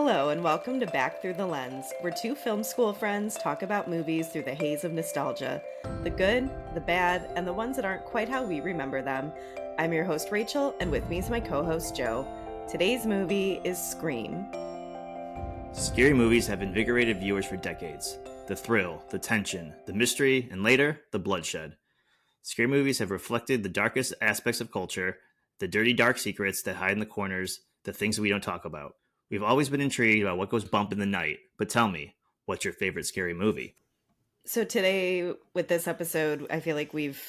Hello, and welcome to Back Through the Lens, where two film school friends talk about movies through the haze of nostalgia, the good, the bad, and the ones that aren't quite how we remember them. I'm your host, Rachel, and with me is my co host, Joe. Today's movie is Scream. Scary movies have invigorated viewers for decades. The thrill, the tension, the mystery, and later, the bloodshed. Scary movies have reflected the darkest aspects of culture, the dirty, dark secrets that hide in the corners, the things we don't talk about. We've always been intrigued about what goes bump in the night, but tell me, what's your favorite scary movie? So, today, with this episode, I feel like we've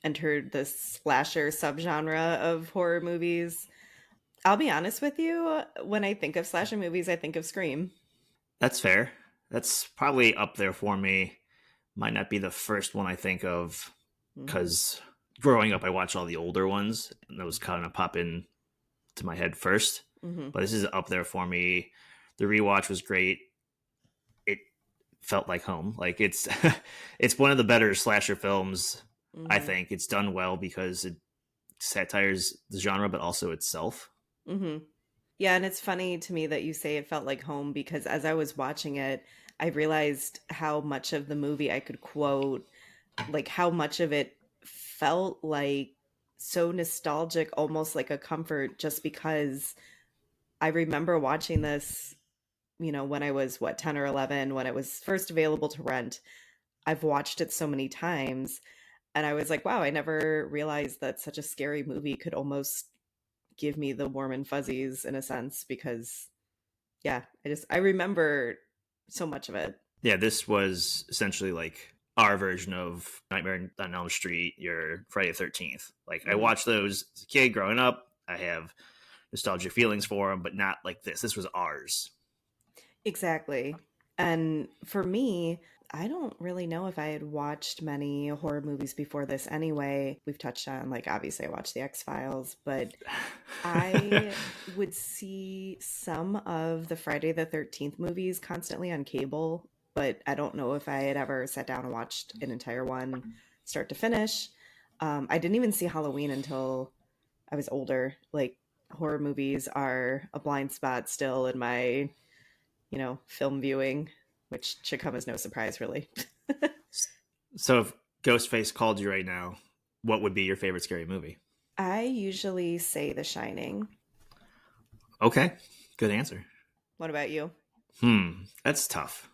entered the slasher subgenre of horror movies. I'll be honest with you, when I think of slasher movies, I think of Scream. That's fair. That's probably up there for me. Might not be the first one I think of Mm-hmm. because growing up, I watched all the older ones, and those kind of pop in to my head first. Mm-hmm. But this is up there for me. The rewatch was great. It felt like home. Like it's it's one of the better slasher films. I Mm-hmm. think it's done well because it satires the genre, but also itself. Mm-hmm. Yeah, and it's funny to me that you say it felt like home because as I was watching it, I realized how much of the movie I could quote, like how much of it felt like so nostalgic, almost like a comfort, just because I remember watching this, when I was 10 or 11, when it was first available to rent. I've watched it so many times, and I was like, wow, I never realized that such a scary movie could almost give me the warm and fuzzies in a sense because yeah, I remember so much of it. Yeah, this was essentially like our version of Nightmare on Elm Street, your Friday the 13th. Like I Hmm. watched those as a kid growing up. I have nostalgic feelings for them, but not like this. This was ours. Exactly. And for me, I don't really know if I had watched many horror movies before this anyway. We've touched on, like, obviously, I watched The X Files, but I would see some of the Friday the 13th movies constantly on cable, but I don't know if I had ever sat down and watched an entire one start to finish. I didn't even see Halloween until I was older. Like, horror movies are a blind spot still in my, film viewing, which should come as no surprise, really. So if Ghostface called you right now, what would be your favorite scary movie? I usually say The Shining. Okay, good answer. What about you? That's tough.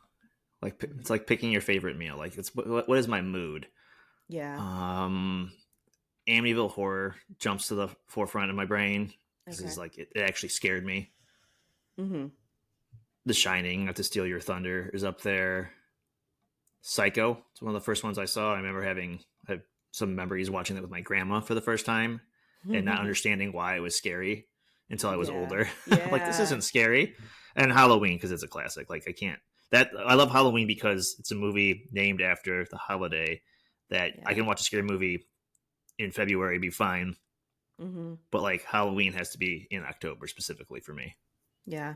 Like it's like picking your favorite meal. Like it's what is my mood? Yeah. Um, Amityville Horror jumps to the forefront of my brain. This is Okay. like it actually scared me. Mm-hmm. The Shining, not to steal your thunder, is up there. Psycho, it's one of the first ones I saw. I remember having had some memories watching it with my grandma for the first time and not understanding why it was scary until I was Yeah. older. Like this Yeah. isn't scary. And Halloween because it's a classic. Like I can't that I love Halloween because it's a movie named after the holiday that I Yeah. can watch a scary movie in February be fine, Mm-hmm. but like Halloween has to be in October specifically for me. Yeah.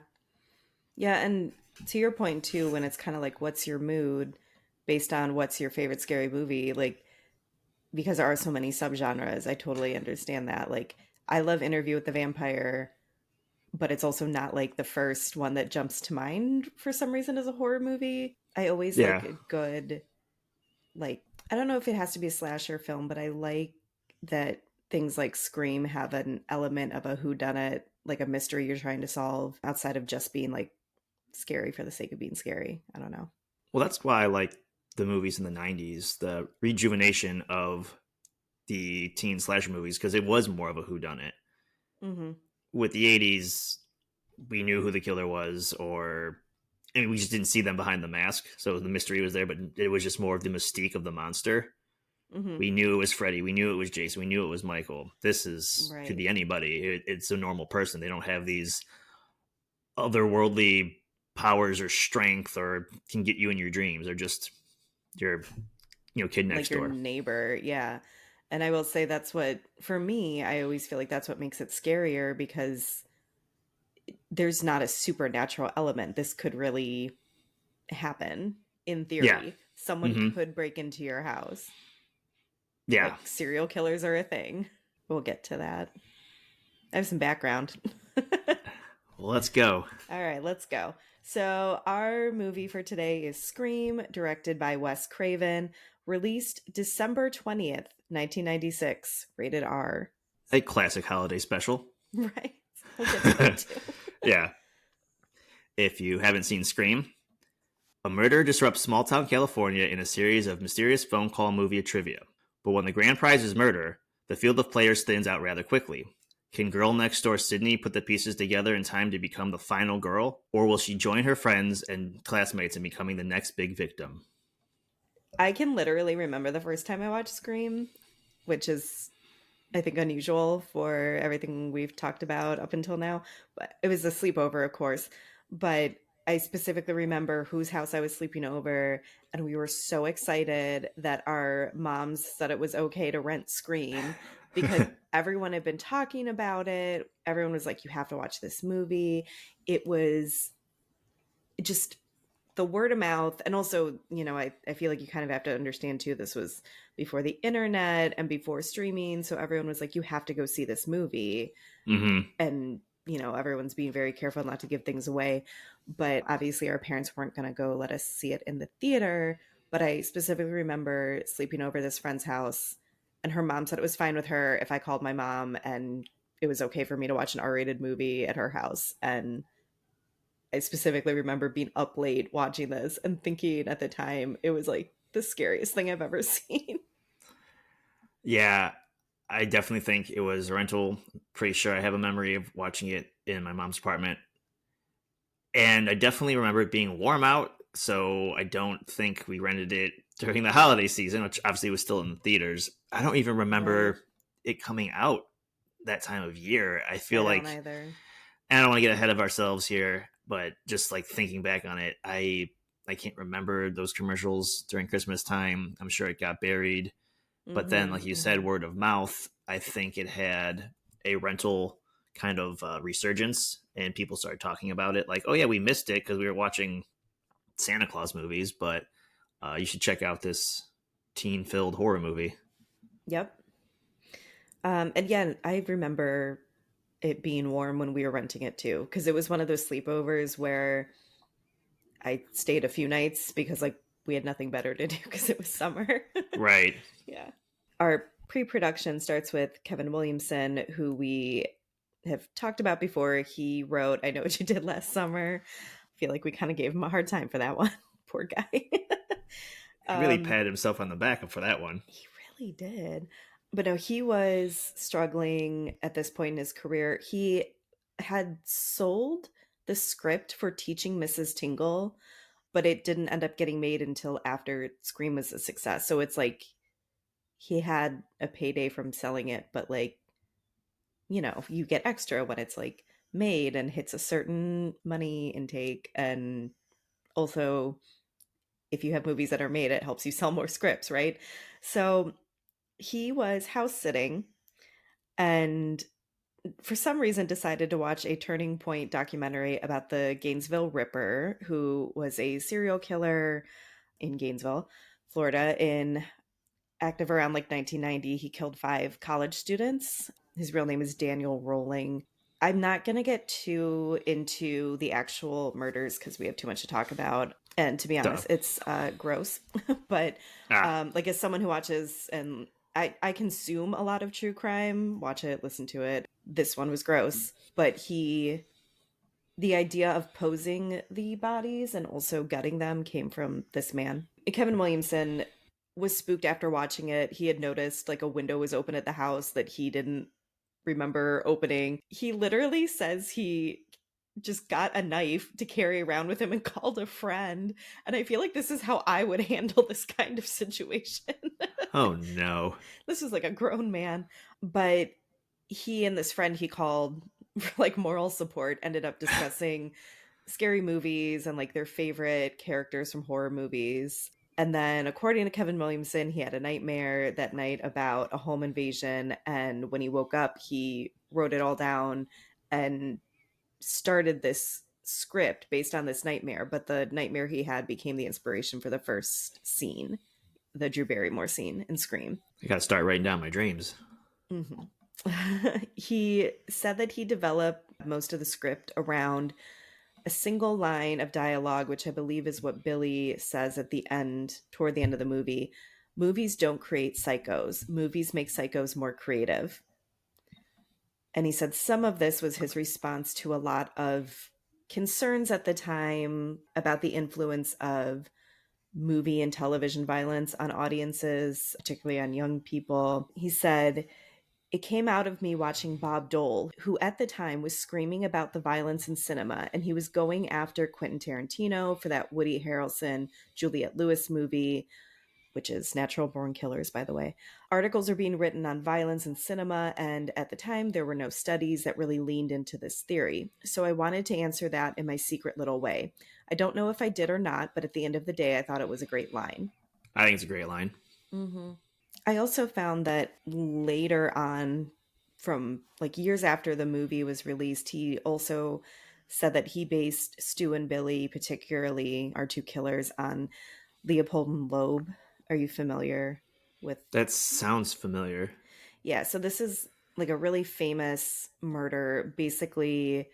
Yeah. And to your point, too, when it's kind of like, what's your mood based on what's your favorite scary movie? Like, because there are so many subgenres, I totally understand that. Like, I love Interview with the Vampire, but it's also not like the first one that jumps to mind for some reason as a horror movie. I always like Yeah. a good, like, I don't know if it has to be a slasher film, but I like that things like Scream have an element of a whodunit, like a mystery you're trying to solve outside of just being like scary for the sake of being scary. I don't know. Well, that's why I like the movies in the 90s, the rejuvenation of the teen slasher movies, because it was more of a whodunit. Mm-hmm. With the 80s, we knew who the killer was, or I mean, we just didn't see them behind the mask. So the mystery was there, but it was just more of the mystique of the monster. Mm-hmm. We knew it was Freddy. We knew it was Jason. We knew it was Michael. This is could Right. be anybody. It's a normal person. They don't have these otherworldly powers or strength or can get you in your dreams. They're just your kid Like next your door. neighbor. Yeah. And I will say that's what, for me, I always feel like that's what makes it scarier because there's not a supernatural element. This could really happen in Yeah. theory. Someone Mm-hmm. could break into your house. Yeah. Like serial killers are a thing. We'll get to that. I have some background. Let's go. All right, let's go. So, our movie for today is Scream, directed by Wes Craven, released December 20th, 1996, rated R. A classic holiday special. Right? We'll get to that too. Yeah. If you haven't seen Scream, a murder disrupts small town California in a series of mysterious phone call movie trivia. But when the grand prize is murder, the field of players thins out rather quickly. Can girl next door Sydney put the pieces together in time to become the final girl? Or will she join her friends and classmates in becoming the next big victim? I can literally remember the first time I watched Scream, which is, I think, unusual for everything we've talked about up until now. But it was a sleepover, of course. But I specifically remember whose house I was sleeping over, and we were so excited that our moms said it was okay to rent Scream because everyone had been talking about it. Everyone was like, you have to watch this movie. It was just the word of mouth. And also, I feel like you kind of have to understand too, this was before the internet and before streaming. So everyone was like, you have to go see this movie. Mm-hmm. And, everyone's being very careful not to give things away. But obviously, our parents weren't going to go let us see it in the theater. But I specifically remember sleeping over this friend's house, and her mom said it was fine with her if I called my mom and it was okay for me to watch an R-rated movie at her house. And I specifically remember being up late watching this and thinking at the time it was like the scariest thing I've ever seen. Yeah, I definitely think it was a rental. Pretty sure I have a memory of watching it in my mom's apartment. And I definitely remember it being warm out, so I don't think we rented it during the holiday season, which obviously was still in the theaters. I don't even remember Right. it coming out that time of year. I feel I don't like, either. and I don't want to get ahead of ourselves here, but just like thinking back on it, I can't remember those commercials during Christmas time. I'm sure it got buried. But then, Mm-hmm, like you said, mm-hmm. word of mouth, I think it had a rental kind of resurgence, and people started talking about it. Like, oh yeah, we missed it because we were watching Santa Claus movies, but you should check out this teen-filled horror movie. Yep. And yeah, I remember it being warm when we were renting it too, because it was one of those sleepovers where I stayed a few nights because like we had nothing better to do because it was summer. Right. Yeah. Our pre-production starts with Kevin Williamson, who we have talked about before. He wrote I Know What You Did Last Summer. I feel like we kind of gave him a hard time for that one. Poor guy. He really um, patted himself on the back for that one. he really did. But no, he was struggling at this point in his career. He had sold the script for Teaching Mrs. Tingle, but it didn't end up getting made until after Scream was a success. So it's like he had a payday from selling it, but like, you get extra when it's like made and hits a certain money intake. And also, if you have movies that are made, it helps you sell more scripts, right? So he was house sitting and for some reason decided to watch a Turning Point documentary about the Gainesville Ripper, who was a serial killer in Gainesville, Florida, in active around like 1990. He killed 5 college students. His real name is Daniel Rolling. I'm not going to get too into the actual murders because we have too much to talk about. And to be Duh. honest, it's gross. But Ah, like as someone who watches and I consume a lot of true crime, watch it, listen to it. This one was gross. But the idea of posing the bodies and also gutting them came from this man. Kevin Williamson was spooked after watching it. He had noticed like a window was open at the house that he didn't remember opening. He literally says he just got a knife to carry around with him and called a friend. And I feel like this is how I would handle this kind of situation. oh no. This was like a grown man, but he and this friend he called for like moral support ended up discussing scary movies and like their favorite characters from horror movies. And then, according to Kevin Williamson, he had a nightmare that night about a home invasion. And when he woke up, he wrote it all down and started this script based on this nightmare. But the nightmare he had became the inspiration for the first scene, the Drew Barrymore scene in Scream. I gotta start writing down my dreams. Mm-hmm. He said that he developed most of the script around a single line of dialogue, which I believe is what Billy says at the end, toward the end of the movie. Movies don't create psychos. Movies make psychos more creative. And he said some of this was his response to a lot of concerns at the time about the influence of movie and television violence on audiences, particularly on young people. He said, "It came out of me watching Bob Dole, who at the time was screaming about the violence in cinema, and he was going after Quentin Tarantino for that Woody Harrelson, Juliette Lewis movie, which is Natural Born Killers, by the way. Articles are being written on violence in cinema, and at the time, there were no studies that really leaned into this theory. So I wanted to answer that in my secret little way. I don't know if I did or not, but at the end of the day, I thought it was a great line." I think it's a great line. Mm-hmm. I also found that later on, from like years after the movie was released, he also said that he based Stu and Billy, particularly our two killers, on Leopold and Loeb. Are you familiar with? That sounds familiar. Yeah, so this is like a really famous murder. Basically,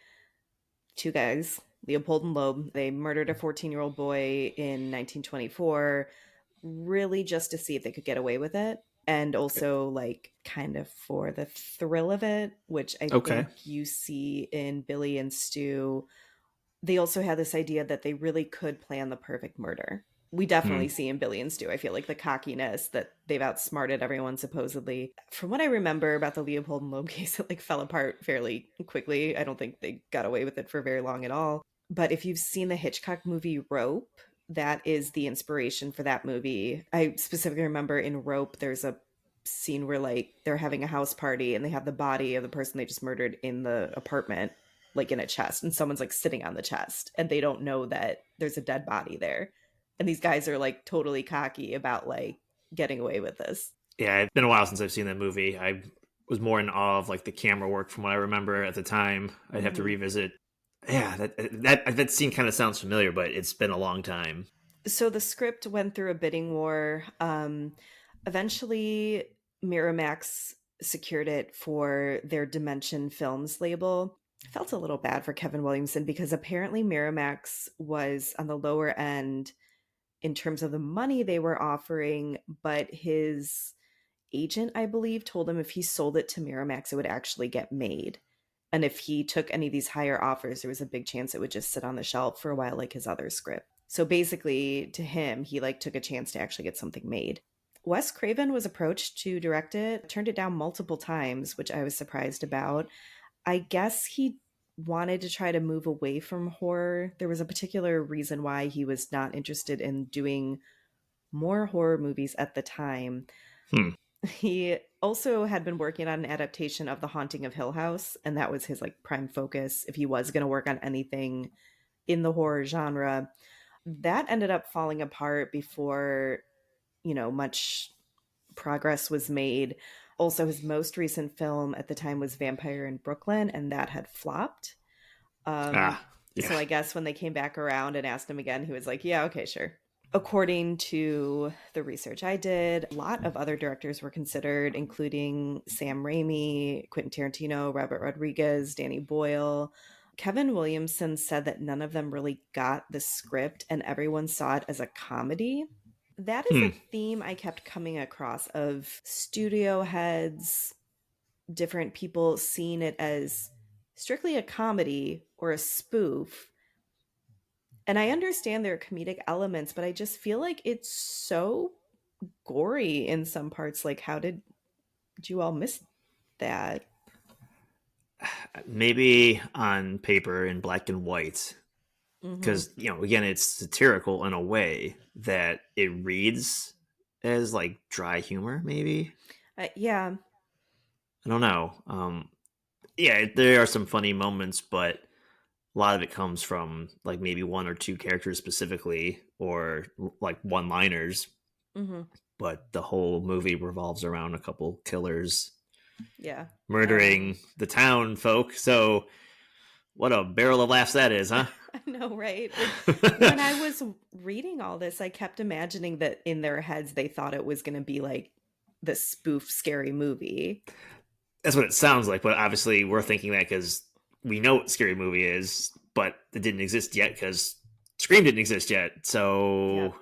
two guys, Leopold and Loeb, they murdered a 14-year-old boy in 1924, really just to see if they could get away with it. And also, like, kind of for the thrill of it, which I Okay. think you see in Billy and Stu. They also had this idea that they really could plan the perfect murder. We definitely see in Billy and Stu, I feel like, the cockiness that they've outsmarted everyone, supposedly. From what I remember about the Leopold and Loeb case, it like fell apart fairly quickly. I don't think they got away with it for very long at all. But if you've seen the Hitchcock movie Rope, that is the inspiration for that movie. I specifically remember in Rope, there's a scene where like they're having a house party and they have the body of the person they just murdered in the apartment, like in a chest, and someone's like sitting on the chest and they don't know that there's a dead body there. And these guys are like totally cocky about like getting away with this. Yeah, it's been a while since I've seen that movie. I was more in awe of like the camera work from what I remember at the time. I'd have to revisit. Yeah, that scene kind of sounds familiar, but it's been a long time. So the script went through a bidding war. Eventually, Miramax secured it for their Dimension Films label. I felt a little bad for Kevin Williamson because apparently Miramax was on the lower end in terms of the money they were offering, but his agent, I believe, told him if he sold it to Miramax, it would actually get made. And if he took any of these higher offers, there was a big chance it would just sit on the shelf for a while, like his other script. So basically, to him, he like took a chance to actually get something made. Wes Craven was approached to direct it, turned it down multiple times, which I was surprised about. I guess he wanted to try to move away from horror. There was a particular reason why he was not interested in doing more horror movies at the time. He also had been working on an adaptation of The Haunting of Hill House, and that was his like prime focus if he was going to work on anything in the horror genre. That ended up falling apart before, much progress was made. Also, his most recent film at the time was Vampire in Brooklyn, and that had flopped. Yeah. So I guess when they came back around and asked him again, he was like, yeah, okay, sure. According to the research I did, a lot of other directors were considered, including Sam Raimi, Quentin Tarantino, Robert Rodriguez, Danny Boyle. Kevin Williamson said that none of them really got the script and everyone saw it as a comedy. That is a theme I kept coming across of studio heads, different people seeing it as strictly a comedy or a spoof. And I understand there are comedic elements, but I just feel like it's so gory in some parts. Like, how did you all miss that? Maybe on paper in black and white, because again, it's satirical in a way that it reads as like dry humor. Maybe Yeah. I don't know. Yeah, there are some funny moments, but a lot of it comes from like maybe one or two characters specifically, or like one-liners. But the whole movie revolves around a couple killers, murdering the town folk. So, what a barrel of laughs that is, huh? I know, right? When I was reading all this, I kept imagining that in their heads they thought it was going to be like the spoof scary movie. That's what it sounds like, but obviously we're thinking that because we know what Scary Movie is, but it didn't exist yet because Scream didn't exist yet. Yeah. So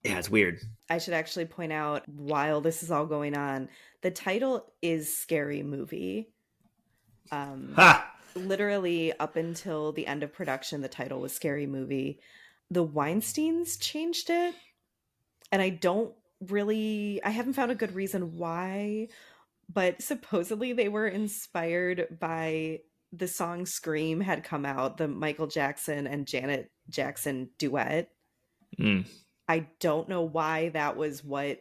yeah, it's weird. I should actually point out while this is all going on, the title is Scary Movie. Um, Ha! Literally up until the end of production, the title was Scary Movie. The Weinsteins changed it, and I haven't found a good reason why, but supposedly they were inspired by the song Scream had come out, the Michael Jackson and Janet Jackson duet. Mm. I don't know why that was what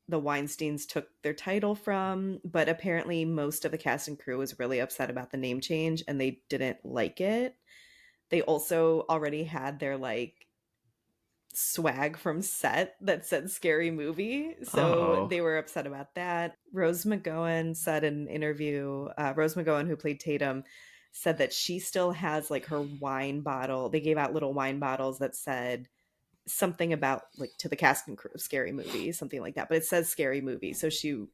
the Weinsteins took their title from, but apparently most of the cast and crew was really upset about the name change and they didn't like it. They also already had their like swag from set that said Scary Movie, so Oh. they were upset about that. Rose McGowan said in an interview, Rose McGowan, who played Tatum, said that she still has like her wine bottle. They gave out little wine bottles that said something about like to the cast and crew of Scary Movie, something like that, but it says Scary Movie, so she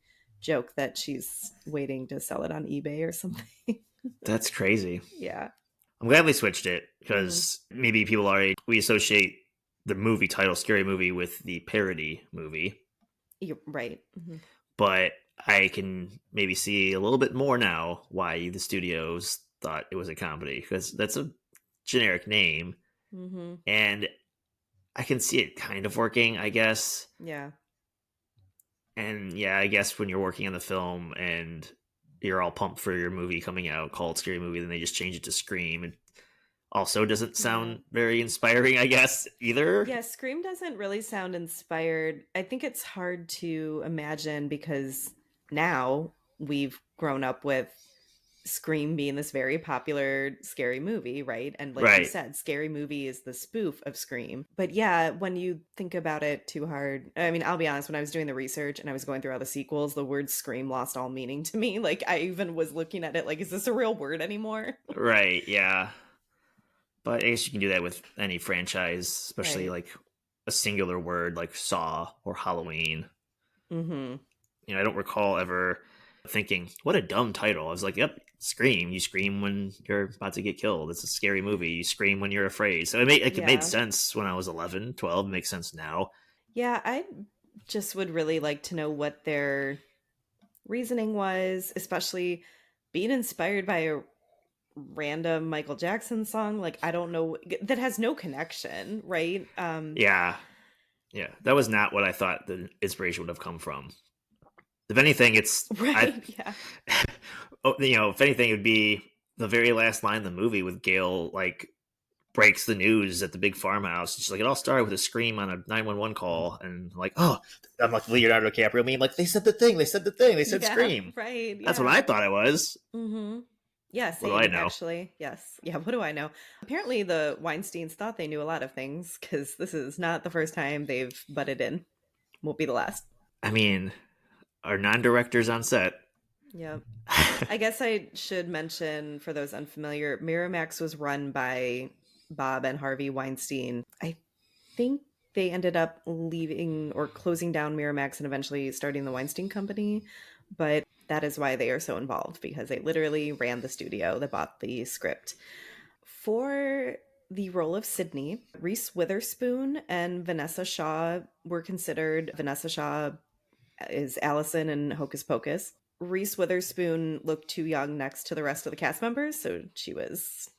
joked that she's waiting to sell it on eBay or something. That's crazy. Yeah. I'm glad they switched it Mm-hmm. because maybe people already we associate the movie title Scary Movie with the parody movie, You're right. Mm-hmm. but I can maybe see a little bit more now why the studios thought it was a comedy because that's a generic name, Mm-hmm. and I can see it kind of working, I guess. Yeah. And yeah, I guess when you're working on the film and you're all pumped for your movie coming out called Scary Movie, then they just change it to Scream. It also doesn't Yeah. sound very inspiring, I guess, either. Yeah, Scream doesn't really sound inspired. I think it's hard to imagine because now we've grown up with Scream being this very popular scary movie, right? And like you Right. said, Scary Movie is the spoof of Scream. But yeah, when you think about it too hard, I mean, I'll be honest, when I was doing the research and I was going through all the sequels, the word Scream lost all meaning to me. Like I even was looking at it like, is this a real word anymore? Right. Yeah. But I guess you can do that with any franchise, especially Right. like a singular word like Saw or Halloween. Mm-hmm. I don't recall ever thinking, what a dumb title. I was like, yep, Scream. You scream when you're about to get killed. It's a scary movie. You scream when you're afraid. So it made Yeah. sense when I was 11, 12. It makes sense now. Yeah, I just would really like to know what their reasoning was, especially being inspired by a random Michael Jackson song. Like, I don't know, that has no connection, right? Yeah. Yeah. That was not what I thought the inspiration would have come from. If anything, I, Right, yeah. if anything, it would be the very last line of the movie with Gail, like, breaks the news at the big farmhouse. She's like, it all started with a scream on a 911 call. And like, oh, I'm like Leonardo DiCaprio meme. Like, they said the thing. They said the thing. They said Yeah, scream. right, That's what yeah. I thought it was. Mm-hmm. Yeah, What do I same, know? actually. Yes. Yeah, what do I know? Apparently, the Weinsteins thought they knew a lot of things because this is not the first time they've butted in. Won't be the last. I mean, our non-directors on set. Yep. I guess I should mention for those unfamiliar, Miramax was run by Bob and Harvey Weinstein. I think they ended up leaving or closing down Miramax and eventually starting the Weinstein Company, but that is why they are so involved because they literally ran the studio that bought the script. For the role of Sydney, Reese Witherspoon and Vanessa Shaw were considered. Vanessa Shaw is Allison in Hocus Pocus. Reese Witherspoon looked too young next to the rest of the cast members, so she was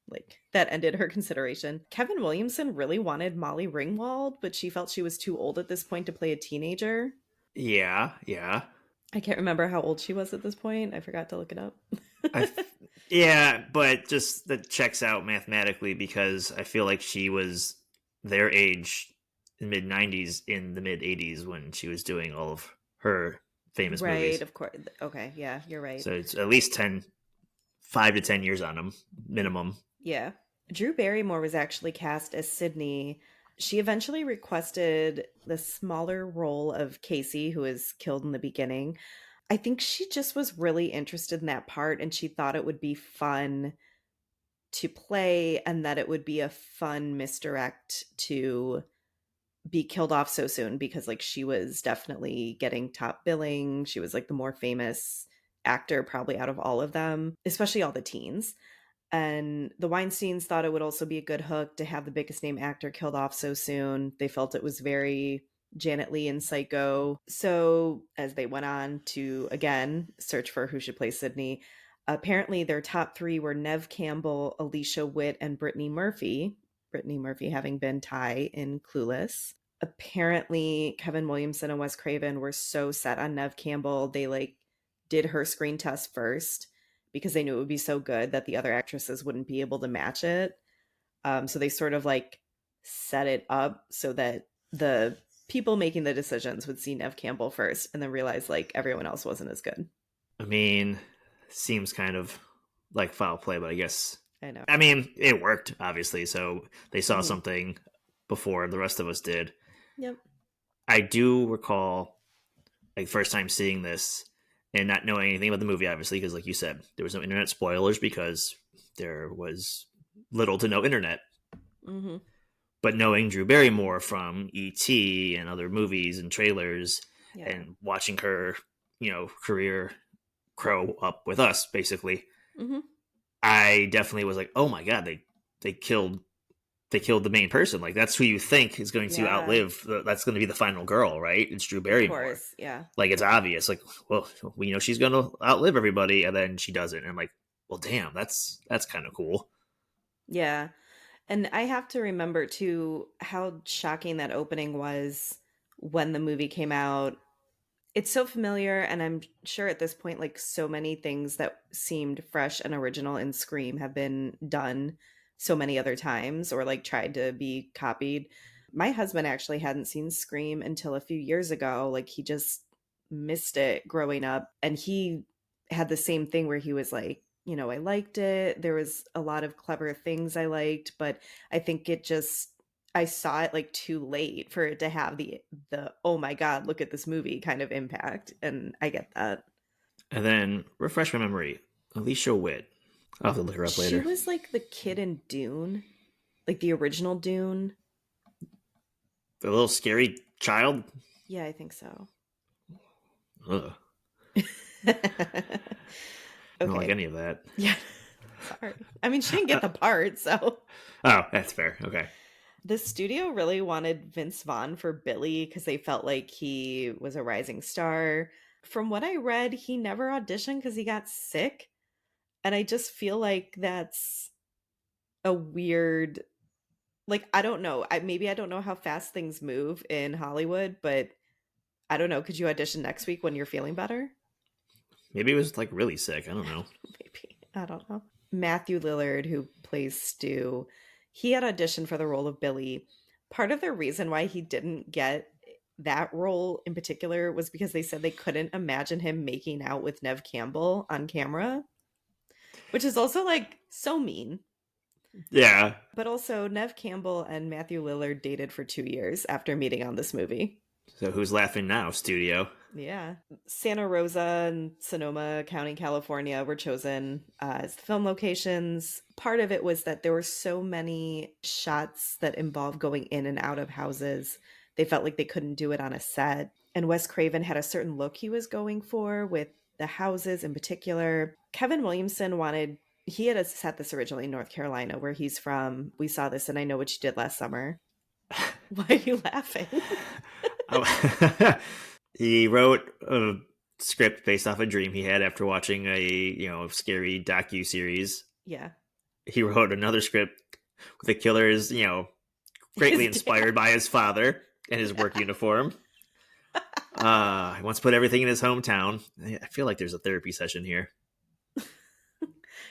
like that ended her consideration. Kevin Williamson really wanted Molly Ringwald, but she felt she was too old at this point to play a teenager. Yeah, yeah. I can't remember how old she was at this point. I forgot to look it up. I, yeah, but just that checks out mathematically because I feel like she was their age in mid 90s in the mid 80s when she was doing all of her famous Right, movies. of course. Okay, yeah, you're right. So it's at least 5 to 10 years on them minimum. Yeah. Drew Barrymore was actually cast as Sydney. She eventually requested the smaller role of Casey, who is killed in the beginning. I think she just was really interested in that part and she thought it would be fun to play and that it would be a fun misdirect to be killed off so soon because like she was definitely getting top billing. She was like the more famous actor probably out of all of them, especially all the teens. And the Weinsteins thought it would also be a good hook to have the biggest name actor killed off so soon. They felt it was very Janet Leigh and Psycho. So, as they went on to again search for who should play Sydney, apparently their top three were Nev Campbell, Alicia Witt, and Brittany Murphy. Brittany Murphy having been Ty in Clueless. Apparently, Kevin Williamson and Wes Craven were so set on Nev Campbell, they like did her screen test first because they knew it would be so good that the other actresses wouldn't be able to match it. So they sort of like set it up so that the people making the decisions would see Nev Campbell first and then realize like everyone else wasn't as good. I mean, seems kind of like foul play, but I know. I mean, it worked, obviously. So they saw Mhm. something before the rest of us did. Yep. I do recall, like, first time seeing this and not knowing anything about the movie, obviously, because, like you said, there was no internet spoilers because there was little to no internet. Hmm. But knowing Drew Barrymore from E.T. and other movies and trailers Yeah. and watching her, career grow up with us, basically, Hmm. I definitely was like, oh my God, they killed the main person. Like, that's who you think is going to Yeah. outlive. That's going to be the final girl, right? It's Drew Of Barrymore. course. Yeah. Like, it's obvious. Like, well, we know she's going to outlive everybody, and then she doesn't. And I'm like, well, damn, that's kind of cool. Yeah. And I have to remember too how shocking that opening was when the movie came out. It's so familiar, and I'm sure at this point, like so many things that seemed fresh and original in Scream have been done so many other times or like tried to be copied. My husband actually hadn't seen Scream until a few years ago. Like he just missed it growing up. And he had the same thing where he was like, I liked it. There was a lot of clever things I liked, but I think I saw it like too late for it to have the oh my god, look at this movie kind of impact. And I get that. And then, refresh my memory, Alicia Witt. I'll have to look her up She later. was like the kid in Dune, like the original Dune. The little scary child. Yeah, I think so. Ugh, I don't like Okay. any of that. Yeah. Sorry. I mean, she didn't get the part, so Oh, that's fair. Okay. the studio really wanted Vince Vaughn for Billy because they felt like he was a rising star. From what I read, he never auditioned because he got sick. And I just feel like that's a weird, like, I don't know. Maybe I don't know how fast things move in Hollywood, but I don't know. Could you audition next week when you're feeling better? Maybe it was like really sick. I don't know. Maybe. I don't know. Matthew Lillard, who plays Stu, he had auditioned for the role of Billy. Part of the reason why he didn't get that role in particular was because they said they couldn't imagine him making out with Nev Campbell on camera, which is also like so mean. Yeah. But also, Nev Campbell and Matthew Lillard dated for 2 years after meeting on this movie. So who's laughing now, studio? Yeah. Santa Rosa and Sonoma County, California were chosen as the film locations. Part of it was that there were so many shots that involved going in and out of houses. They felt like they couldn't do it on a set. And Wes Craven had a certain look he was going for with the houses in particular. Kevin Williamson he had set this originally in North Carolina, where he's from. We saw this, and I Know What You Did Last Summer. Why are you laughing? Oh. He wrote a script based off a dream he had after watching a scary docu series. Yeah. He wrote another script with the killers, greatly His inspired dad. by his father and his work uniform. He wants to put everything in his hometown. I feel like there's a therapy session here.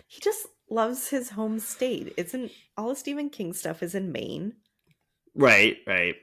He just loves his home state. Isn't all of Stephen King stuff is in Maine? Right, right.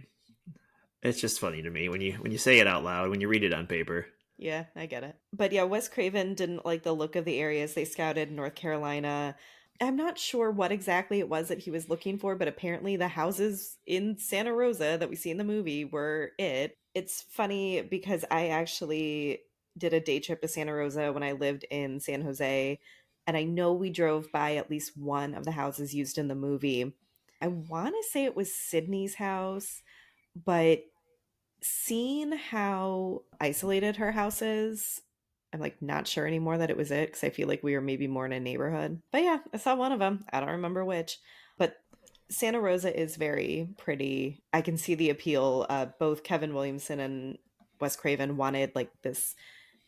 It's just funny to me when you say it out loud, when you read it on paper. Yeah, I get it. But yeah, Wes Craven didn't like the look of the areas they scouted in North Carolina. I'm not sure what exactly it was that he was looking for, but apparently the houses in Santa Rosa that we see in the movie were it. It's funny because I actually did a day trip to Santa Rosa when I lived in San Jose, and I know we drove by at least one of the houses used in the movie. I want to say it was Sydney's house, but seeing how isolated her house is, I'm like not sure anymore that it was it because I feel like we were maybe more in a neighborhood. But yeah, I saw one of them. I don't remember which. But Santa Rosa is very pretty. I can see the appeal. Both Kevin Williamson and Wes Craven wanted like this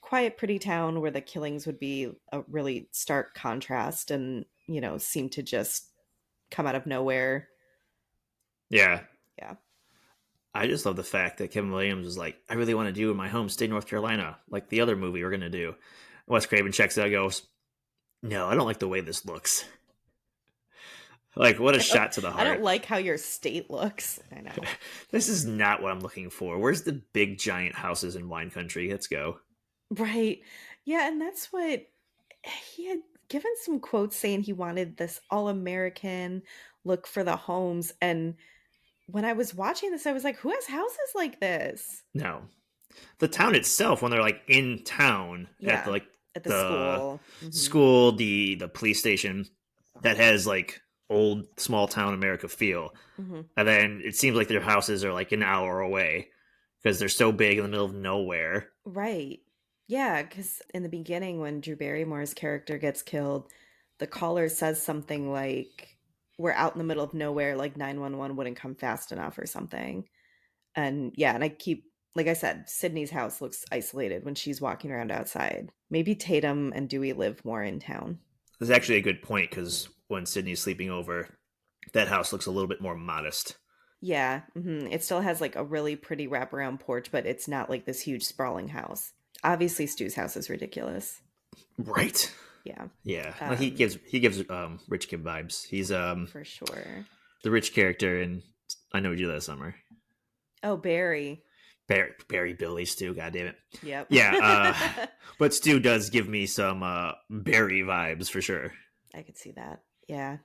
quiet, pretty town where the killings would be a really stark contrast and, seem to just come out of nowhere. Yeah. Yeah. I just love the fact that Kevin Williams was like, I really want to do in my home state, North Carolina, like the other movie we're going to do. Wes Craven checks it out and goes, no, I don't like the way this looks. Like, what a I don't, shot to the I don't heart. like how your state looks. I know. This is not what I'm looking for. Where's the big giant houses in wine country? Let's go. Right. Yeah, and that's what he had given some quotes saying he wanted this all-American look for the homes. And when I was watching this, I was like, who has houses like this? No. The town itself, when they're like in town at Yeah, at the the school. school, the police station, that has like old small town America feel. Hmm. And then it seems like their houses are like an hour away because they're so big in the middle of nowhere. Right. Yeah, because in the beginning, when Drew Barrymore's character gets killed, the caller says something like, we're out in the middle of nowhere, like 911 wouldn't come fast enough or something. And yeah, and like I said, Sydney's house looks isolated when she's walking around outside. Maybe Tatum and Dewey live more in town. That's actually a good point because when Sydney's sleeping over, that house looks a little bit more modest. Yeah, it still has like a really pretty wraparound porch, but it's not like this huge sprawling house. Obviously, Stu's house is ridiculous. Right. Yeah, Yeah. Well, um, he gives Rich Kid vibes. He's for sure. the rich character in I Know What You Did Last Summer. Oh, Barry. Barry Billy Stu, god damn it. Yep. Yeah, but Stu does give me some Barry vibes for sure. I could see that. Yeah.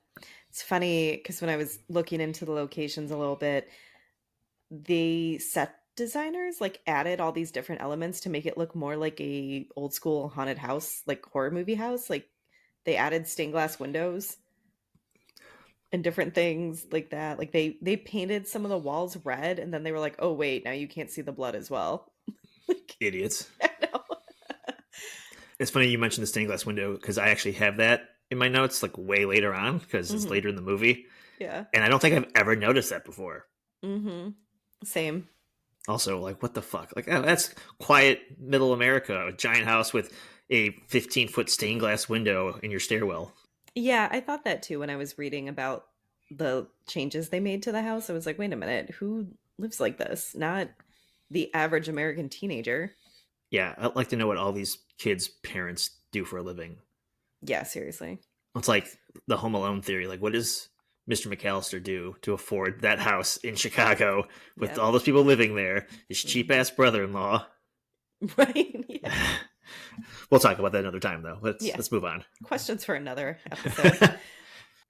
It's funny because when I was looking into the locations a little bit, the set designers like added all these different elements to make it look more like a old school haunted house, like horror movie house. Like they added stained glass windows and different things like that. Like they painted some of the walls red and then they were like, "Oh wait, now you can't see the blood as well." Like, Idiots. I know. It's funny you mentioned the stained glass window because I actually have that in my notes like way later on because it's Hmm. later in the movie, Yeah. and I don't think I've ever noticed that before. Hmm. Same. Also, like, what the fuck? Like, oh, that's quiet middle America, a giant house with a 15-foot stained glass window in your stairwell. Yeah, I thought that too when I was reading about the changes they made to the house. I was like, wait a minute, who lives like this? Not the average American teenager. Yeah, I'd like to know what all these kids' parents do for a living. Yeah, seriously. It's like the Home Alone theory. Like, what does Mr. McAllister do to afford that house in Chicago with Yep. all those people living there? His cheap Mhm. ass brother in law. Right. Yeah. We'll talk about that another time, though. Yeah. Let's move on. Questions for another episode.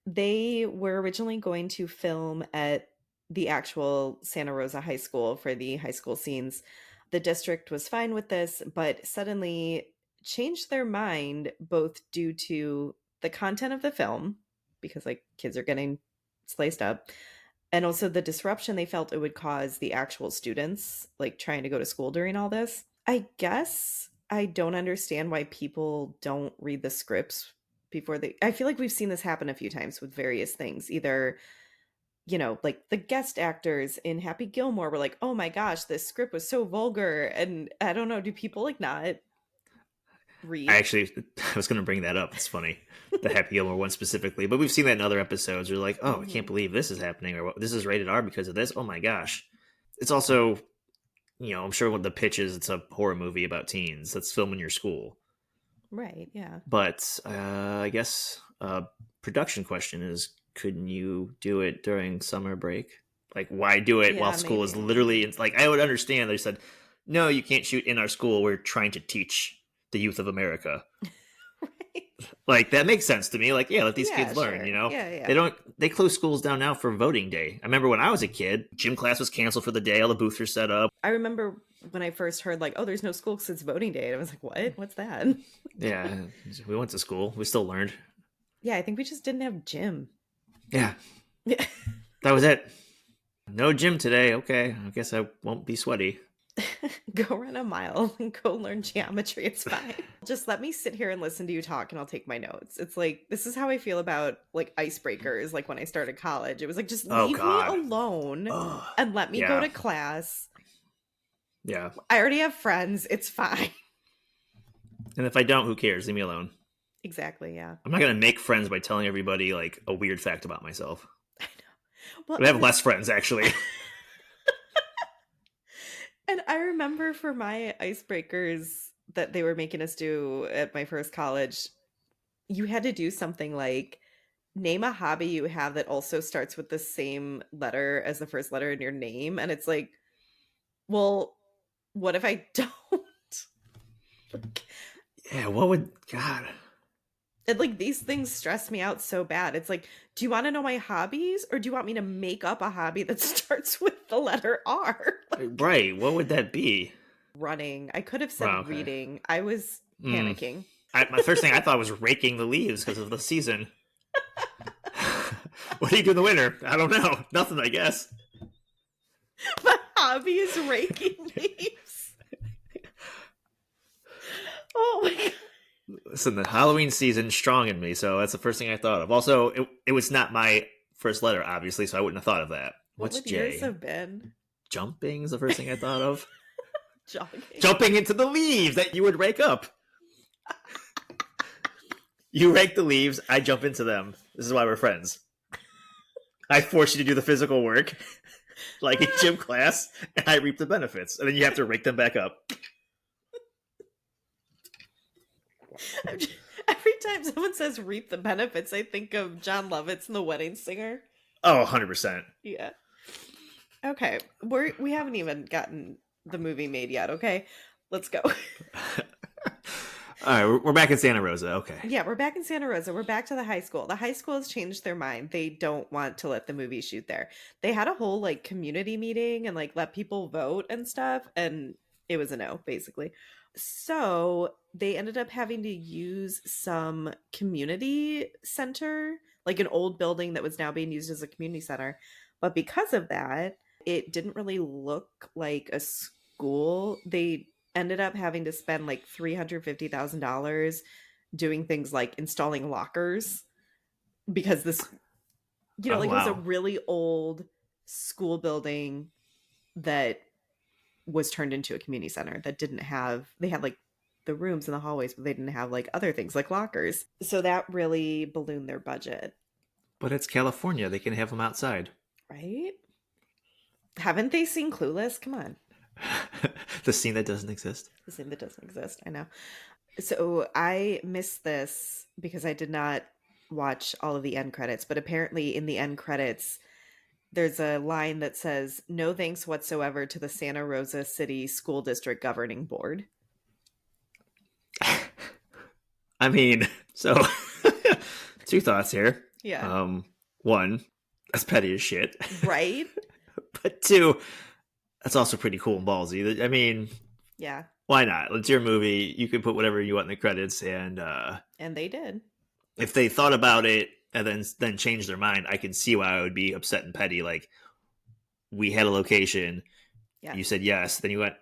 They were originally going to film at the actual Santa Rosa High School for the high school scenes. The district was fine with this, but suddenly changed their mind both due to the content of the film, because like kids are getting sliced up, and also the disruption they felt it would cause the actual students like trying to go to school during all this. I guess I don't understand why people don't read the scripts before they I feel like we've seen this happen a few times with various things. Either, like the guest actors in Happy Gilmore were like, "Oh my gosh, this script was so vulgar." And I don't know, do people like not read? I was going to bring that up. It's funny, the Happy Gilmore one specifically, but we've seen that in other episodes. We're like, oh, I can't Mhm. believe this is happening, or this is rated R because of this. Oh my gosh! It's also, I'm sure what the pitch is, it's a horror movie about teens that's filmed in your school. Right, yeah. But I guess production question is, couldn't you do it during summer break? Like, why do it while Yeah, school is maybe. literally like? I would understand. They said, no, you can't shoot in our school. We're trying to teach the youth of America. Right. Like that makes sense to me. Like, yeah, let these Yeah, kids learn. sure. Yeah, They yeah. don't. They close schools down now for voting day. I remember when I was a kid, gym class was canceled for the day. All the booths are set up. I remember when I first heard like, "Oh, there's no school because it's voting day." And I was like, "What? What's that?" Yeah, we went to school. We still learned. Yeah, I think we just didn't have gym. Yeah, Yeah. that was it. No gym today. Okay, I guess I won't be sweaty. Go run a mile and go learn geometry. It's fine. Just let me sit here and listen to you talk and I'll take my notes. It's like, this is how I feel about like icebreakers. Like when I started college, it was like, just Oh leave me God. alone Ugh. and let me go Yeah. to class. Yeah. I already have friends. It's fine. And if I don't, who cares? Leave me alone. Exactly. Yeah. I'm not gonna make friends by telling everybody like a weird fact about myself. I know. Well, I have less friends actually. and I remember for my icebreakers that they were making us do at my first college, you had to do something like name a hobby you have that also starts with the same letter as the first letter in your name. And it's like, well, what if I don't? Yeah, what would God? And like these things stress me out so bad. It's like, do you want to know my hobbies or do you want me to make up a hobby that starts with the letter R? Like, Right, what would that be? running. I could have said Wow, okay. reading. I was panicking. My first thing I thought was raking the leaves because of the season. What do you do in the winter? I don't know. Nothing, I guess. My hobby is raking leaves. Oh my god. Listen, the Halloween season's strong in me, so that's the first thing I thought of. Also, it was not my first letter, obviously, so I wouldn't have thought of that. What What's would yours J? have been? Jumping is the first thing I thought of. Jogging. Jumping into the leaves that you would rake up. You rake the leaves, I jump into them. This is why we're friends. I force you to do the physical work, like in gym class, and I reap the benefits. And then you have to rake them back up. Every time someone says reap the benefits, I think of John Lovitz in The Wedding Singer. Oh, 100%. Yeah. Okay. We haven't even gotten the movie made yet, okay? Let's go. All right, we're back in Santa Rosa. Okay. Yeah, we're back in Santa Rosa. We're back to the high school. The high school has changed their mind. They don't want to let the movie shoot there. They had a whole like community meeting and like let people vote and stuff, and it was a no, basically. So they ended up having to use some community center, like an old building that was now being used as a community center. But because of that, it didn't really look like a school. They ended up having to spend like $350,000 doing things like installing lockers because this, Oh, like it was a wow. really old school building that was turned into a community center that didn't have, they had like the rooms and the hallways, but they didn't have like other things like lockers. So that really ballooned their budget, But it's California. They can have them outside. right? Haven't they seen Clueless? Come on. The scene that doesn't exist. The scene that doesn't exist. I know. So I missed this because I did not watch all of the end credits, but apparently in the end credits, there's a line that says, "No thanks whatsoever to the Santa Rosa City School District Governing Board." I mean, so two thoughts here. Yeah. One, that's petty as shit. Right? But two, that's also pretty cool and ballsy. I mean, Yeah. why not? It's your movie. You can put whatever you want in the credits, and And they did. if they thought about it and then changed their mind, I can see why I would be upset and petty. Like, we had a location, Yeah. you said yes, then you went,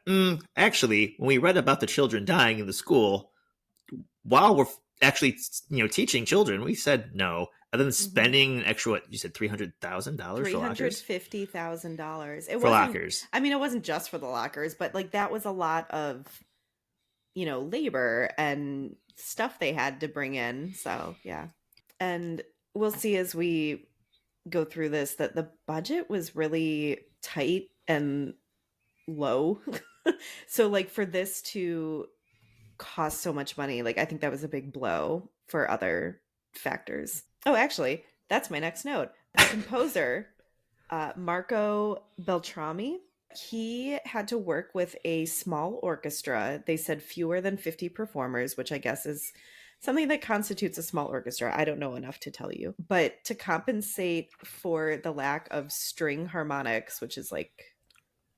actually, when we read about the children dying in the school, while we're actually teaching children, we said no. And then spending an extra, what you said, $300,000 for lockers? $350,000. It For wasn't, lockers. I mean, it wasn't just for the lockers, but like that was a lot of, labor and stuff they had to bring in. So, yeah. And we'll see as we go through this that the budget was really tight and low. So, like, for this to cost so much money, like, I think that was a big blow for other factors. Oh, actually, that's my next note. The composer, Marco Beltrami, he had to work with a small orchestra. They said fewer than 50 performers, which I guess is something that constitutes a small orchestra. I don't know enough to tell you. But to compensate for the lack of string harmonics, which is like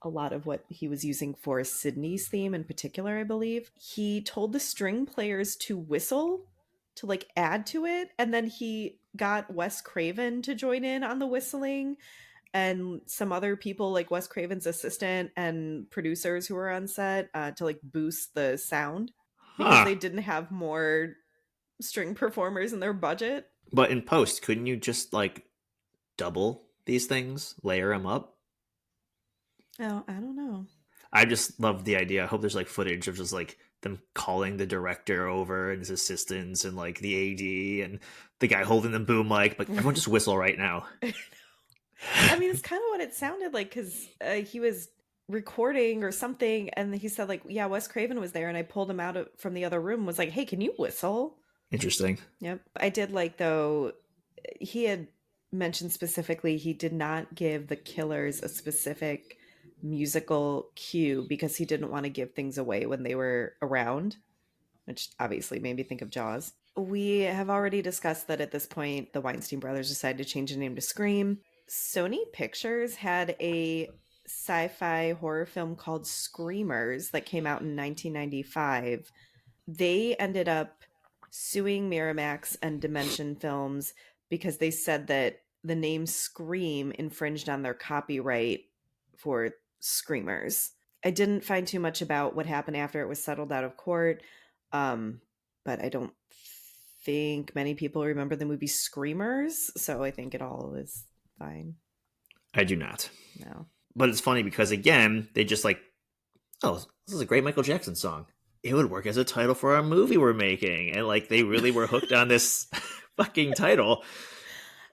a lot of what he was using for Sydney's theme in particular, I believe, he told the string players to whistle to like add to it. And then he got Wes Craven to join in on the whistling. and some other people like Wes Craven's assistant and producers who were on set to like boost the sound because Huh. they didn't have more string performers in their budget. But in post, couldn't you just like double these things, layer them up? Oh, I don't know. I just love the idea. I hope there's like footage of just like them calling the director over and his assistants and like the AD and the guy holding the boom mic. Like, everyone just whistle right now. I mean, it's kind of what it sounded like because he was recording or something, and he said like, "Yeah, Wes Craven was there," and I pulled him out from the other room. Was like, "Hey, can you whistle?" Interesting. Yep. I did like though. He had mentioned specifically he did not give the killers a specific musical cue because he didn't want to give things away when they were around, which obviously made me think of Jaws. We have already discussed that at this point, the Weinstein brothers decided to change the name to Scream. Sony Pictures had a sci fi horror film called Screamers that came out in 1995. They ended up suing Miramax and Dimension Films because they said that the name Scream infringed on their copyright for Screamers. I didn't find too much about what happened after it was settled out of court, but I don't think many people remember the movie Screamers, so I think it all is fine. I do not. No. But it's funny because, again, they just like, oh, this is a great Michael Jackson song. It would work as a title for our movie we're making. And like, they really were hooked on this fucking title.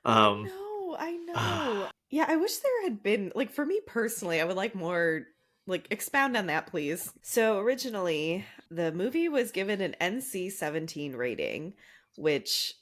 I know. Yeah, I wish there had been, like, for me personally, I would like more, like, expound on that, please. So originally, the movie was given an NC-17 rating, which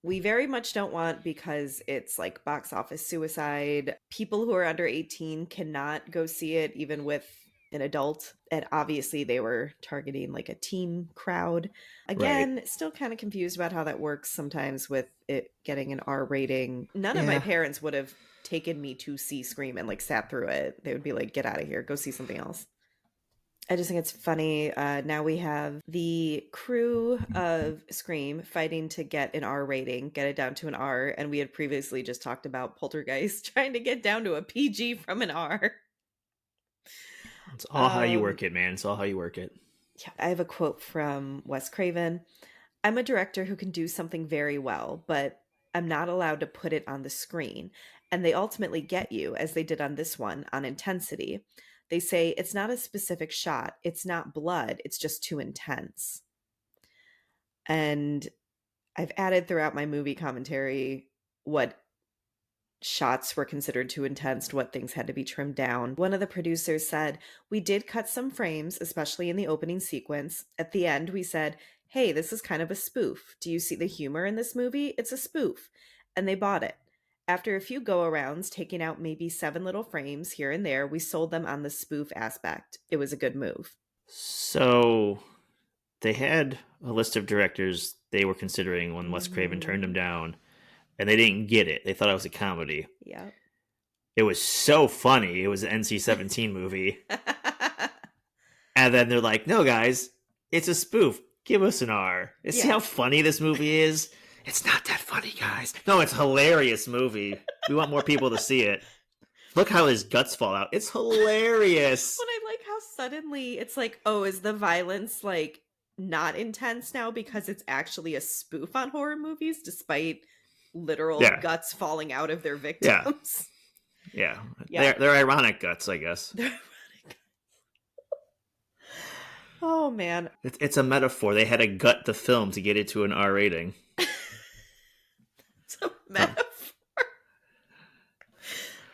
we very much don't want because it's like box office suicide. People who are under 18 cannot go see it, even with an adult. And obviously, they were targeting like a teen crowd. Again, Right. still kind of confused about how that works sometimes with it getting an R rating. None of my Yeah. parents would have taken me to see Scream and like sat through it. They would be like, get out of here, go see something else. I just think it's funny. Now we have the crew of Scream fighting to get an R rating, get it down to an R. And we had previously just talked about Poltergeist trying to get down to a PG from an R. It's all how you work it, man. It's all how you work it. Yeah, I have a quote from Wes Craven. I'm a director who can do something very well, but I'm not allowed to put it on the screen. And they ultimately get you, as they did on this one, on intensity. They say it's not a specific shot, it's not blood, it's just too intense. And I've added throughout my movie commentary what shots were considered too intense, what things had to be trimmed down. One of the producers said, "We did cut some frames, especially in the opening sequence. At the end, we said, hey, this is kind of a spoof. Do you see the humor in this movie? It's a spoof." And they bought it. After a few go-arounds, taking out maybe 7 little frames here and there, we sold them on the spoof aspect. It was a good move. So they had a list of directors they were considering when Wes Craven turned them down, and they didn't get it. They thought it was a comedy. Yeah. It was so funny. It was an NC-17 movie. And then they're like, no, guys, it's a spoof. Give us an R. See how funny this movie is? It's not that funny, guys. No, it's a hilarious movie. We want more people to see it. Look how his guts fall out. It's hilarious. But I like how suddenly it's like, oh, is the violence like not intense now because it's actually a spoof on horror movies despite literal guts falling out of their victims? Yeah. They're ironic guts, I guess. Oh, man. It's a metaphor. They had to gut the film to get it to an R rating. It's a metaphor.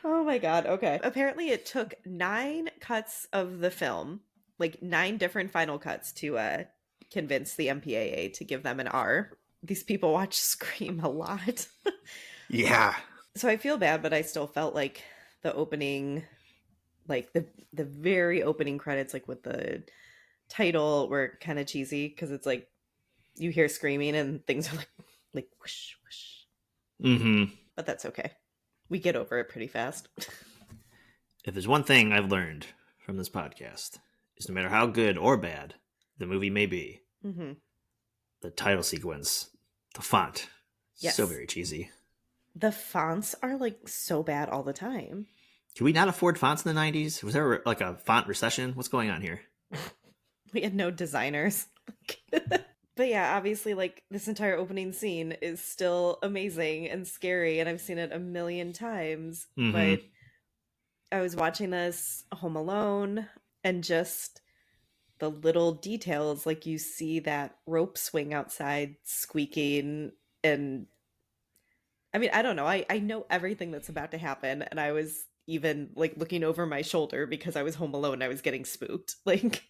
Oh my god, okay. Apparently it took 9 cuts of the film, like 9 different final cuts to convince the MPAA to give them an R. These people watch Scream a lot. Yeah. So I feel bad, but I still felt like the opening, like the very opening credits, like with the title, were kind of cheesy because it's like you hear screaming and things are like whoosh whoosh. Mm-hmm. But that's okay. We get over it pretty fast. If there's one thing I've learned from this podcast, is no matter how good or bad the movie may be, the title sequence, the font, so very cheesy. The fonts are like so bad all the time. Could we not afford fonts in the 90s? Was there like a font recession? What's going on here? We had no designers. But yeah, obviously, like this entire opening scene is still amazing and scary, and I've seen it a million times. Mm-hmm. But I was watching this home alone, and just the little details, like you see that rope swing outside squeaking, and I mean, I don't know. I know everything that's about to happen, and I was even like looking over my shoulder because I was home alone. I was getting spooked. Like,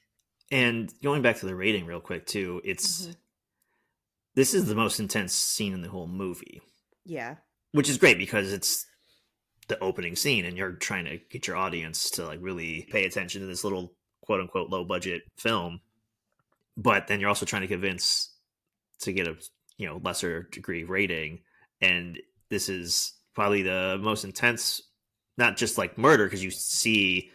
And going back to the rating real quick too, it's mhm. this is the most intense scene in the whole movie, Yeah, which is great because it's the opening scene and you're trying to get your audience to like really pay attention to this little quote unquote low budget film, but then you're also trying to convince to get a lesser degree rating, and this is probably the most intense, not just like murder because you see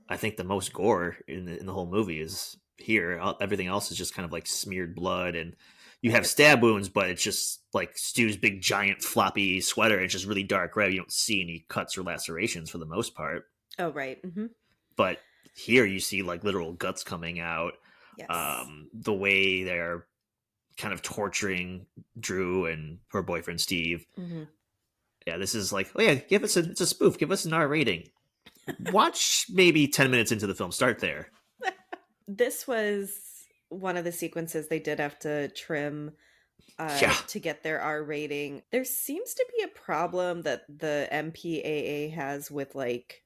I think the most gore in the whole movie is here. Everything else is just kind of like smeared blood, and you have stab wounds, but it's just like Stu's big giant floppy sweater. It's just really dark red. You don't see any cuts or lacerations for the most part, oh right. but here you see like literal guts coming out. Yes. The way they're kind of torturing Drew and her boyfriend Steve. hmm Yeah, this is like, oh yeah, it's a spoof. Give us an R rating. Watch maybe 10 minutes into the film. Start there. This was one of the sequences they did have to trim Yeah. to get their R rating. There seems to be a problem that the MPAA has with like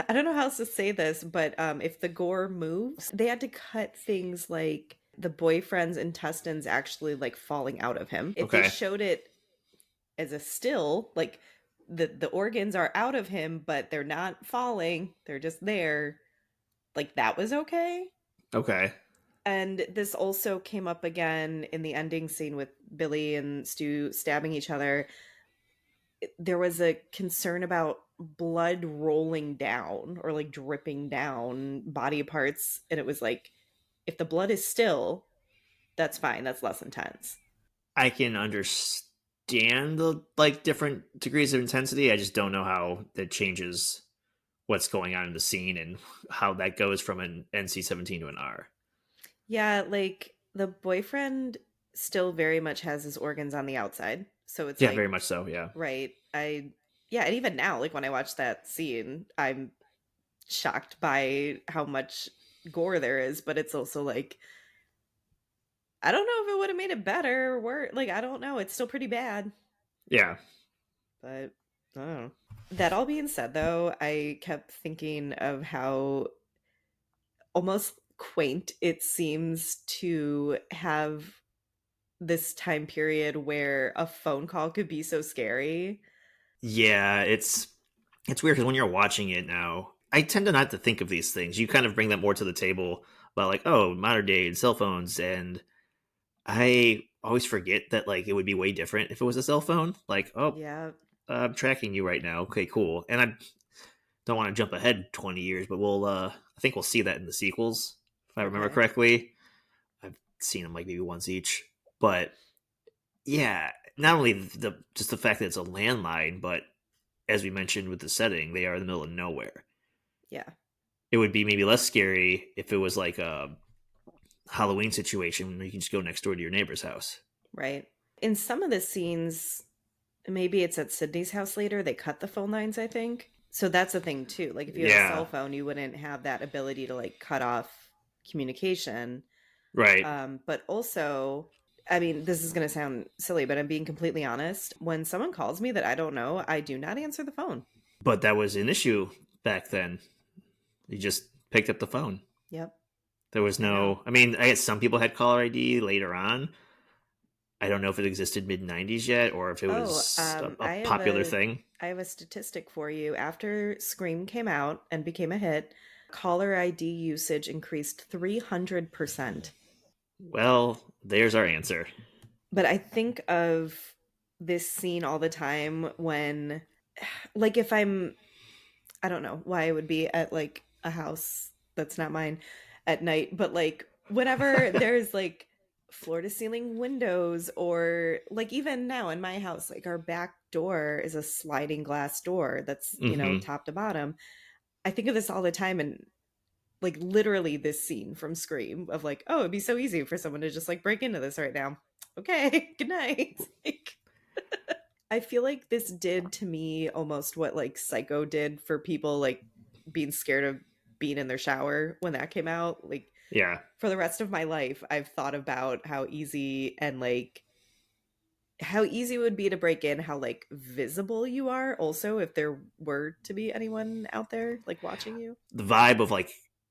I don't know how else to say this, but if the gore moves, they had to cut things like the boyfriend's intestines actually like falling out of him. If they Okay. showed it as a still, like the organs are out of him, but they're not falling, they're just there, like that was okay. Okay. And this also came up again in the ending scene with Billy and Stu stabbing each other. There was a concern about blood rolling down or like dripping down body parts. And it was like, if the blood is still, that's fine. That's less intense. I can understand the like different degrees of intensity. I just don't know how that changes what's going on in the scene and how that goes from an NC-17 to an R. Yeah, like the boyfriend still very much has his organs on the outside. So it's Yeah, like, very much so. Yeah. right. Yeah, and even now, like when I watch that scene, I'm shocked by how much gore there is, but it's also like I don't know if it would have made it better or worse. Like I don't know. It's still pretty bad, Yeah. but I don't know. That all being said, though, I kept thinking of how almost quaint it seems to have this time period where a phone call could be so scary. Yeah, it's weird because when you're watching it now, I tend to not to think of these things. You kind of bring that more to the table about like, oh, modern day cell phones, and I always forget that like it would be way different if it was a cell phone. Like, oh, Yeah. I'm tracking you right now. Okay, cool. And I don't want to jump ahead 20 years, but I think we'll see that in the sequels if I remember Okay. correctly. I've seen them like maybe once each, but yeah, not only just the fact that it's a landline, but as we mentioned with the setting, they are in the middle of nowhere. Yeah. It would be maybe less scary if it was like a Halloween situation where you can just go next door to your neighbor's house. Right. In some of the scenes, maybe it's at Sydney's house later, they cut the phone lines, I think. So that's a thing too. Like if you had a cell Yeah, phone, you wouldn't have that ability to like cut off communication. right. But also, I mean, this is going to sound silly, but I'm being completely honest. When someone calls me that I don't know, I do not answer the phone. But that was an issue back then. You just picked up the phone. Yep. There was I know. no. I mean, I guess some people had caller ID later on. I don't know if it existed mid '90s yet, or if it Oh, was a popular thing. I have a statistic for you. After Scream came out and became a hit, caller ID usage increased 300%. Well, there's our answer. But I think of this scene all the time when like if I don't know why I would be at like a house that's not mine at night, but like whenever there's like floor to ceiling windows, or like even now in my house, like our back door is a sliding glass door that's, Hmm. top to bottom. I think of this all the time, and like literally this scene from Scream of like, oh, it'd be so easy for someone to just like break into this right now. Okay, good night. Like, I feel like this did to me almost what like Psycho did for people like being scared of being in their shower when that came out. Like Yeah. for the rest of my life, I've thought about how easy and like how easy it would be to break in, how like visible you are also if there were to be anyone out there like watching you. The vibe of like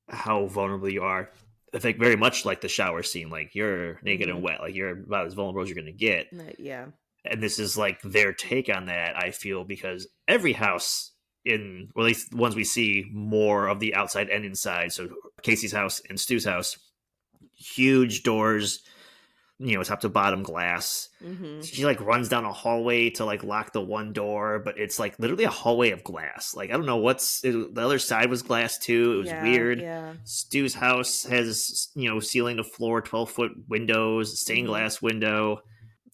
how vulnerable you are. I think very much like the shower scene. Like you're naked and Mhm. wet. Like you're about as vulnerable as you're going to get. Yeah. And this is like their take on that. I feel because every house in, or at least the ones we see more of the outside and inside. So Casey's house and Stu's house, huge doors, top to bottom glass. Mhm. She like runs down a hallway to like lock the one door, but it's like literally a hallway of glass. Like I don't know the other side was glass too. It was Yeah, weird. yeah. Stu's house has ceiling to floor 12-foot windows, stained Mhm. glass window.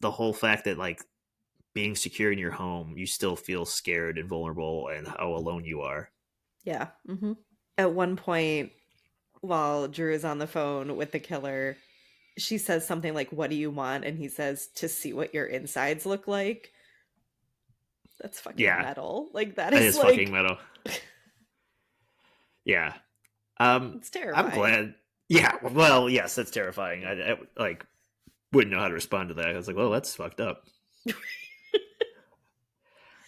The whole fact that like being secure in your home, you still feel scared and vulnerable, and how alone you are. Yeah. Mhm. At one point while Drew is on the phone with the killer, she says something like, "What do you want?" And he says, "To see what your insides look like." That's fucking Yeah, metal. Like that it is is fucking like metal. Yeah. it's I'm terrifying. glad. Yeah, well, yes, that's terrifying. I like wouldn't know how to respond to that. I was like, well, that's fucked up.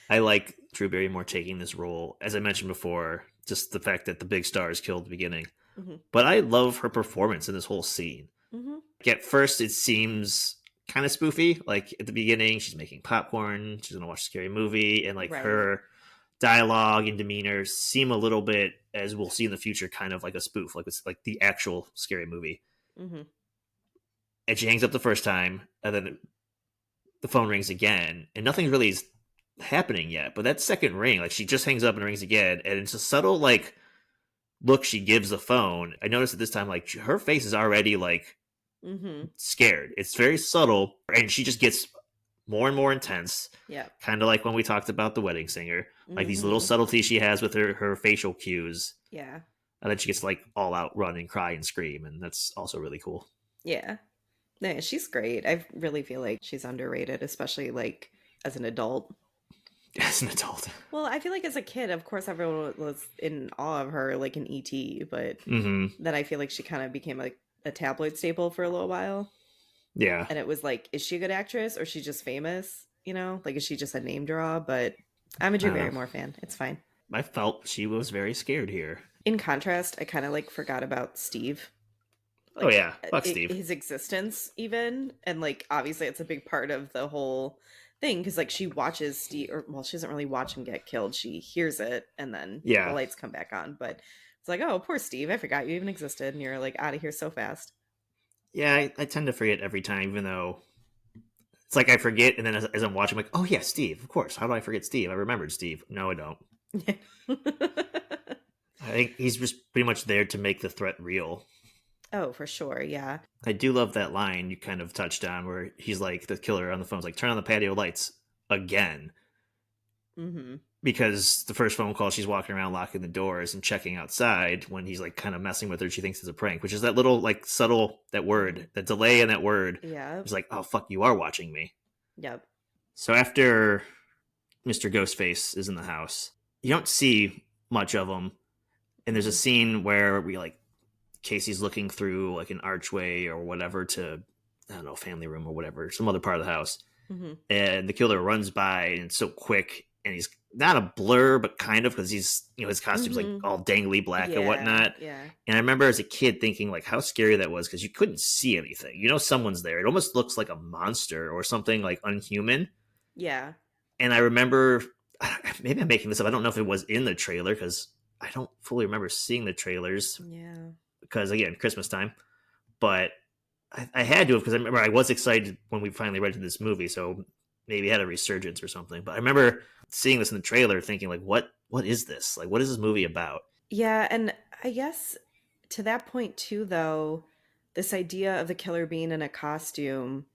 I like Drew Barrymore taking this role, as I mentioned before, just the fact that the big star is killed at the beginning. Mhm. But I love her performance in this whole scene. Mhm. Like, at first, it seems kind of spoofy. Like at the beginning, she's making popcorn, she's gonna watch a scary movie, and like Right. her dialogue and demeanor seem a little bit, as we'll see in the future, kind of like a spoof, like it's like the actual scary movie. Mhm. And she hangs up the first time, and then the phone rings again, and nothing really is happening yet. But that second ring, like she just hangs up and rings again, and it's a subtle like look she gives the phone. I noticed at this time, like her face is already like Mhm. scared. It's very subtle, and she just gets more and more intense. Yeah. Kind of like when we talked about the wedding singer, like these little Mhm. subtleties she has with her facial cues, Yeah. and then she gets like all out run and cry and scream, and that's also really cool. Yeah. No, she's great. I really feel like she's underrated, especially like as an adult. As an adult. Well, I feel like as a kid, of course, everyone was in awe of her, like in ET, but Hmm. then I feel like she kind of became like a tabloid staple for a little while. Yeah. And it was like, is she a good actress or is she just famous? Like, is she just a name draw? But I'm a I Drew don't know. Barrymore fan. It's fine. I felt she was very scared here. In contrast, I kind of like forgot about Steve, Oh like yeah, fuck Steve. his existence, even. And like, obviously, it's a big part of the whole thing because like she watches Steve, or well, she doesn't really watch him get killed. She hears it and then the Yeah, lights come back on. But it's like, oh, poor Steve. I forgot you even existed and you're like out of here so fast. yeah. I tend to forget every time, even though it's like I forget, and then as I'm watching, I'm like, oh yeah, Steve. Of course. How do I forget Steve? I remembered Steve. No, I don't. I think he's just pretty much there to make the threat real. Oh, for sure. Yeah. I do love that line you kind of touched on, where he's like the killer on the phone's like, turn on the patio lights again. Hmm. Because the first phone call, she's walking around locking the doors and checking outside when he's like kind of messing with her. She thinks it's a prank, which is that little like subtle, that word, that delay in that word Yeah. is like, oh fuck, you are watching me. Yep. So after Mr. Ghostface is in the house, you don't see much of him. And there's a Hmm. scene where we like Casey's looking through like an archway or whatever to, I don't know, family room or whatever, some other part of the house, Hmm. and the killer runs by and it's so quick, and he's not a blur but kind of, because he's his costume's like Hmm. all dangly black and Yeah. whatnot. Yeah. And I remember as a kid thinking like how scary that was, because you couldn't see anything. Someone's there. It almost looks like a monster or something like unhuman. Yeah. And I remember, maybe I'm making this up, I don't know if it was in the trailer, because I don't fully remember seeing the trailers, Yeah. because again, Christmas time. But I had to have, because I remember I was excited when we finally rented this movie, so maybe it had a resurgence or something. But I remember seeing this in the trailer, thinking like, what is this? Like, what is this movie about? Yeah. And I guess to that point, too, though, the this idea of the killer being in a costume,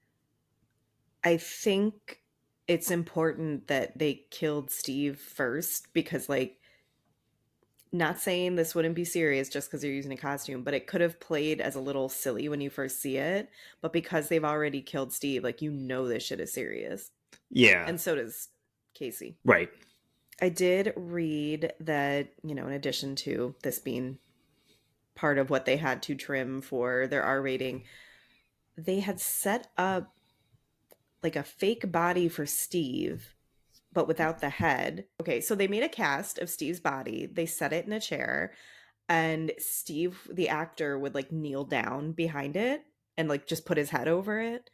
I think it's important that they killed Steve first because, like, not saying this wouldn't be serious just because you're using a costume, but it could have played as a little silly when you first see it. But because they've already killed Steve, like, you know this shit is serious. Yeah, And so does Casey. right. I did read that, in addition to this being part of what they had to trim for their R rating, they had set up like a fake body for Steve, but without the head. Okay, so they made a cast of Steve's body, they set it in a chair, and Steve, the actor, would like kneel down behind it and like just put his head over it.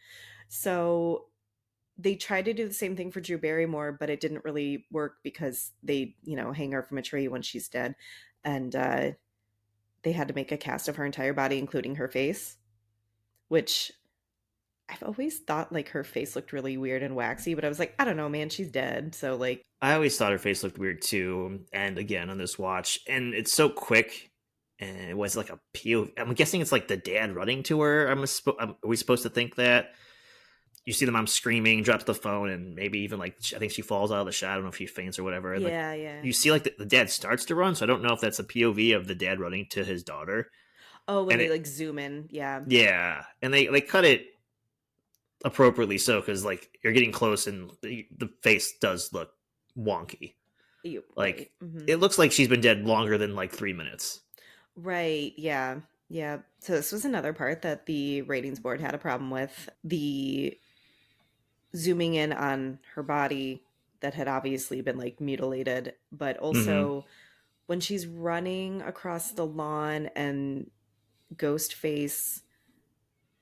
So they tried to do the same thing for Drew Barrymore, but it didn't really work because they, hang her from a tree when she's dead. And they had to make a cast of her entire body, including her face, which I've always thought like her face looked really weird and waxy, but I was like, I don't know, man, she's dead. So like, I always thought her face looked weird too. And again, on this watch, and it's so quick. And it was like a POV. I'm guessing it's like the dad running to her. Are we supposed to think that? You see the mom screaming, drops the phone, and maybe even like I think she falls out of the shot. I don't know if she faints or whatever. And, yeah, like, yeah. you see like the dad starts to run, so I don't know if that's a POV of the dad running to his daughter. Oh, when And they like zoom in, yeah. yeah, and they cut it appropriately so because like you're getting close and the face does look wonky. Like Right. Mm-hmm. it looks like she's been dead longer than like 3 minutes. Right. Yeah. Yeah. So this was another part that the ratings board had a problem with. The zooming in on her body that had obviously been like mutilated, but Mm-hmm. also when she's running across the lawn and Ghostface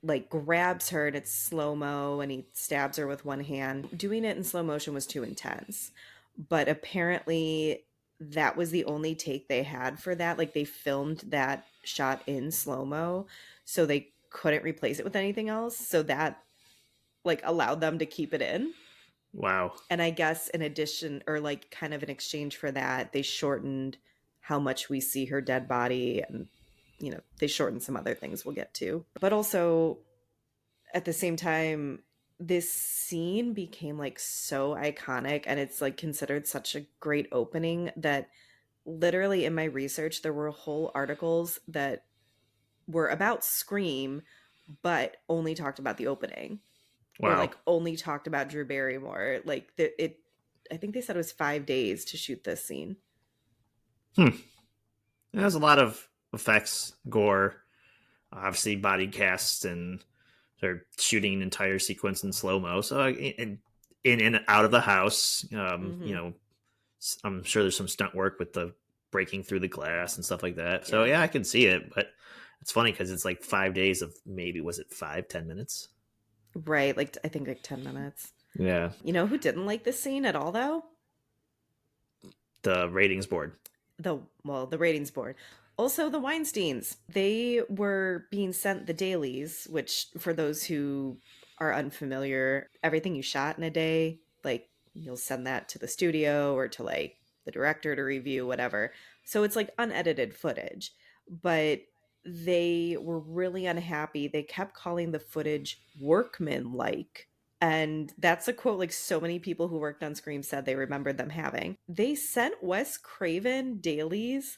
like grabs her and it's slow mo and he stabs her with one hand. Doing it in slow motion was too intense. But apparently that was the only take they had for that. Like they filmed that shot in slow mo, so they couldn't replace it with anything else. So that like allowed them to keep it in. Wow. And I guess in addition, or like kind of in exchange for that, they shortened how much we see her dead body, and they shortened some other things we'll get to. But also at the same time, this scene became like so iconic and it's like considered such a great opening that literally in my research there were whole articles that were about Scream but only talked about the opening, or Wow. like only talked about Drew Barrymore. Like I think they said it was 5 days to shoot this scene. Hmm. There's a lot of effects, gore, obviously body casts, and they're shooting an entire sequence in slow mo. So in and out of the house, Mm-hmm. I'm sure there's some stunt work with the breaking through the glass and stuff like that. So Yeah. yeah, I can see it, but it's funny because it's like 5 days of maybe was it 5-10 minutes? Right, like I think like 10 minutes. Yeah, You know who didn't like this scene at all though? the ratings board. The ratings board. Also, the Weinsteins. They were being sent the dailies, which, for those who are unfamiliar, everything you shot in a day, like you'll send that to the studio or to like the director to review, whatever. So it's like unedited footage. But they were really unhappy. They kept calling the footage workmanlike. And that's a quote like so many people who worked on Scream said they remembered them having. They sent Wes Craven dailies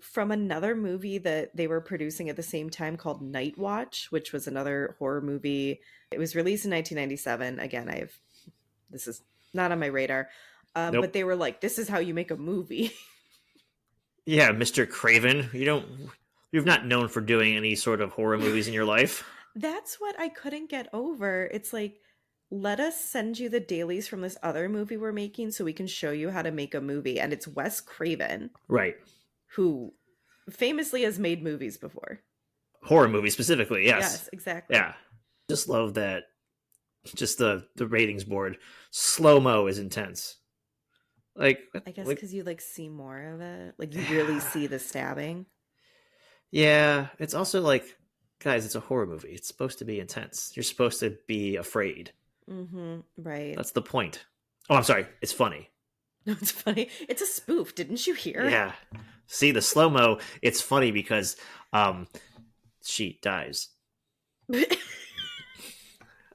from another movie that they were producing at the same time called Night Watch, which was another horror movie. It was released in 1997. Again, this is not on my radar. But Nope. they were like, this is how you make a movie. Yeah, Mr. Craven. You've not known for doing any sort of horror movies in your life. That's what I couldn't get over. It's like, let us send you the dailies from this other movie we're making so we can show you how to make a movie. And it's Wes Craven, Right. who famously has made movies before. Horror movies specifically, yes. Yes, exactly. Yeah. Just love that. Just the ratings board. Slow mo is intense. Like I guess like because you like see more of it. Like you really see the stabbing. yeah, it's also like guys, it's a horror movie. It's supposed to be intense. You're supposed to be afraid. Mm-hmm. Right. That's the point. Oh, I'm sorry. It's funny. No, it's funny. It's a spoof. Didn't you hear? Yeah. See the slow mo. It's funny because um, she dies.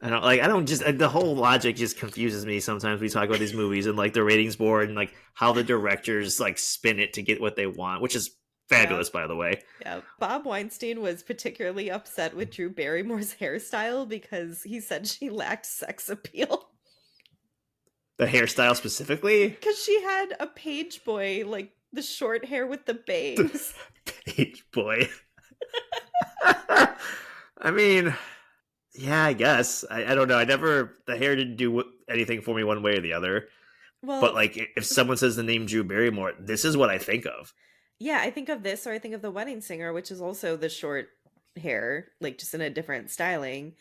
I don't just the whole logic just confuses me sometimes. We talk about these movies and like the ratings board and like how the directors like spin it to get what they want, which is Yeah. fabulous, by the way. Yeah. Bob Weinstein was particularly upset with Drew Barrymore's hairstyle because he said she lacked sex appeal. The hairstyle specifically, Because she had a page boy, like the short hair with the bangs. Page Boy. I mean, yeah, I guess I don't know. I never the hair didn't do anything for me one way or the other. But Well, like, if someone says the name Drew Barrymore, this is what I think of. yeah, I think of this or I think of The Wedding Singer, which is also the short hair, like just in a different styling.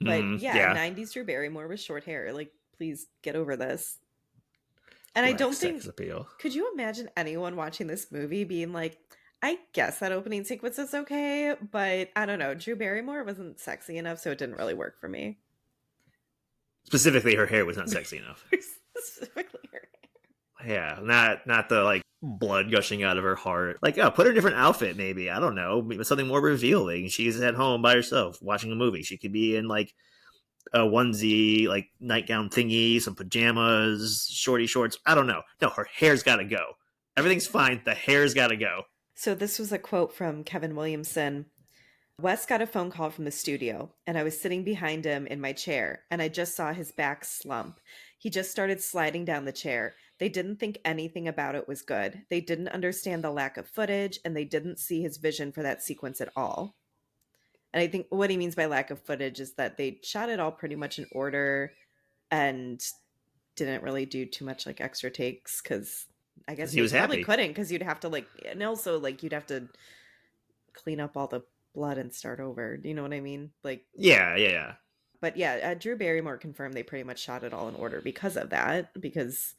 But yeah, Yeah, 90s Drew Barrymore with short hair. Like, please get over this. And I lack don't sex think, appeal. could you imagine anyone watching this movie being like, I guess that opening sequence is okay, but I don't know. Drew Barrymore wasn't sexy enough, so it didn't really work for me. Specifically, her hair was not sexy enough. Specifically her. Yeah, not the like blood gushing out of her heart. Like, oh, put her in a different outfit, maybe. I don't know, maybe something more revealing. She's at home by herself watching a movie. She could be in like a onesie, like nightgown thingy, some pajamas, shorty shorts. I don't know. No, her hair's got to go. Everything's fine. The hair's got to go. So this was a quote from Kevin Williamson. Wes got a phone call from the studio, and I was sitting behind him in my chair, and I just saw his back slump. He just started sliding down the chair. They didn't think anything about it was good. They didn't understand the lack of footage, and they didn't see his vision for that sequence at all. And I think what he means by lack of footage is that they shot it all pretty much in order and didn't really do too much like extra takes because I Because guess he they was probably happy. couldn't because you'd have to like, and also like you'd have to clean up all the blood and start over. Do you know what I mean? Like, Yeah. but yeah, Drew Barrymore confirmed they pretty much shot it all in order because of that, because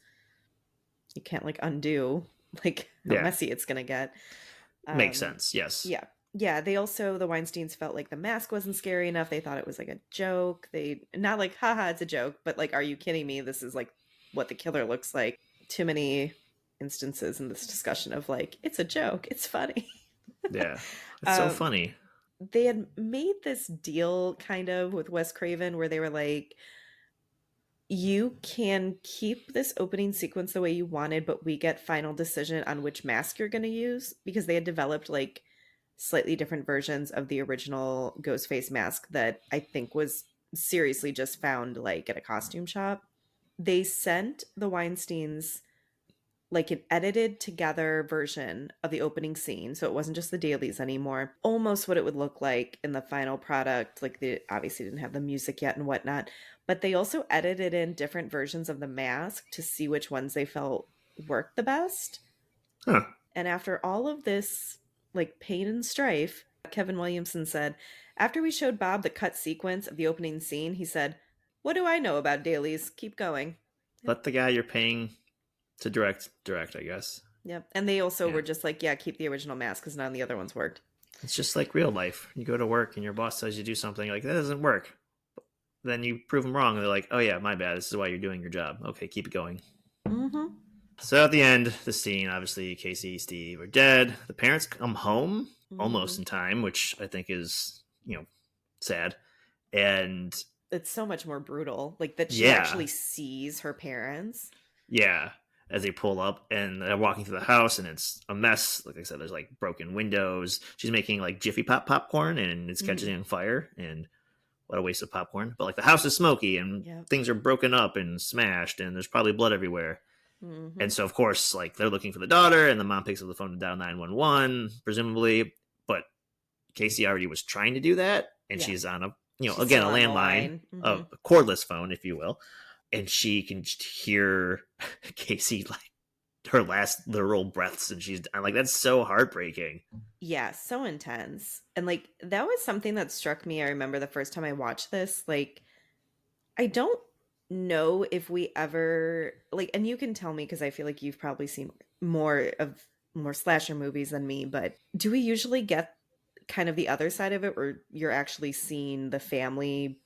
you can't like undo like how Yeah. messy it's gonna get. Makes Um, sense. Yes. yeah. Yeah, they also the Weinsteins felt like the mask wasn't scary enough. They thought it was like a joke. They not like haha, it's a joke, but like, are you kidding me? This is like what the killer looks like. Too many instances in this discussion of like, it's a joke, it's funny. Yeah. It's so um, funny. they had made this deal kind of with Wes Craven where they were like, you can keep this opening sequence the way you wanted, but we get final decision on which mask you're going to use because they had developed like slightly different versions of the original Ghostface mask that I think was seriously just found like at a costume shop. They sent the Weinsteins like an edited together version of the opening scene, so it wasn't just the dailies anymore, almost what it would look like in the final product. Like they obviously didn't have the music yet and whatnot, but they also edited in different versions of the mask to see which ones they felt worked the best. Huh. And after all of this like pain and strife, Kevin Williamson said, after we showed Bob the cut sequence of the opening scene, he said, what do I know about dailies? Keep going. Yep. Let the guy you're paying to direct, I guess. Yep. And they also Yeah. were just like, yeah, keep the original mask because none of the other ones worked. It's just like real life. You go to work and your boss tells you to do something like that doesn't work. Then you prove them wrong. They're like, "Oh yeah, my bad. This is why you're doing your job. Okay, keep it going." Mm-hmm. So at the end, the scene, obviously, Casey, Steve are dead. The parents come home Mm-hmm. almost in time, which I think is, sad. And It's so much more brutal. Like that she yeah, actually sees her parents. yeah, as they pull up and they're walking through the house and it's a mess. Like I said, there's like broken windows. She's making like Jiffy Pop popcorn and it's Mm-hmm. catching on fire. And what a waste of popcorn. But like the house is smoky and Yep. things are broken up and smashed and there's probably blood everywhere. Mm-hmm. And so, of course, like they're looking for the daughter, and the mom picks up the phone to dial 911, presumably. But Casey already was trying to do that, and Yeah. she's on a, She's again, still a on the landline, line. a Mm-hmm. cordless phone, if you will, and she can just hear Casey like her last literal breaths, and she's I'm like, that's so heartbreaking. Yeah, so intense. And like that was something that struck me. I remember the first time I watched this, like I don't know if we ever like, and you can tell me because I feel like you've probably seen more slasher movies than me, but do we usually get kind of the other side of it where you're actually seeing the family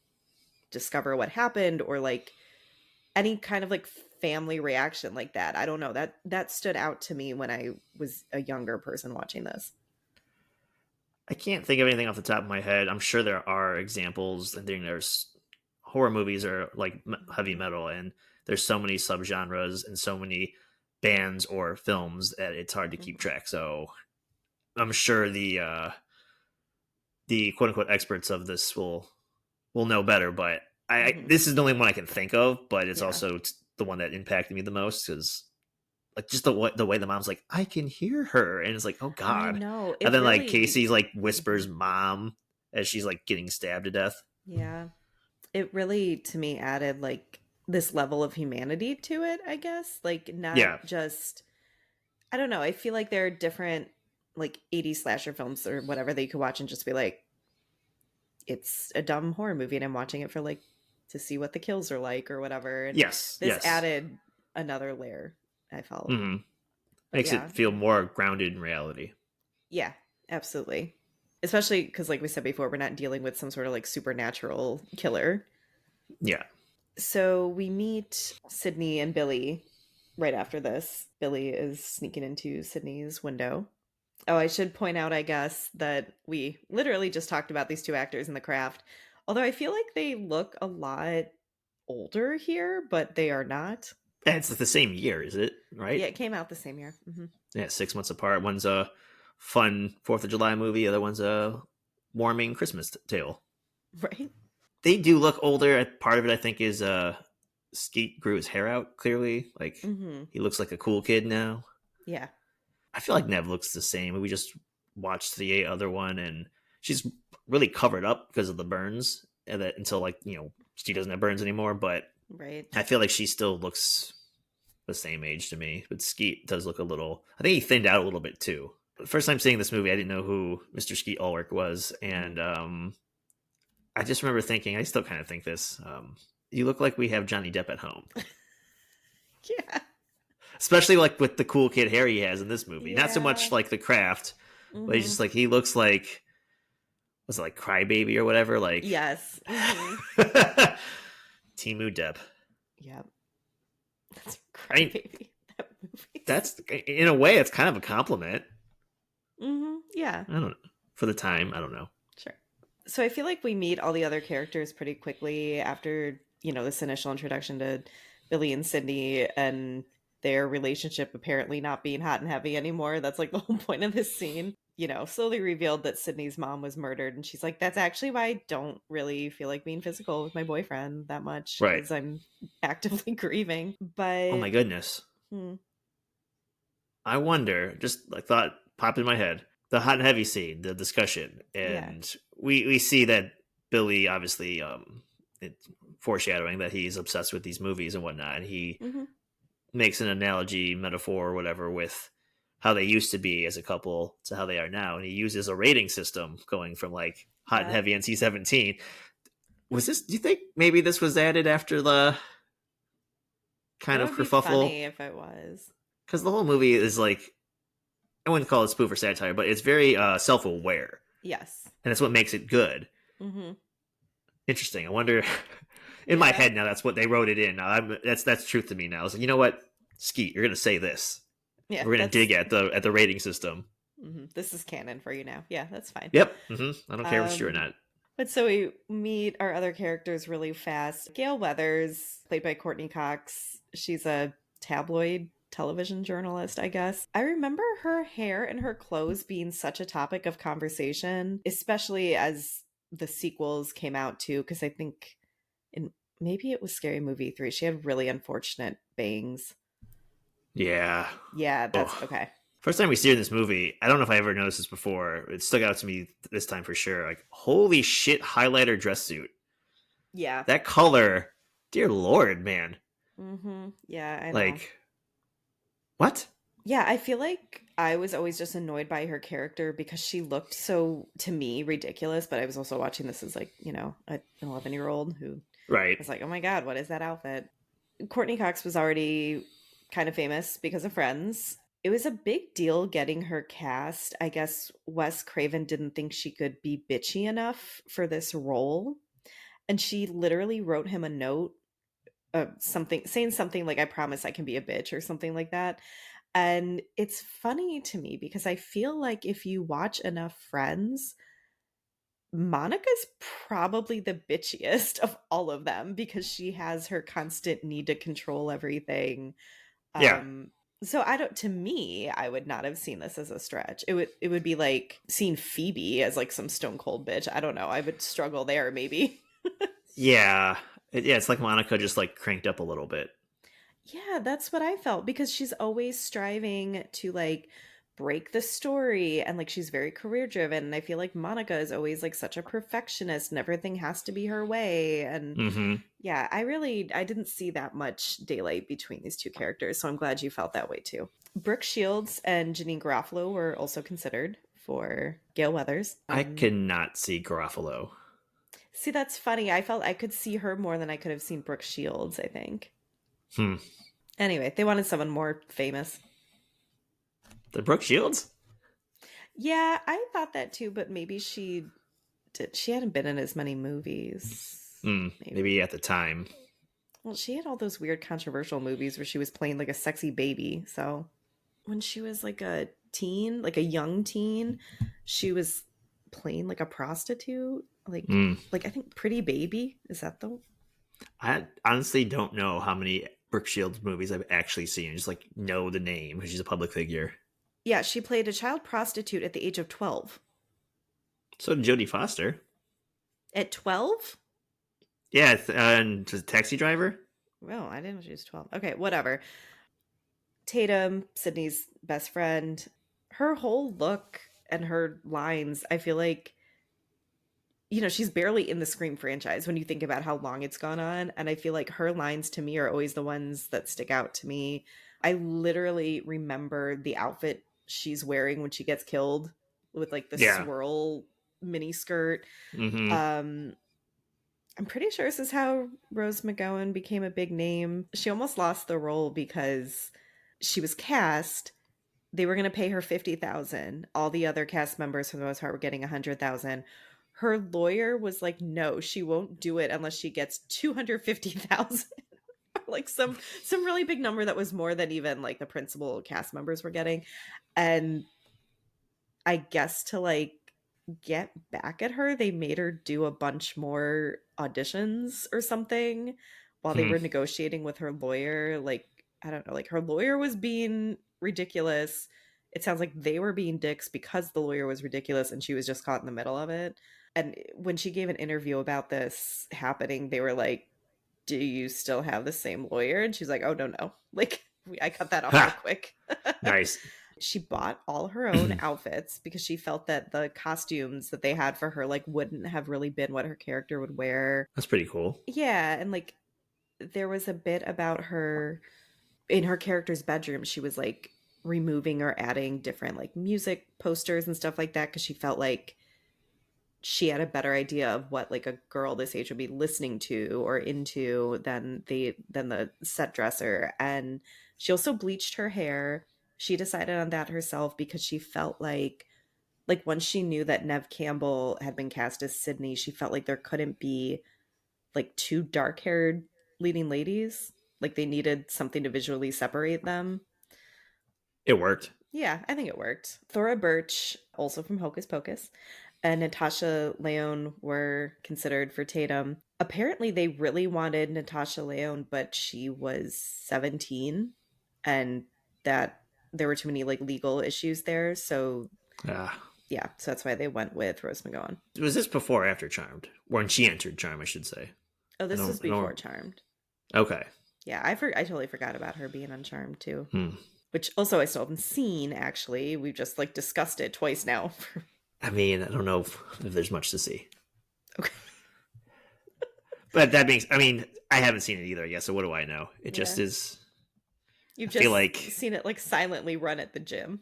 discover what happened or like any kind of like family reaction like that? I don't know. That stood out to me when I was a younger person watching this. I can't think of anything off the top of my head. I'm sure there are examples, and then there's horror movies are like heavy metal, and there's so many subgenres and so many bands or films that it's hard to keep Mhm. track. So I'm sure the quote unquote experts of this will know better. But Mhm. this is the only one I can think of, but it's Yeah. also the one that impacted me the most because like just the way the mom's like, I can hear her, and it's like, oh I god. know. And It then like really Casey like Mhm. whispers mom as she's like getting stabbed to death. Yeah. It really to me added like this level of humanity to it, I guess. Like not Yeah. just I don't know. I feel like there are different like 80s slasher films or whatever that you could watch and just be like, it's a dumb horror movie and I'm watching it for like to see what the kills are like or whatever. And Yes. this Yes. added another layer, I felt. Hmm. But Makes yeah, it feel more grounded in reality. yeah, absolutely. Especially because, like we said before, we're not dealing with some sort of like supernatural killer. Yeah. So we meet Sydney and Billy right after this. Billy is sneaking into Sydney's window. Oh, I should point out, I guess, that we literally just talked about these two actors in The Craft. Although I feel like they look a lot older here, but they are not. And it's the same year, is it? Yeah, Right? it came out the same year. Yeah, 6 months apart. One's a fun Fourth of July movie. The other one's a warming Christmas tale. Right? They do look older. Part of it, I think, is Skeet grew his hair out. Clearly, like Hmm. he looks like a cool kid now. Yeah. I feel like Nev looks the same. We just watched the other one, and she's really covered up because of the burns, and that until like she doesn't have burns anymore. But Right. I feel like she still looks the same age to me. But Skeet does look a little. I think he thinned out a little bit too. The first time seeing this movie, I didn't know who Mr. Skeet Ulrich was, Mhm. and I just remember thinking, I still kind of think this. You look like we have Johnny Depp at home, Yeah. especially like with the cool kid hair he has in this movie. Not so much Yeah. like The Craft, but he's Hmm. just like he looks like was it like Crybaby or whatever? Like Yes. Hmm. Timu Depp. Yep. That's I mean, Crybaby. That movie's. that's in a way, it's kind of a compliment. Yeah. I don't know for the time. I don't know. Sure. So I feel like we meet all the other characters pretty quickly after, this initial introduction to Billy and Sydney and their relationship apparently not being hot and heavy anymore. That's like the whole point of this scene. Slowly revealed that Sydney's mom was murdered. And she's like, that's actually why I don't really feel like being physical with my boyfriend that much Right. because I'm actively grieving. Oh my But, goodness. hmm, I wonder. Just like thought popped in my head. The hot and heavy scene, the discussion, yeah. and we see that Billy obviously it, foreshadowing that he's obsessed with these movies and whatnot, and he Hmm. makes an analogy, metaphor, or whatever with how they used to be as a couple to how they are now, and he uses a rating system going from like hot and Yep. heavy NC-17. Was this? Do you think maybe this was added after the kind That of would be kerfuffle? funny if it was. Because the whole movie is like I wouldn't call it spoof or satire, but it's very self-aware, Yes. and that's what makes it good. Hmm. Interesting. I wonder. In my Yeah. head now, that's what they wrote it in. Now, that's truth to me now. It's like, you know what, Skeet, you're gonna say this. Yeah. We're gonna That's dig at the rating system. This is canon for you now. Yeah, that's fine. Yep. I don't care if it's true or Um, not. but so we meet our other characters really fast. Gail Weathers, played by Courtney Cox. She's a tabloid television journalist, I guess. I remember her hair and her clothes being such a topic of conversation, especially as the sequels came out too, because I think in maybe it was Scary Movie 3. She had really unfortunate bangs. Yeah. Yeah, that's Oh, okay. first time we see her in this movie, I don't know if I ever noticed this before. It stuck out to me this time for sure. Like, holy shit, highlighter dress suit. Yeah. That color, dear lord, man. Yeah, I know. Like, what? Yeah, I feel like I was always just annoyed by her character because she looked so, to me, ridiculous. But I was also watching this as like, an 11-year-old who Right. was like, oh my God, what is that outfit? Courtney Cox was already kind of famous because of Friends. It was a big deal getting her cast. I guess Wes Craven didn't think she could be bitchy enough for this role. And she literally wrote him a note, something saying something like, I promise I can be a bitch or something like that. And it's funny to me because I feel like if you watch enough Friends, Monica's probably the bitchiest of all of them because she has her constant need to control everything. Yeah. Um, so I don't, to me, I would not have seen this as a stretch. It would be like seeing Phoebe as like some stone cold bitch. I don't know. I would struggle there maybe. Yeah. Yeah, it's like Monica just like cranked up a little bit. Yeah, that's what I felt because she's always striving to like break the story and like she's very career driven. And I feel like Monica is always like such a perfectionist and everything has to be her way. And Hmm. yeah, I didn't see that much daylight between these two characters. So I'm glad you felt that way too. Brooke Shields and Janine Garofalo were also considered for Gail Weathers. I cannot see Garofalo. See, that's funny. I felt I could see her more than I could have seen Brooke Shields, I think. Hmm. Anyway, they wanted someone more famous. The Brooke Shields? Yeah, I thought that too, but maybe she hadn't been in as many movies. Maybe. Maybe at the time. Well, she had all those weird controversial movies where she was playing like a sexy baby. So when she was like a teen, like a young teen, she was playing like a prostitute. Mm. Like I think Pretty Baby. Is that the I honestly don't know how many Brooke Shields movies I've actually seen. I just like know the name because she's a public figure. Yeah, she played a child prostitute at the age of 12. So did Jodie Foster. At 12? Yeah, and just Taxi Driver. Well, I didn't know she was 12. Okay, whatever. Tatum, Sydney's best friend, her whole look and her lines, I feel like, she's barely in the Scream franchise when you think about how long it's gone on. And I feel like her lines to me are always the ones that stick out to me. I literally remember the outfit she's wearing when she gets killed with like the Yeah. swirl mini skirt. Mm-hmm. Um, I'm pretty sure this is how Rose McGowan became a big name. She almost lost the role because she was cast. They were going to pay her 50,000. All the other cast members for the most part were getting 100,000. Her lawyer was like, "No, she won't do it unless she gets 250,000." Like some really big number that was more than even like the principal cast members were getting. And I guess to like get back at her, they made her do a bunch more auditions or something while they Hmm. were negotiating with her lawyer. Like, I don't know, like her lawyer was being ridiculous. It sounds like they were being dicks because the lawyer was ridiculous and she was just caught in the middle of it. And when she gave an interview about this happening, they were like, "Do you still have the same lawyer?" And she's like, "Oh, no. Like, I cut that off real Ha! quick." Nice. She bought all her own outfits because she felt that the costumes that they had for her like wouldn't have really been what her character would wear. That's pretty cool. Yeah, and like there was a bit about her in her character's bedroom. She was like removing or adding different like music posters and stuff like that because she felt like she had a better idea of what like a girl this age would be listening to or into than the set dresser. And she also bleached her hair. She decided on that herself because she felt like once she knew that Nev Campbell had been cast as Sydney, she felt like there couldn't be like two dark-haired leading ladies. Like they needed something to visually separate them. It worked. Yeah, I think it worked. Thora Birch, also from Hocus Pocus, and Natasha Leone were considered for Tatum. Apparently, they really wanted Natasha Leone, but she was 17, and that there were too many like legal issues there. So Yeah. yeah, so that's why they went with Rose McGowan. Was this before or after Charmed? When she entered Charmed, I should say. Oh, I this was I before Charmed. Okay. Yeah, I totally forgot about her being on Charmed too. Hmm. Which also I still haven't seen. Actually, we've just like discussed it twice now. I mean, I don't know if there's much to see. Okay. But that means, I mean, I haven't seen it either, I guess. So what do I know? It just Yeah. is. You've I feel just like, seen it like silently run at the gym.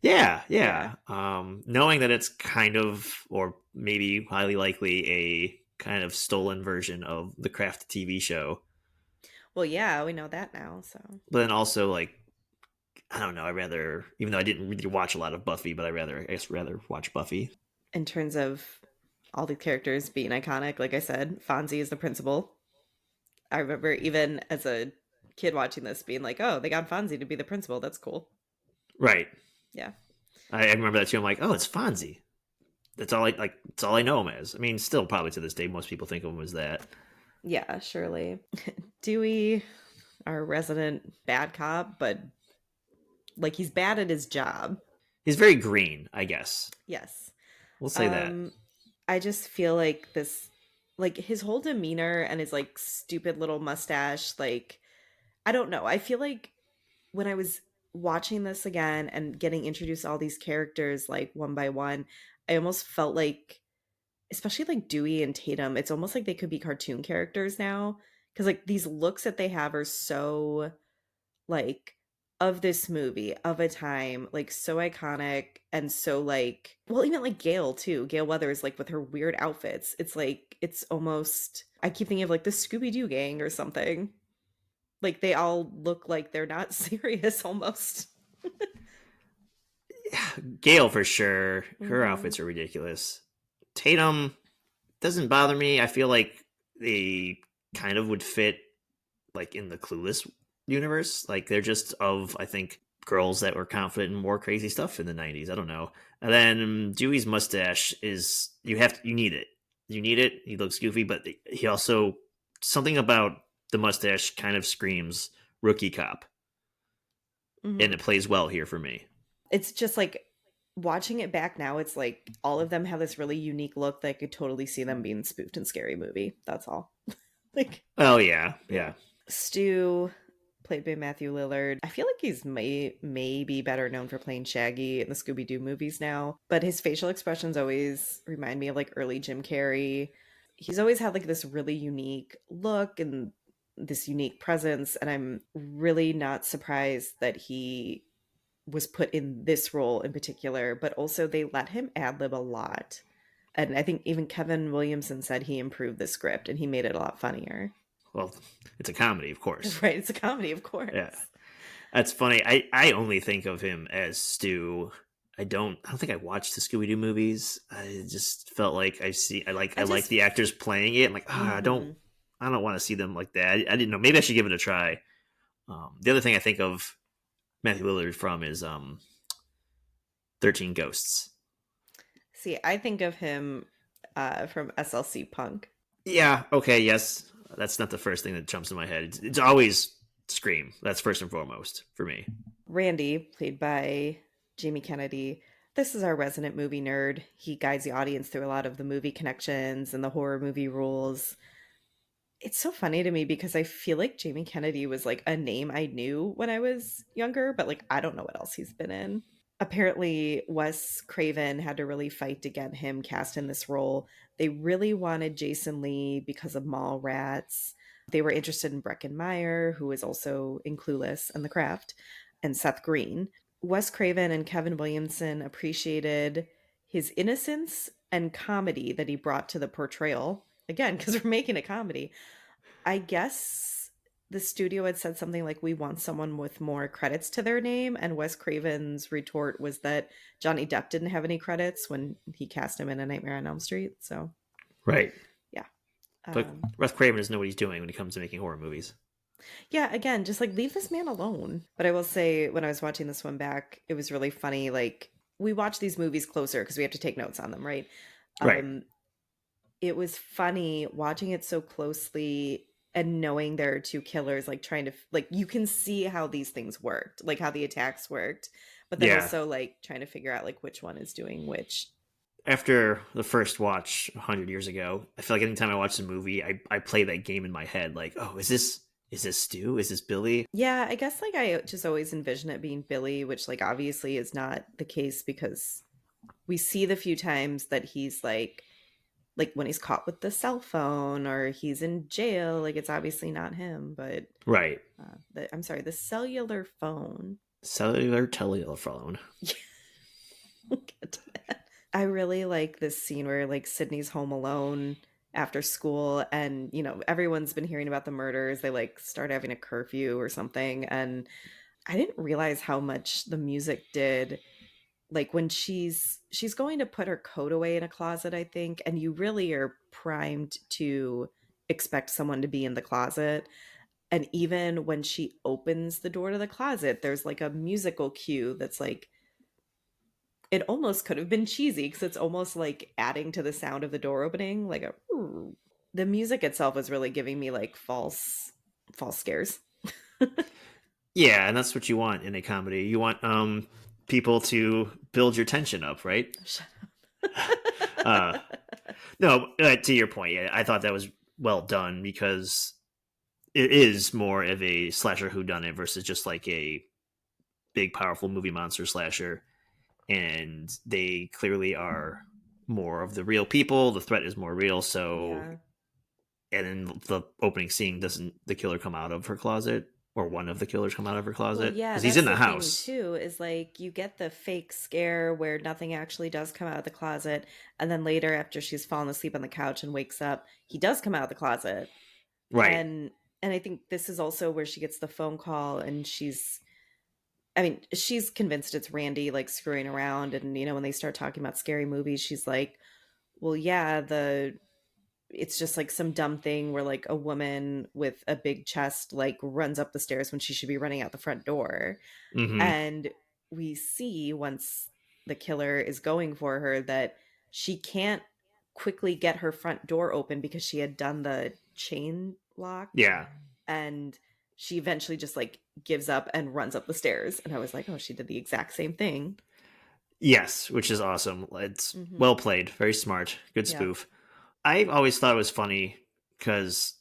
yeah. Yeah. Knowing that it's kind of, or maybe highly likely, a kind of stolen version of the Craft TV show. Well, yeah, we know that now. So But then also, like, I don't know. I rather, even though I didn't really watch a lot of Buffy, but I guess, rather watch Buffy. in terms of all the characters being iconic, like I said, Fonzie is the principal. I remember even as a kid watching this being like, "Oh, they got Fonzie to be the principal. That's cool." Right. Yeah. I remember that too. I'm like, oh, it's Fonzie. That's all I like. That's all I know him as. I mean, still probably to this day, most people think of him as that. Yeah, surely. Dewey, our resident bad cop, but like he's bad at his job. He's very green, I guess. Yes. We'll say that. Um I just feel like this, like his whole demeanor and his like stupid little mustache, like I don't know. I feel like when I was watching this again and getting introduced to all these characters like one by one, I almost felt like, especially like Dewey and Tatum, it's almost like they could be cartoon characters now, because like these looks that they have are so like of this movie, of a time, like so iconic and so like, well, even like Gail too. Gail Weathers, like with her weird outfits. It's like it's almost, I keep thinking of like the Scooby-Doo gang or something. Like they all look like they're not serious almost. Gail for sure. Her Hmm. outfits are ridiculous. Tatum doesn't bother me. I feel like they kind of would fit like in the Clueless universe. Like they're just of I think girls that were confident in more crazy stuff in the '90s. I don't know. And then Dewey's mustache is you need it. You need it. He looks goofy, but he also something about the mustache kind of screams rookie cop, and Hmm. it plays well here for me. It's just like watching it back now, it's like all of them have this really unique look that I could totally see them being spoofed in Scary Movie. That's all. Like, Oh yeah, yeah. yeah. Stu, played by Matthew Lillard. I feel like he's maybe better known for playing Shaggy in the Scooby Doo movies now, but his facial expressions always remind me of like early Jim Carrey. He's always had like this really unique look and this unique presence, and I'm really not surprised that he was put in this role in particular, but also they let him ad lib a lot. And I think even Kevin Williamson said he improved the script and he made it a lot funnier. Well, it's a comedy, of course. Right, it's a comedy, of Yeah, course. that's funny. I only think of him as Stu. I don't think I watched the Scooby Doo movies. I just felt like I I like just the actors playing it. I'm like, mhm. I don't want to see them like that. I didn't know. Maybe I should give it a try. The other thing I think of Matthew Lillard from is 13 Ghosts. See, I think of him from SLC Punk. Yeah. Okay. Yes. That's not the first thing that jumps in my head. It's always Scream. That's first and foremost for me. Randy, played by Jamie Kennedy. This is our resident movie nerd. He guides the audience through a lot of the movie connections and the horror movie rules. It's so funny to me because I feel like Jamie Kennedy was like a name I knew when I was younger, but like I don't know what else he's been in. Apparently, Wes Craven had to really fight to get him cast in this role. They really wanted Jason Lee because of Mallrats. They were interested in Breckin Meyer, who is also in Clueless and The Craft, and Seth Green. Wes Craven and Kevin Williamson appreciated his innocence and comedy that he brought to the portrayal. Again, because we're making a comedy. I guess the studio had said something like, we want someone with more credits to their name. And Wes Craven's retort was that Johnny Depp didn't have any credits when he cast him in A Nightmare on Elm Street. So, Right. yeah. But Russ Craven doesn't know what he's doing when it comes to making horror movies. Yeah, again, just like leave this man alone. But I will say, when I was watching this one back, it was really funny. Like, we watch these movies closer because we have to take notes on them, right? Right. Um, it was funny watching it so closely and knowing there are two killers, like trying to like you can see how these things worked, like how the attacks worked, but then Yeah. also like trying to figure out like which one is doing which. After the first watch 100 years ago, I feel like anytime I watch a movie, I play that game in my head. Like, oh, is this Stu? Is this Billy? Yeah, I guess like I just always envision it being Billy, which like obviously is not the case because we see the few times that he's like when he's caught with the cell phone or he's in jail, like it's obviously not him, but Right. I'm sorry, the cellular phone. Cellular telephone. We'll get to that. I really like this scene where like Sydney's home alone after school and everyone's been hearing about the murders. They like start having a curfew or something, and I didn't realize how much the music did. Like when she's going to put her coat away in a closet, I think, and you really are primed to expect someone to be in the closet. And even when she opens the door to the closet, there's like a musical cue that's like, it almost could have been cheesy because it's almost like adding to the sound of the door opening, like a. The music itself is really giving me like false scares. Yeah, and that's what you want in a comedy. You want people to build your tension up, right? Shut uh up. no, to your point, yeah, I thought that was well done because it is more of a slasher whodunit versus just like a big powerful movie monster slasher, and they clearly are more of the real people. The threat is more real, so Yeah. and then the opening scene doesn't the killer come out of her closet or one of the killers come out of her Well, closet yeah, because he's that's in the the thing house. too, is like you get the fake scare where nothing actually does come out of the closet. And then later, after she's fallen asleep on the couch and wakes up, he does come out of the closet. Right. And I think this is also where she gets the phone call and I mean, she's convinced it's Randy like screwing around. And, when they start talking about scary movies, she's like, well, yeah, it's just like some dumb thing where like a woman with a big chest like runs up the stairs when she should be running out the front door. Hmm. And we see once the killer is going for her that she can't quickly get her front door open because she had done the chain lock, Yeah. and she eventually just like gives up and runs up the stairs. And I was like, oh, she did the exact same thing. Yes, which is awesome. It's Mm-hmm. well played, very smart, good Yep. spoof. I always thought it was funny because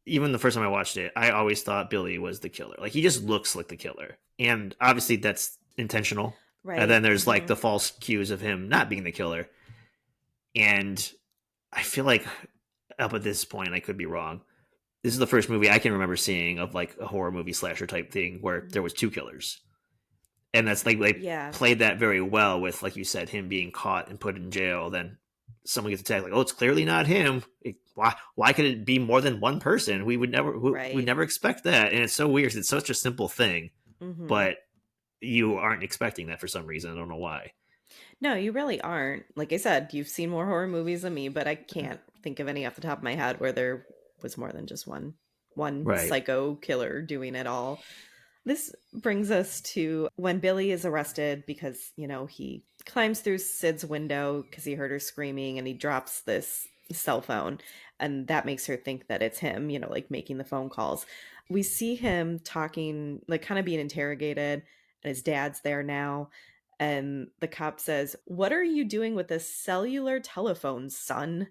even the first time I watched it, I always thought Billy was the killer. Like he just looks like the killer, and obviously that's intentional. And then Right. there's like Mm-hmm. the false cues of him not being the killer, and I feel like up at this point, I could be wrong. This is the first movie I can remember seeing of like a horror movie slasher type thing where there was two killers, and that's like they Yeah. played that very well with, like you said, him being caught and put in jail. Then someone gets attacked, like, oh, it's clearly not him. Why could it be more than one person? We Right. never expect that, and it's so weird. It's such a simple thing, Mm-hmm. but you aren't expecting that for some reason. I don't know why. No, you really aren't. Like I said, you've seen more horror movies than me, but I can't think of any off the top of my head where there was more than just one Right. psycho killer doing it all. This brings us to when Billy is arrested because, he climbs through Sid's window because he heard her screaming and he drops this cell phone. And that makes her think that it's him, like making the phone calls. We see him talking, like kind of being interrogated, and his dad's there now. And the cop says, "What are you doing with a cellular telephone, son?"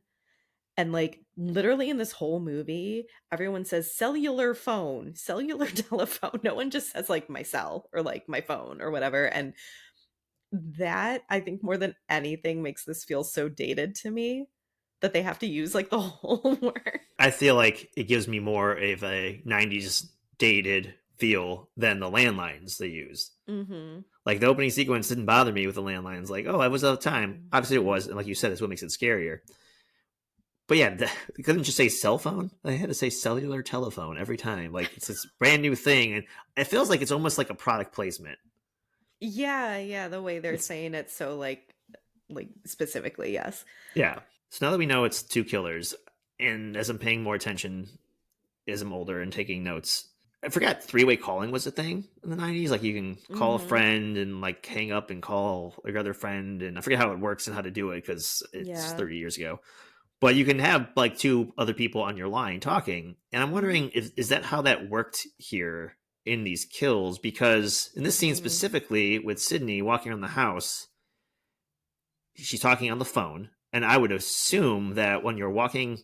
And like literally in this whole movie, everyone says cellular phone, cellular telephone. No one just says like my cell or like my phone or whatever. And that, I think, more than anything makes this feel so dated to me that they have to use like the whole word. I feel like it gives me more of a '90s dated feel than the landlines they used. Mm-hmm. Like the opening sequence didn't bother me with the landlines. Like, oh, I was out of time. Obviously, it was, and like you said, it's what makes it scarier. But yeah, they couldn't just say cell phone. They had to say cellular telephone every time. Like it's this brand new thing, and it feels like it's almost like a product placement. Yeah, yeah, the way they're It's saying it so like specifically, yes. yeah. So now that we know it's two killers, and as I'm paying more attention as I'm older and taking notes, I forgot three-way calling was a thing in the '90s. Like you can call a Mm-hmm. friend and like hang up and call your other friend, and I forget how it works and how to do it because it's Yeah. 30 years ago. But you can have like two other people on your line talking, and I'm wondering if is that how that worked here in these kills? Because in this scene Mm-hmm. specifically, with Sydney walking around the house, she's talking on the phone, and I would assume that when you're walking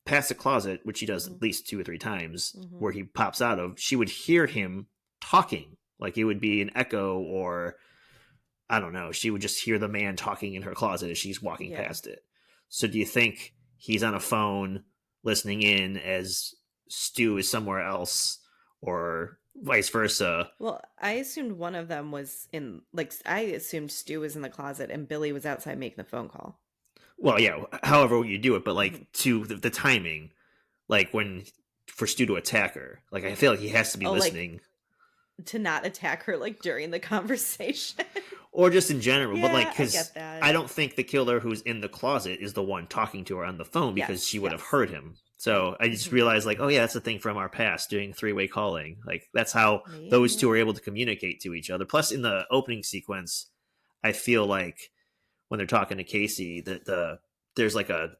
past the closet, which she does Mm-hmm. at least two or three times, Mm-hmm. where he pops out of, she would hear him talking. Like it would be an echo, or I don't know. She would just hear the man talking in her closet as she's walking Yeah. past it. So do you think he's on a phone listening in as Stu is somewhere else, or vice versa? Well, I assumed one of them was I assumed Stu was in the closet and Billy was outside making the phone call. Well, yeah, however you do it, but Hmm. like to the timing, like when for Stu to attack her, like I feel like he has to be Oh, like listening. to not attack her like during the conversation. or just in general. But like, Yeah, I because get that. I don't think the killer who's in the closet is the one talking to her on the phone because Yes, she would have yes. heard him. Right. So I just Hmm. realized, like, oh yeah, that's a thing from our past, doing three-way calling. Like that's how those two Maybe. are able to communicate to each other. Plus, in the opening sequence, I feel like when they're talking to Casey, that there's like a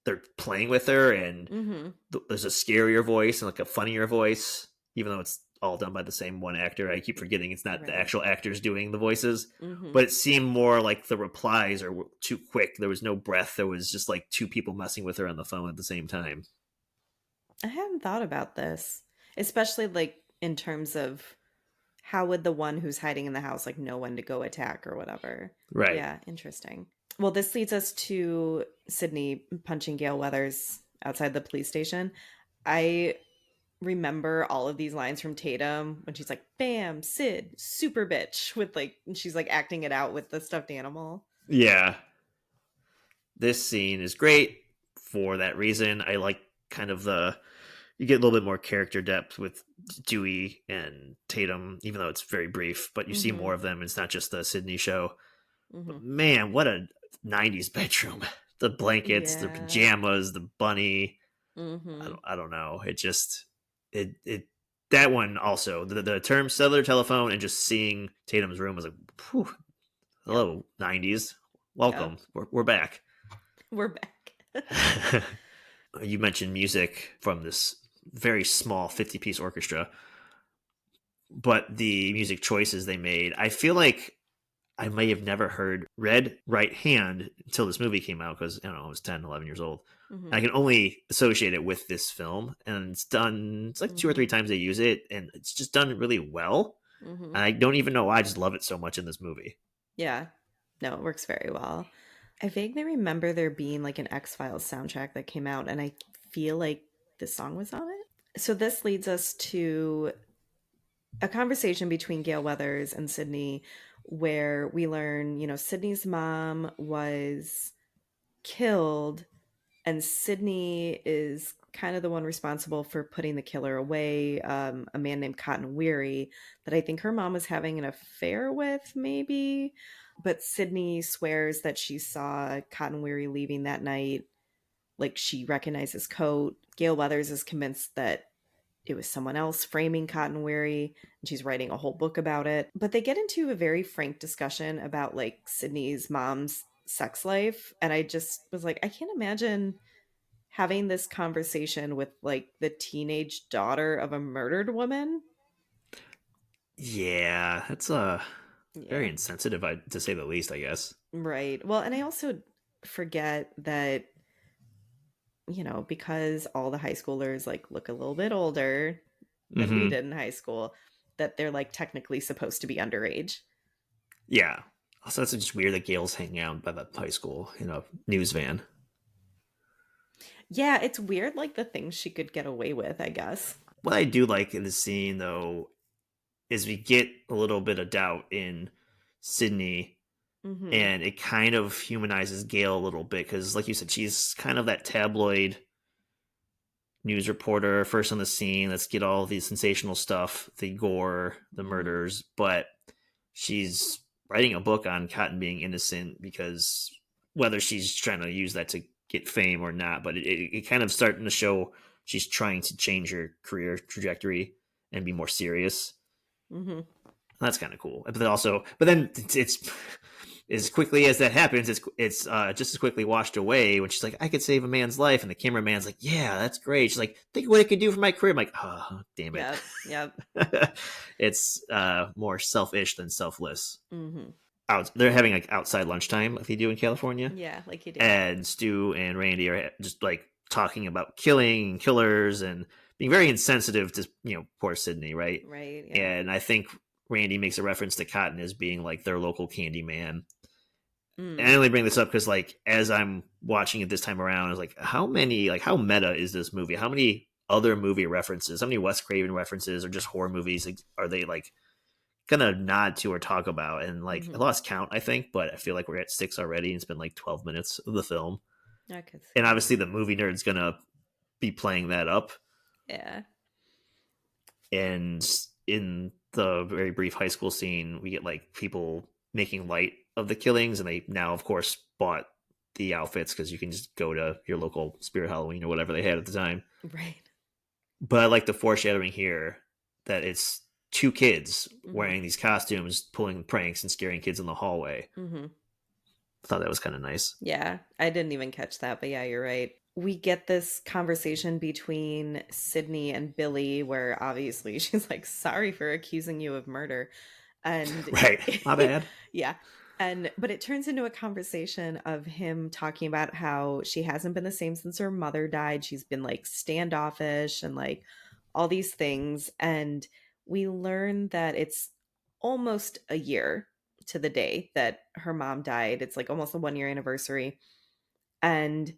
they're playing with her, and Hmm. there's a scarier voice and like a funnier voice, even though it's all done by the same one actor. I keep forgetting it's not the Right. actual actors doing the voices, Hmm. but it seemed more like the replies are too quick. There was no breath. There was just like two people messing with her on the phone at the same time. I hadn't thought about this, especially like in terms of how would the one who's hiding in the house like know when to go attack or whatever. Right. Yeah, interesting. Well, this leads us to Sydney punching Gail Weathers outside the police station. I remember all of these lines from Tatum when she's like, "Bam, Sid, super bitch," with like, and she's like acting it out with the stuffed animal. Yeah. This scene is great for that reason. I like kind of the you get a little bit more character depth with Dewey and Tatum, even though it's very brief, but you see Mm-hmm. more of them. It's not just the Sydney show. Mm-hmm. But man, what a 90s bedroom. The blankets, the Yeah. pajamas, the bunny. Mm-hmm. I don't know. It just it that one also the term cellular telephone and just seeing Tatum's room was like, whew, Yep. hello 90s, Yep. welcome, we're back. We're back. You mentioned music from this very small 50-piece orchestra, but the music choices they made, I feel like I may have never heard Red Right Hand until this movie came out because I don't know, I was 10, 11 years old. Mm-hmm. I can only associate it with this film, and it's like two or Mm-hmm. three times they use it, and it's just done really well. Mm-hmm. And I don't even know why, I just love it so much in this movie. Yeah. No, it works very well. I vaguely remember there being like an X Files soundtrack that came out, and I feel like this song was on it. So this leads us to a conversation between Gail Weathers and Sydney, where we learn, Sydney's mom was killed, and Sydney is kind of the one responsible for putting the killer away, a man named Cotton Weary, that I think her mom was having an affair with, maybe. But Sydney swears that she saw Cotton Weary leaving that night. Like she recognized his coat. Gail Weathers is convinced that it was someone else framing Cotton Weary, and she's writing a whole book about it. But they get into a very frank discussion about like Sydney's mom's sex life. And I just was like, I can't imagine having this conversation with like the teenage daughter of a murdered woman. Yeah, that's very Yeah. insensitive, to say the least, I guess. Right. Well, and I also forget that, because all the high schoolers like look a little bit older than we Hmm. did in high school, that they're like technically supposed to be underage. Yeah. Also, that's just weird that Gail's hanging out by the high school in a news van. Yeah, it's weird like the things she could get away with, I guess. What I do like in the scene, though, is we get a little bit of doubt in Sydney, Mhm. and it kind of humanizes Gail a little bit because, like you said, she's kind of that tabloid news reporter, first on the scene. Let's get all the sensational stuff, the gore, the Mhm. murders, but she's writing a book on Cotton being innocent because whether she's trying to use that to get fame or not, but it kind of starting to show she's trying to change her career trajectory and be more serious. Mhm. That's kind of cool. But then also, but then it's as quickly as that happens, it's just as quickly washed away when she's like, "I could save a man's life," and the cameraman's like, "Yeah, that's great." She's like, "Think of what it could do for my career." I'm like, "Oh, damn it!" Yep. Yep. It's more selfish than selfless. Mhm. They're having like outside lunchtime like they do in California, Yeah, like you do. and Stu and Randy are just like talking about killing and killers and being very insensitive to poor Sydney, right? Right. Yep. And I think Randy makes a reference to Cotton as being like their local candy man. And Mm. I only bring this up because like as I'm watching it this time around, I was like, how meta is this movie? How many other movie references, how many Wes Craven references or just horror movies are they like gonna nod to or talk about? And like I Mhm. lost count, I think, but I feel like we're at 6 already and it's been like 12 minutes of the film. I could And see obviously that. the movie nerd's gonna be playing that up. Yeah. And in the very brief high school scene, we get like people making light of the killings, and they now, of course, bought the outfits because you can just go to your local Spirit Halloween or whatever they had at the time. Right. But I like the foreshadowing here that it's two kids Mm-hmm. wearing these costumes, pulling pranks and scaring kids in the hallway. Mm-hmm. I thought that was kind of nice. Yeah, I didn't even catch that, but yeah, you're right. We get this conversation between Sydney and Billy where obviously she's like, sorry for accusing you of murder. And Right. My bad. yeah. But it turns into a conversation of him talking about how she hasn't been the same since her mother died. She's been like standoffish and like all these things. And we learn that it's almost a year to the day that her mom died. It's like almost a 1 year anniversary. And,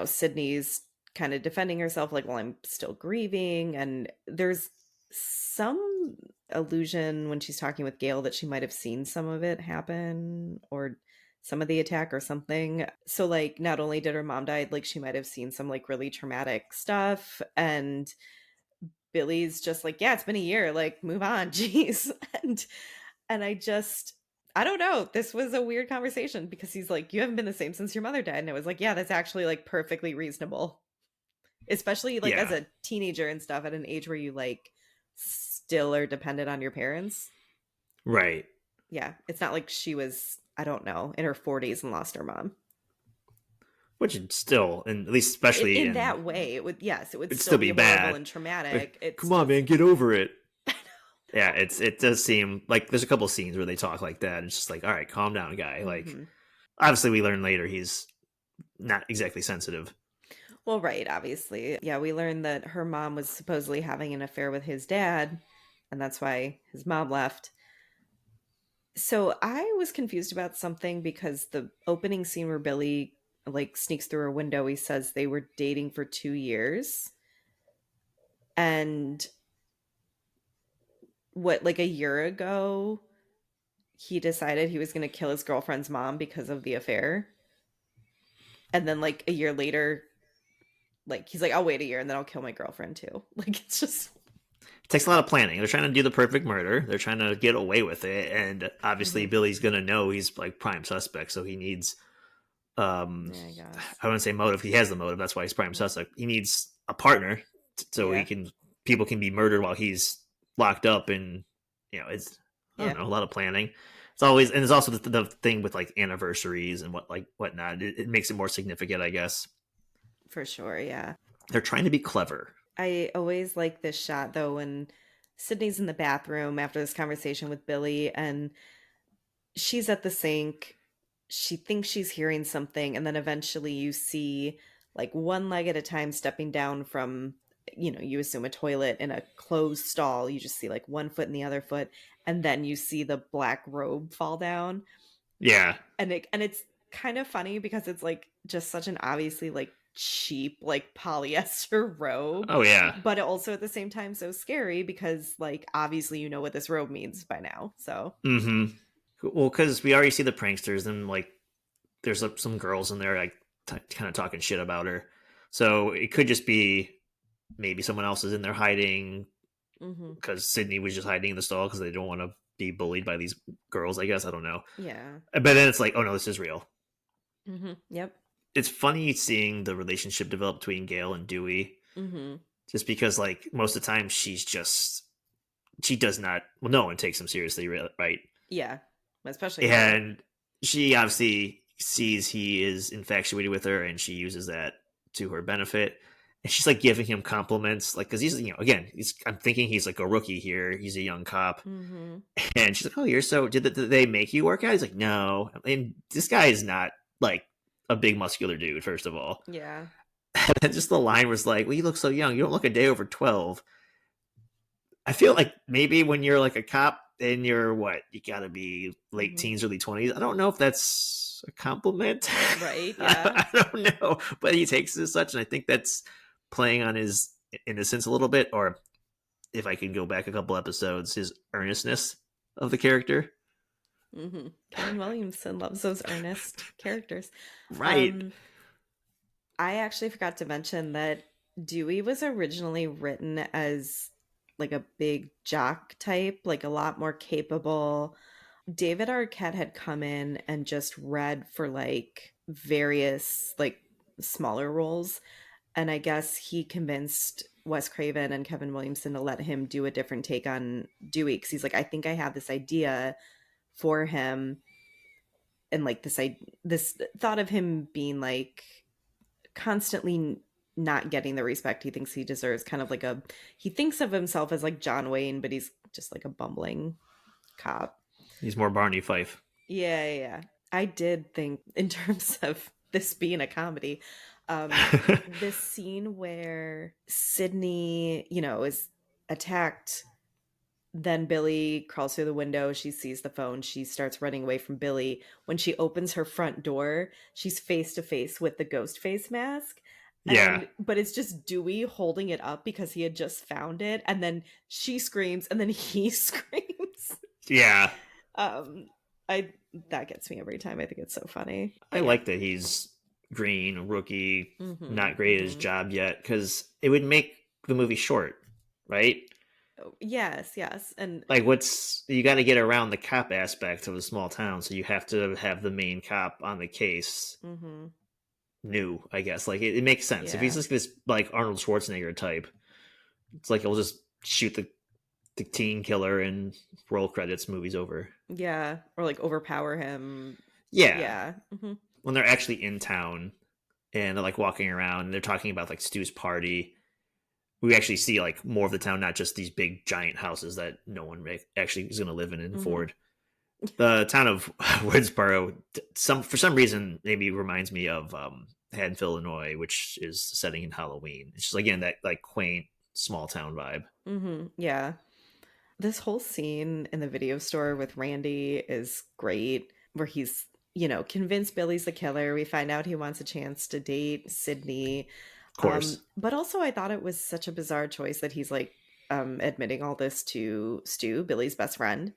Sydney's kind of defending herself, like, well, I'm still grieving. And there's some illusion when she's talking with Gail that she might have seen some of it happen or some of the attack or something. So, like, not only did her mom die, like, she might have seen some, like, really traumatic stuff. And Billy's just like, yeah, it's been a year, like, move on, jeez. And I don't know. This was a weird conversation because he's like, you haven't been the same since your mother died. And I was like, yeah, that's actually like perfectly reasonable. Especially like as Yeah. a teenager and stuff at an age where you like still are dependent on your parents. Right. Yeah. It's not like she was, I don't know, in her 40s and lost her mom. Which is still, and at least especially In that way, it would it'd still be be horrible bad and traumatic. Like, It's come on, just, man, get over it. Yeah, it does seem like there's a couple scenes where they talk like that. It's just like, all right, calm down, guy. Like, Mhm. obviously, we learn later he's not exactly sensitive. Well, right, obviously. Yeah, we learned that her mom was supposedly having an affair with his dad, and that's why his mom left. So I was confused about something because the opening scene where Billy like sneaks through a window, he says they were dating for 2 years. And what, like a year ago, he decided he was going to kill his girlfriend's mom because of the affair. And then like a year later, like he's like, I'll wait a year and then I'll kill my girlfriend too. Like it's just It takes a lot of planning. They're trying to do the perfect murder. They're trying to get away with it, and obviously Mhm. Billy's gonna know he's like prime suspect, so he needs Yeah, I guess. I wouldn't say motive. He has the motive. That's why he's prime suspect. He needs a partner so he Yeah. can people can be murdered while he's locked up, and it's I don't Yeah. know, a lot of planning. It's always, and there's also the thing with like anniversaries and whatnot. It makes it more significant, I guess. For sure, yeah. They're trying to be clever. I always like this shot though when Sydney's in the bathroom after this conversation with Billy and she's at the sink. She thinks she's hearing something, and then eventually you see like one leg at a time stepping down from, you assume a toilet in a closed stall. You just see like one foot and the other foot, and then you see the black robe fall down. Yeah. And it's kind of funny because it's like just such an obviously like cheap like polyester robe, Oh yeah. but also at the same time so scary because like obviously you know what this robe means by now. So Mm-hmm. Well, because we already see the pranksters, and like there's some girls in there like kind of talking shit about her. So it could just be maybe someone else is in there hiding mhm. because Sydney was just hiding in the stall because they don't want to be bullied by these girls. I guess I don't know. Yeah. But then it's like, oh no, this is real. Yep. It's funny seeing the relationship develop between Gail and Dewey, Mhm. just because like most of the time she does not. Well, no one takes him seriously, right? Yeah. Especially her. And she obviously sees he is infatuated with her, and she uses that to her benefit. And she's like giving him compliments, like because he's again, I'm thinking he's like a rookie here. He's a young cop, Mhm. and she's like, "Oh, you're so did they make you work out?" He's like, "No." And this guy is not like a big muscular dude. First of all, Yeah. and just the line was like, "Well, you look so young. You don't look a day over 12." I feel like maybe when you're like a cop and you're you gotta be late Mhm. teens, early 20s. I don't know if that's a compliment. Right, yeah. I don't know, but he takes it as such, and I think that's playing on his innocence a little bit, or if I can go back a couple episodes, his earnestness of the character. Kevin Williamson loves those earnest characters. Right. Um I actually forgot to mention that Dewey was originally written as like a big jock type, like a lot more capable, David Arquette had come in and just read for like various like smaller roles. And I guess he convinced Wes Craven and Kevin Williamson to let him do a different take on Dewey because he's like, I think I have this idea for him, and like this thought of him being like constantly not getting the respect he thinks he deserves. Kind of like he thinks of himself as like John Wayne, but he's just like a bumbling cop. He's more Barney Fife. Yeah, yeah, yeah. I did think in terms of this being a comedy, this scene where Sydney, is attacked, then Billy crawls through the window, she sees the phone, she starts running away from Billy. When she opens her front door, she's face to face with the ghost face mask. Yeah. But it's just Dewey holding it up because he had just found it, and then she screams and then he screams. Yeah. I that gets me every time. I think it's so funny. I like that he's green, rookie, not great at his mhm. job yet, because it would make the movie short, right? Yes, yes. And Like, you got to get around the cop aspect of a small town, so you have to have the main cop on the case mhm, new, I guess. Like, it makes sense. If he's yeah. just this, like, Arnold Schwarzenegger type, it's like he'll just shoot the teen killer and roll credits, movie's over. Yeah, or like overpower him. Yeah. Yeah. Mhm. When they're actually in town and they're, like, walking around and they're talking about, like, Stu's party, we actually see like more of the town, not just these big giant houses that no one actually is going to live in Mhm. Ford. The town of Woodsboro, for some reason, maybe reminds me of Haddonfield, Illinois, which is setting in Halloween. It's just again that like quaint small town vibe. Mhm. Yeah. This whole scene in the video store with Randy is great, where he's, convinced Billy's the killer. We find out he wants a chance to date Sydney. Of course, But also I thought it was such a bizarre choice that he's like admitting all this to Stu, Billy's best friend.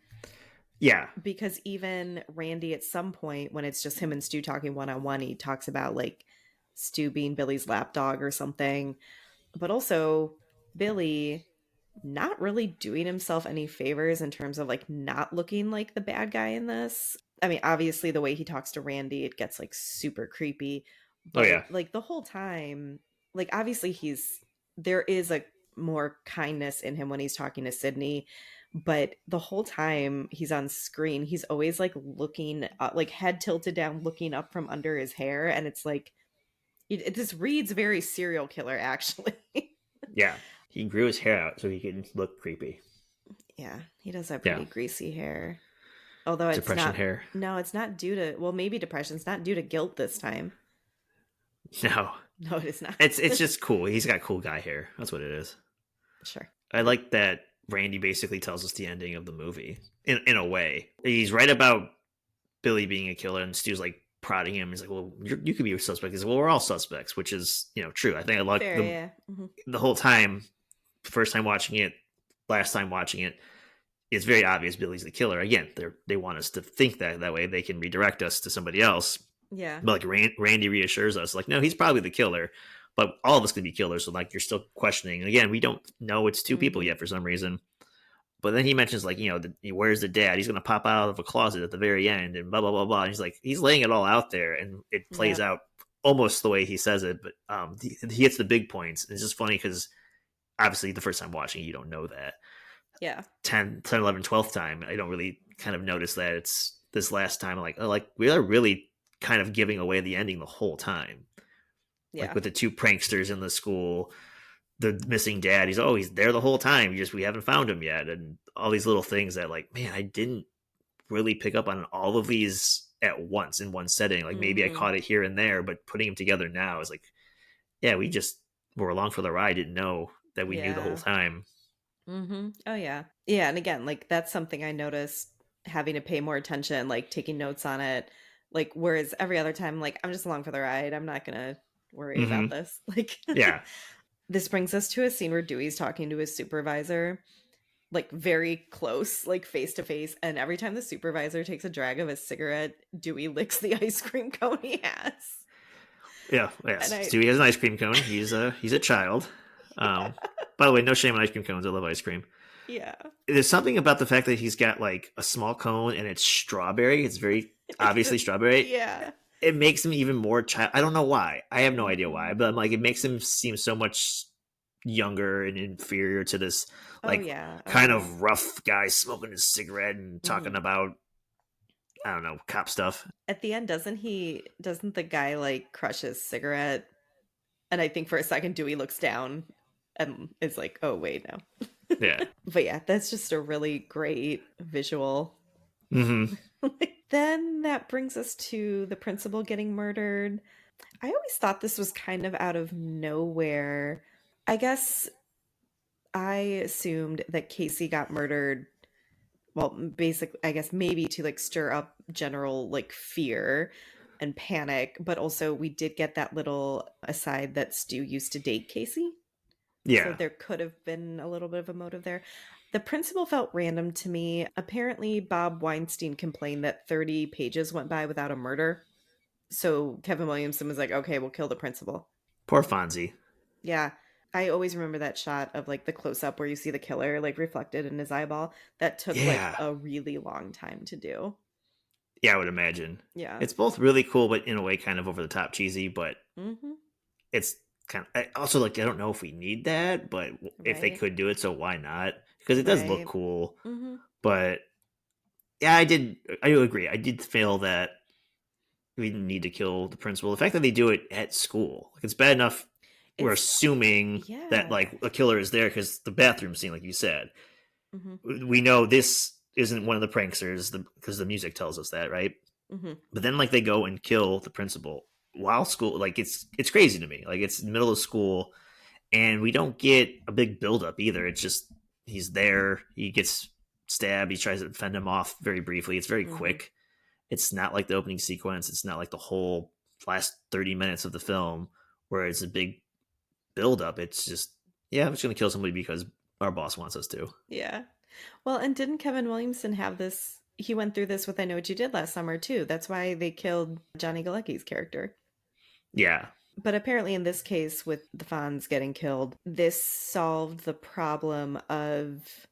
yeah, Because even Randy at some point when it's just him and Stu talking one on one, he talks about like Stu being Billy's lapdog or something. But also Billy not really doing himself any favors in terms of like not looking like the bad guy in this. I mean, obviously the way he talks to Randy, it gets like super creepy, oh but yeah, like the whole time, like obviously there is a more kindness in him when he's talking to Sydney, but the whole time he's on screen, he's always like looking like head tilted down, looking up from under his hair, and it's like this reads very serial killer actually. yeah. He grew his hair out so he could look creepy. Yeah, he does have Yeah, pretty greasy hair. Although it's depression not, hair. no, it's not due to, well, maybe depression. It's not due to guilt this time. No, No, it is not. it's just cool. He's got cool guy hair. That's what it is. Sure. I like that Randy basically tells us the ending of the movie in a way. He's right about Billy being a killer, and Stu's like prodding him. He's like, "Well, you could be a suspect." He's like, "Well, we're all suspects," which is true. I think I like Fair, yeah. Hmm. the whole time. First time watching it, last time watching it, it's very obvious Billy's the killer. Again, they want us to think that way they can redirect us to somebody else. Yeah. But like Randy reassures us, like, no, he's probably the killer. But all of us could be killers, so like you're still questioning. And again, we don't know it's two people Hmm. yet for some reason. But then he mentions like, where's the dad? He's gonna pop out of a closet at the very end, and blah blah blah blah. And he's laying it all out there, and it plays Yeah. out almost the way he says it. But he hits the big points. It's just funny because obviously the first time watching, you don't know that. Yeah. 10, 11, 12th time, I don't really kind of notice that. It's this last time, like, oh, like we are really kind of giving away the ending the whole time. Like Yeah. with the two pranksters in the school, the missing dad. He's there the whole time. We haven't found him yet, and all these little things that like, man, I didn't really pick up on all of these at once in one setting. Like maybe I Hmm. caught it here and there, but putting them together now is like, yeah, we just were along for the ride. Didn't know that we knew the whole Yeah. time. Oh, yeah. Yeah. And again, like that's something I noticed having to pay more attention, like taking notes on it. Like, whereas every other time, like, I'm just along for the ride. I'm not going to worry Hmm. about this. Like, Yeah, this brings us to a scene where Dewey's talking to his supervisor, like very close, like face to face. And every time the supervisor takes a drag of his cigarette, Dewey licks the ice cream cone he has. yeah, And yes. I, Stewie has an ice cream cone. He's a child. yeah, By the way, no shame on ice cream cones. I love ice cream. Yeah. There's something about the fact that he's got like a small cone and it's strawberry. It's very obviously strawberry. Yeah. It makes him even more child. I don't know why. I have no idea why, Mhm. but I'm like, it makes him seem so much younger and inferior to this Oh like yeah. Oh kind yeah. of rough guy smoking his cigarette and Hmm. talking about, I don't know, cop stuff. At the end, doesn't the guy like crush his cigarette? And I think for a second Dewey looks down and is like, oh wait, no. Yeah. But yeah, that's just a really great visual. Hmm. Then that brings us to the principal getting murdered. I always thought this was kind of out of nowhere. I guess I assumed that Casey got murdered. Well, basically, I guess maybe to like stir up general like fear and panic, but also we did get that little aside that Stu used to date Casey. So Yeah. there could have been a little bit of a motive there. The principal felt random to me. Apparently, Bob Weinstein complained that 30 pages went by without a murder. So Kevin Williamson was like, okay, we'll kill the principal. Poor Fonzie. Yeah. I always remember that shot of like the close up where you see the killer like reflected in his eyeball. That took like Yeah. a really long time to do. Yeah, I would imagine. Yeah. It's both really cool, but in a way kind of over the top cheesy, but Hmm. it's kind of also like I don't know if we need that, but if they Right. could do it, so why not? Because it does look Right. cool. Hmm. But yeah, I do agree. I did feel that we didn't need to kill the principal. The fact that they do it at school, like it's bad enough. We're It's, assuming that yeah. like a killer is there because the bathroom scene, like you said, Hmm. we know this isn't one of the pranksters because the music tells us that, right? Hmm. But then like they go and kill the principal while school. Like it's crazy to me. Like it's middle of school, and we don't get a big build up either. It's just he's there. He gets stabbed. He tries to fend him off very briefly. It's very Hmm. quick. It's not like the opening sequence. It's not like the whole last 30 minutes of the film where it's a big build up. It's just, yeah, I'm just going to kill somebody because our boss wants us to. Yeah. Well, and didn't Kevin Williamson have this? He went through this with I Know What You Did last summer, too. That's why they killed Johnny Galecki's character. Yeah. But apparently, in this case, with the Fonz getting killed, this solved the problem of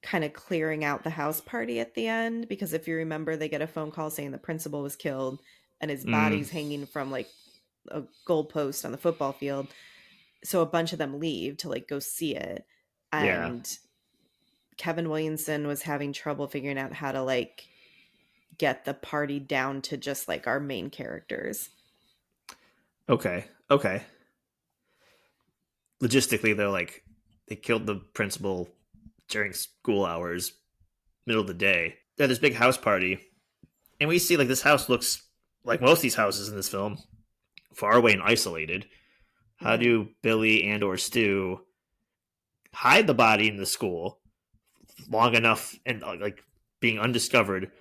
kind of clearing out the house party at the end. Because if you remember, they get a phone call saying the principal was killed and his Mm, body's hanging from like a goalpost on the football field. So a bunch of them leave to like go see it. yeah. And Kevin Williamson was having trouble figuring out how to like get the party down to just like our main characters. Okay. Okay. Logistically, though, like they killed the principal during school hours, middle of the day. They had this big house party, and we see like this house looks like most of these houses in this film, far away and isolated. How Hmm. do Billy and or Stu hide the body in the school long enough and like being undiscovered?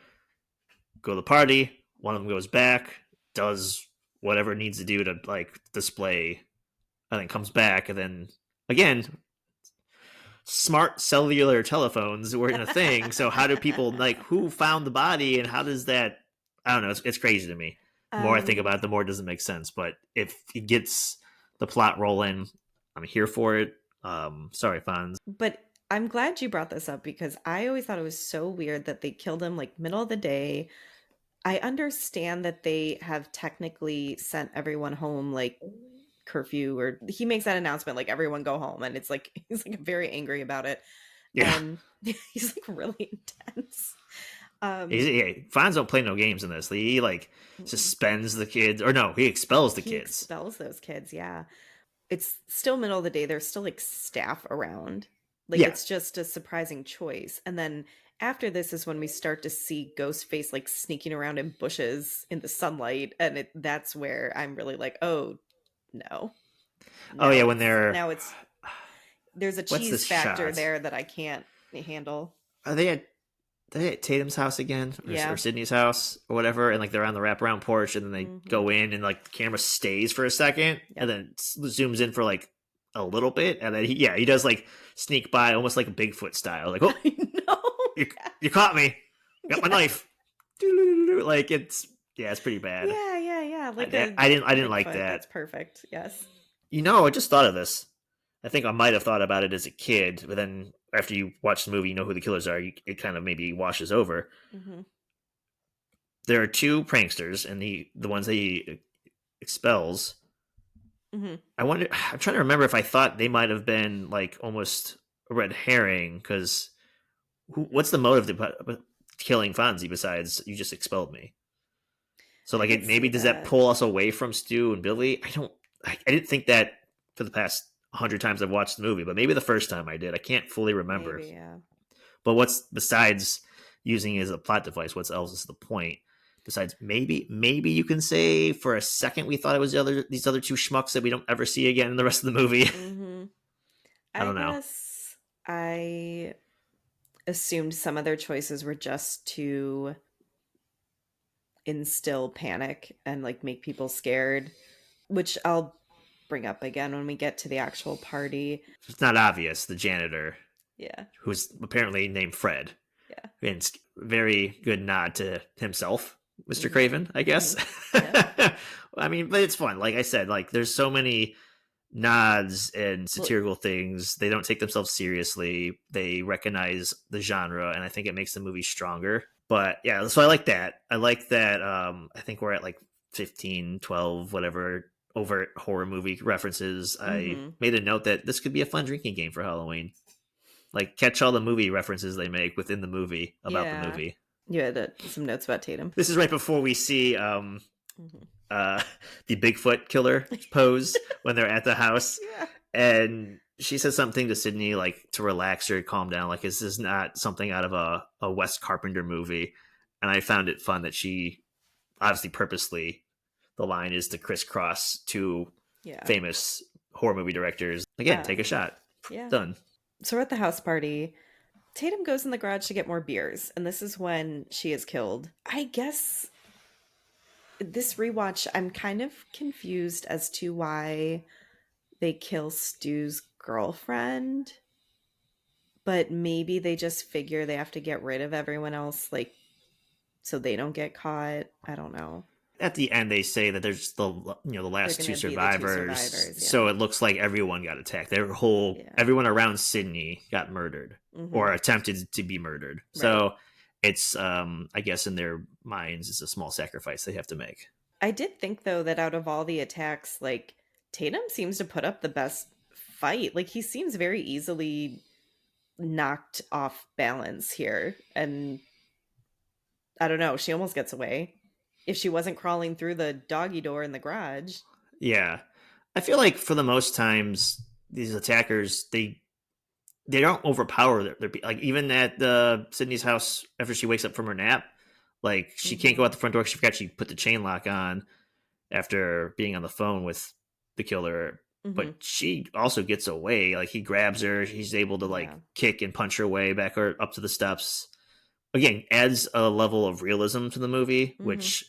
Go to the party. One of them goes back, does whatever it needs to do to like display, and then comes back, and then again, smart cellular telephones were in a thing. So how do people like who found the body and how does that? I don't know. It's crazy to me. The more I think um, about it, the more it doesn't make sense. But if he gets the plot rolling, I'm here for it. Sorry, fans. but I'm glad you brought this up because I always thought it was so weird that they killed him like middle of the day. I understand that they have technically sent everyone home like curfew or he makes that announcement like everyone go home and it's like he's like very angry about it Yeah, and he's like really intense. yeah. Fans don't play no games in this. He like suspends the kids, or no, he expels the He kids. expels those kids, yeah. It's still middle of the day. There's still like staff around. Like Yeah. it's just a surprising choice. And then after this is when we start to see Ghostface like sneaking around in bushes in the sunlight. And that's where I'm really like, oh no. Oh yeah, Now when it's they're now it's there's a what's cheese this factor shot? there that I can't handle. Are they at Tatum's house again, or Yeah. Sydney's house, or whatever, and like they're on the wraparound porch, and then they Hmm. go in, and like the camera stays for a second, and Yep. then zooms in for like a little bit, and then he does like sneak by, almost like a Bigfoot style, like oh I know. you you caught me, got my knife, like it's pretty bad. Yeah, yeah, yeah. Like I, a I didn't like Bigfoot. that. That's perfect. Yes. I just thought of this. I think I might have thought about it as a kid, but then after you watch the movie, you know who the killers are. It kind of maybe washes over. Mm-hmm. There are two pranksters, and the ones that he expels. Mm-hmm. I wonder. I'm trying to remember if I thought they might have been like almost a red herring because what's the motive to killing Fonzie besides you just expelled me? So I like, could it maybe see does that that. pull us away from Stu and Billy? I don't. I didn't think that for the past 100 times I've watched the movie, but maybe the first time I did. I can't fully remember. Maybe, yeah. But what's besides using it as a plot device? What else is the point? Besides, maybe you can say for a second we thought it was these other two schmucks that we don't ever see again in the rest of the movie. Mm-hmm. I I don't know. guess I assumed some of their choices were just to instill panic and like make people scared, which I'll bring up again when we get to the actual party. It's not obvious. The janitor, Yeah. who's apparently named Fred, Yeah. and it's very good nod to himself, Mr. Mm-hmm. Craven, I Mm-hmm. guess. Yep. I mean, but it's fun. Like I said, like there's so many nods and Well, satirical things. They don't take themselves seriously. They recognize the genre, and I think it makes the movie stronger. But yeah, so I like that. I like that. I think we're at like 15, 12, whatever overt horror movie references. I mm-hmm. made a note that this could be a fun drinking game for Halloween. Like catch all the movie references they make within the movie about the Yeah. movie. You had some notes about Tatum. This is right before we see Mm-hmm. uh the Bigfoot killer pose when they're at the house, Yeah. and she says something to Sydney like to relax her, calm down, like this is not something out of a Wes Carpenter movie. And I found it fun that she obviously purposely, the line is to crisscross two Yeah. famous horror movie directors. Again, take a shot. Yeah. Done. So we're at the house party. Tatum goes in the garage to get more beers, and this is when she is killed. I guess this rewatch, I'm kind of confused as to why they kill Stu's girlfriend, but maybe they just figure they have to get rid of everyone else, like, so they don't get caught. I don't know. At the end they say that there's the the They're last two gonna be the two survivors, survivors, so yeah. it looks like everyone got attacked. Yeah. Everyone around Sydney got murdered Mm-hmm. or attempted to be murdered. Right. So it's I guess in their minds it's a small sacrifice they have to make. I did think though that out of all the attacks, like Tatum seems to put up the best fight. Like he seems very easily knocked off balance here. And I don't know, she almost gets away. If she wasn't crawling through the doggy door in the garage. Yeah, I feel like for the most times these attackers they don't overpower their like even at Sydney's house after she wakes up from her nap, like she can't go out the front door because she forgot she put the chain lock on after being on the phone with the killer. Mm-hmm. But she also gets away. Like he grabs her, he's able to like kick and punch her way back or up to the steps. Again, adds a level of realism to the movie, which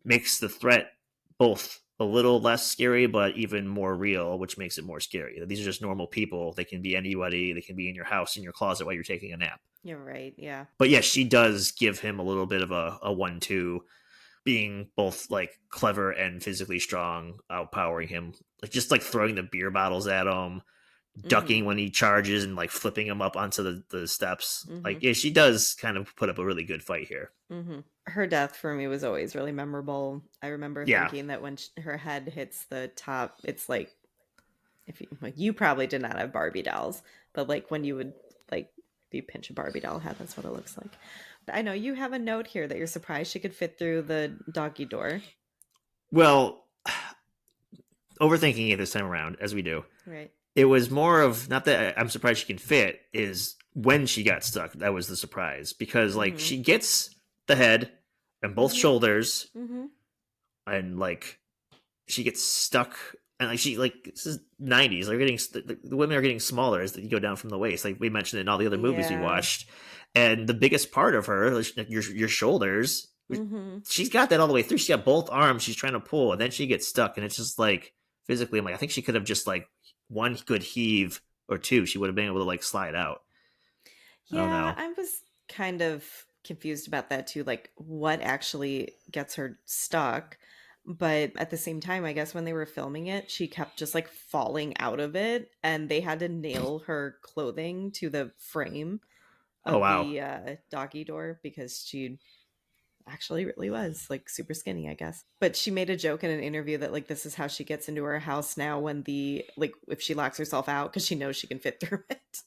makes the threat both a little less scary but even more real, which makes it more scary. These are just normal people. They can be anybody. They can be in your house, in your closet while you're taking a nap. You're right, yeah. But yeah, she does give him a little bit of a 1-2, being both like clever and physically strong, outpowering him. Like just like throwing the beer bottles at him, ducking when he charges, and like flipping him up onto the steps. Like yeah, she does kind of put up a really good fight here. Her death for me was always really memorable. I remember thinking that when her head hits the top, it's like, if you probably did not have Barbie dolls, but like when you would like you pinch a Barbie doll head, that's what it looks like. I know you have a note here that you're surprised she could fit through the doggy door. Well, overthinking it this time around, as we do. Right. It was more of, not that I'm surprised she can fit, is when she got stuck. That was the surprise. Because, like, she gets the head and both shoulders, and, like, she gets stuck. And, like, this is 90s. They're getting, the women are getting smaller as you go down from the waist. Like, we mentioned in all the other movies we watched. And the biggest part of her, your shoulders, she's got that all the way through. She's got both arms. She's trying to pull, and then she gets stuck. And it's just, like, physically, I'm like, I think she could have just, like, one good heave or two, she would have been able to like slide out. Yeah, I was kind of confused about that too. Like, what actually gets her stuck? But at the same time, I guess when they were filming it, she kept just like falling out of it, and they had to nail her clothing to the frame Oh of wow. the doggy door because she actually really was like super skinny, I guess. But she made a joke in an interview that like this is how she gets into her house now when the like if she locks herself out because she knows she can fit through it.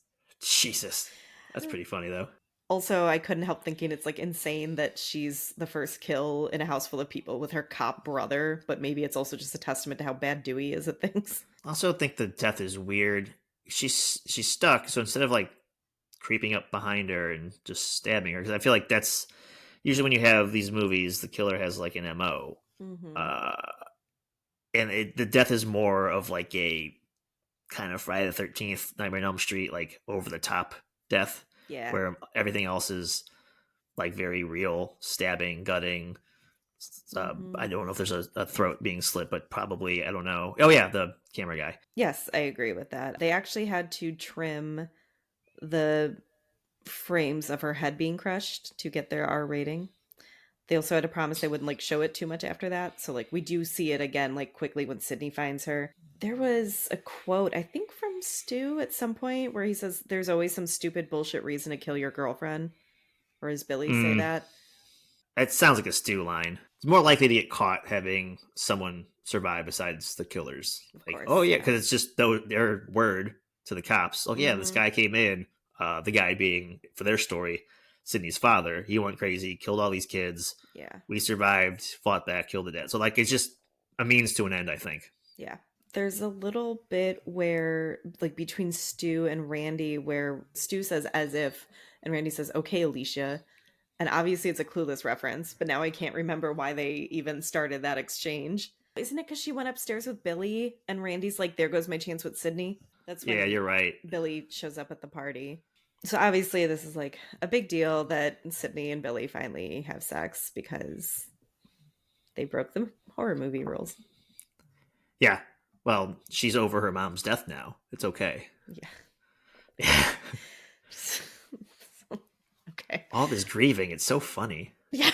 Jesus. That's pretty funny though. Also, I couldn't help thinking it's like insane that she's the first kill in a house full of people with her cop brother, but maybe it's also just a testament to how bad Dewey is at things. I also think the death is weird. She's stuck, so instead of like creeping up behind her and just stabbing her, because I feel like that's usually when you have these movies, the killer has like an MO. Mm-hmm. Uh, and the death is more of like a kind of Friday the 13th, Nightmare on Elm Street, like over the top death, Yeah. where everything else is like very real, stabbing, gutting. Mm-hmm. I don't know if there's a throat being slit, but probably, I don't know. Oh, yeah, the camera guy. Yes, I agree with that. They actually had to trim the frames of her head being crushed to get their R rating. They also had to promise they wouldn't like show it too much after that. So like we do see it again like quickly when Sydney finds her. There was a quote, I think from Stu at some point where he says there's always some stupid bullshit reason to kill your girlfriend. Or does Billy say Mm, that? it sounds like a stew line. It's more likely to get caught having someone survive besides the killers. Of Like, course, oh yeah, yeah. because it's just their word to the cops. Oh yeah, this Mm-hmm. guy came in. The guy being for their story, Sydney's father. He went crazy, killed all these kids. Yeah. We survived, fought back, killed the dad. So like, it's just a means to an end. I think. Yeah. There's a little bit where, like, between Stu and Randy, where Stu says, as if, and Randy says, okay, Alicia. And obviously it's a Clueless reference, but now I can't remember why they even started that exchange. Isn't it because she went upstairs with Billy and Randy's like, there goes my chance with Sydney? That's Yeah, when you're right. Billy shows up at the party. So obviously this is like a big deal that Sydney and Billy finally have sex because they broke the horror movie rules. Yeah. Well, she's over her mom's death now. It's okay. Yeah. Yeah. Okay. All this grieving, it's so funny. Yeah.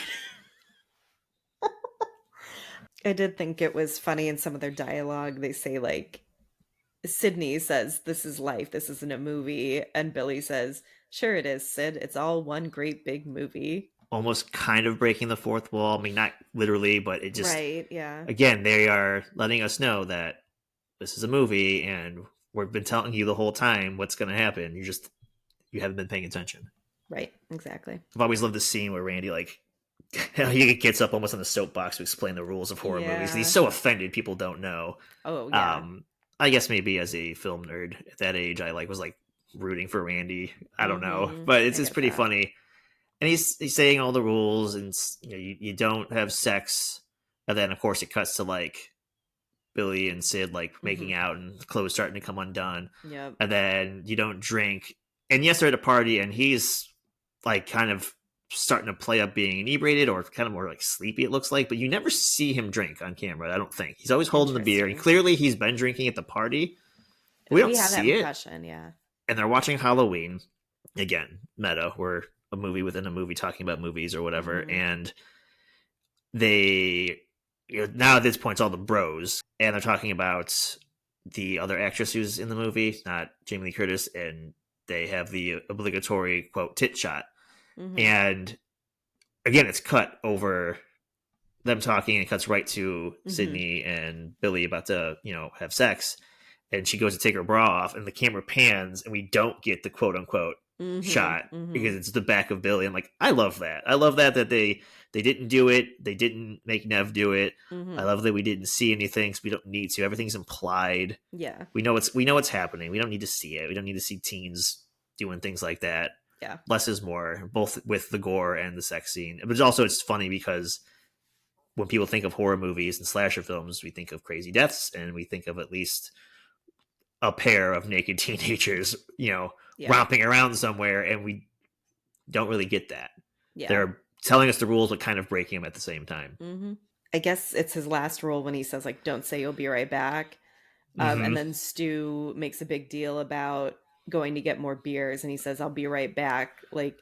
I did think it was funny in some of their dialogue. They say, like, Sydney says, this is life, this isn't a movie. And Billy says, sure it is, Sid. It's all one great big movie. Almost kind of breaking the fourth wall. I mean, not literally, but it just, Right. Yeah. again, they are letting us know that this is a movie and we've been telling you the whole time what's going to happen. You haven't been paying attention. Right. Exactly. I've always loved the scene where Randy, like, he gets up almost on the soapbox to explain the rules of horror movies. And he's Yeah. so offended people don't know. Oh, yeah. Um, I guess maybe as a film nerd at that age, I was like rooting for Randy. I don't know, Mm-hmm. but I it's get pretty that. funny. And he's saying all the rules, and you don't have sex, and then of course it cuts to like Billy and Sid like Mm-hmm. making out, and clothes starting to come undone, Yep. and then you don't drink. And yes, they're at a party, and he's like kind of starting to play up being inebriated or kind of more like sleepy. It looks like, but you never see him drink on camera. I don't think he's always holding the beer, and Interesting. clearly he's been drinking at the party. We don't We have that see it, impression. Yeah. and they're watching Halloween again. Meta, we're a movie within a movie talking about movies or whatever, Mm-hmm. and they now at this point it's all the bros, and they're talking about the other actress who's in the movie, not Jamie Lee Curtis, and they have the obligatory quote tit shot, Mm-hmm. and again it's cut over them talking and it cuts right to Mm-hmm. Sydney and Billy about to have sex, and she goes to take her bra off, and the camera pans, and we don't get the quote unquote Mm-hmm. shot Mm-hmm. because it's the back of Billy. I'm like, I love that. I love that they didn't do it. They didn't make Nev do it. I Mm-hmm. love that we didn't see anything, so we don't need to. Everything's implied. Yeah. We know what's happening. We don't need to see it. We don't need to see teens doing things like that. Yeah. Less is more, both with the gore and the sex scene. But it's funny because when people think of horror movies and slasher films, we think of crazy deaths, and we think of at least a pair of naked teenagers, Yeah. romping around somewhere, and we don't really get that. Yeah. They're telling us the rules, but kind of breaking them at the same time. Mm-hmm. I guess it's his last rule when he says, like, don't say you'll be right back. Mm-hmm. And then Stu makes a big deal about going to get more beers, and he says, I'll be right back. Like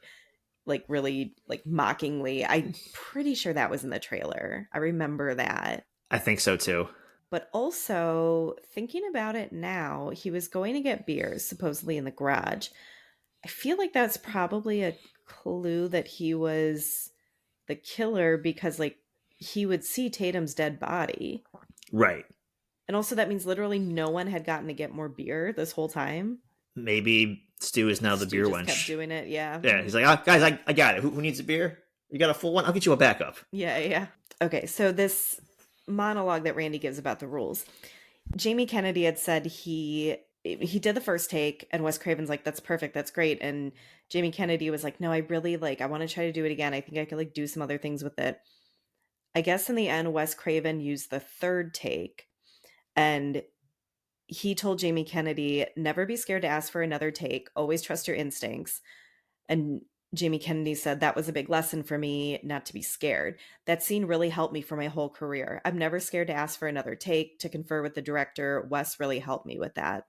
really like mockingly. I'm pretty sure that was in the trailer. I remember that. I think so too. But also, thinking about it now, he was going to get beers, supposedly in the garage. I feel like that's probably a clue that he was the killer because, like, he would see Tatum's dead body. Right. And also, that means literally no one had gotten to get more beer this whole time. Maybe Stu is now the Stu beer just kept wench. doing it. Yeah. Yeah, he's like, oh, guys, I got it. Who needs a beer? You got a full one? I'll get you a backup. Yeah. Yeah. Okay. So, this monologue that Randy gives about the rules, Jamie Kennedy had said he did the first take, and Wes Craven's like, that's perfect, that's great. And Jamie Kennedy was like, no, I really like, I want to try to do it again. I think I could like do some other things with it. I guess in the end, Wes Craven used the third take, and he told Jamie Kennedy, never be scared to ask for another take, always trust your instincts. And Jamie Kennedy said, that was a big lesson for me, not to be scared. That scene really helped me for my whole career. I'm never scared to ask for another take, to confer with the director. Wes really helped me with that.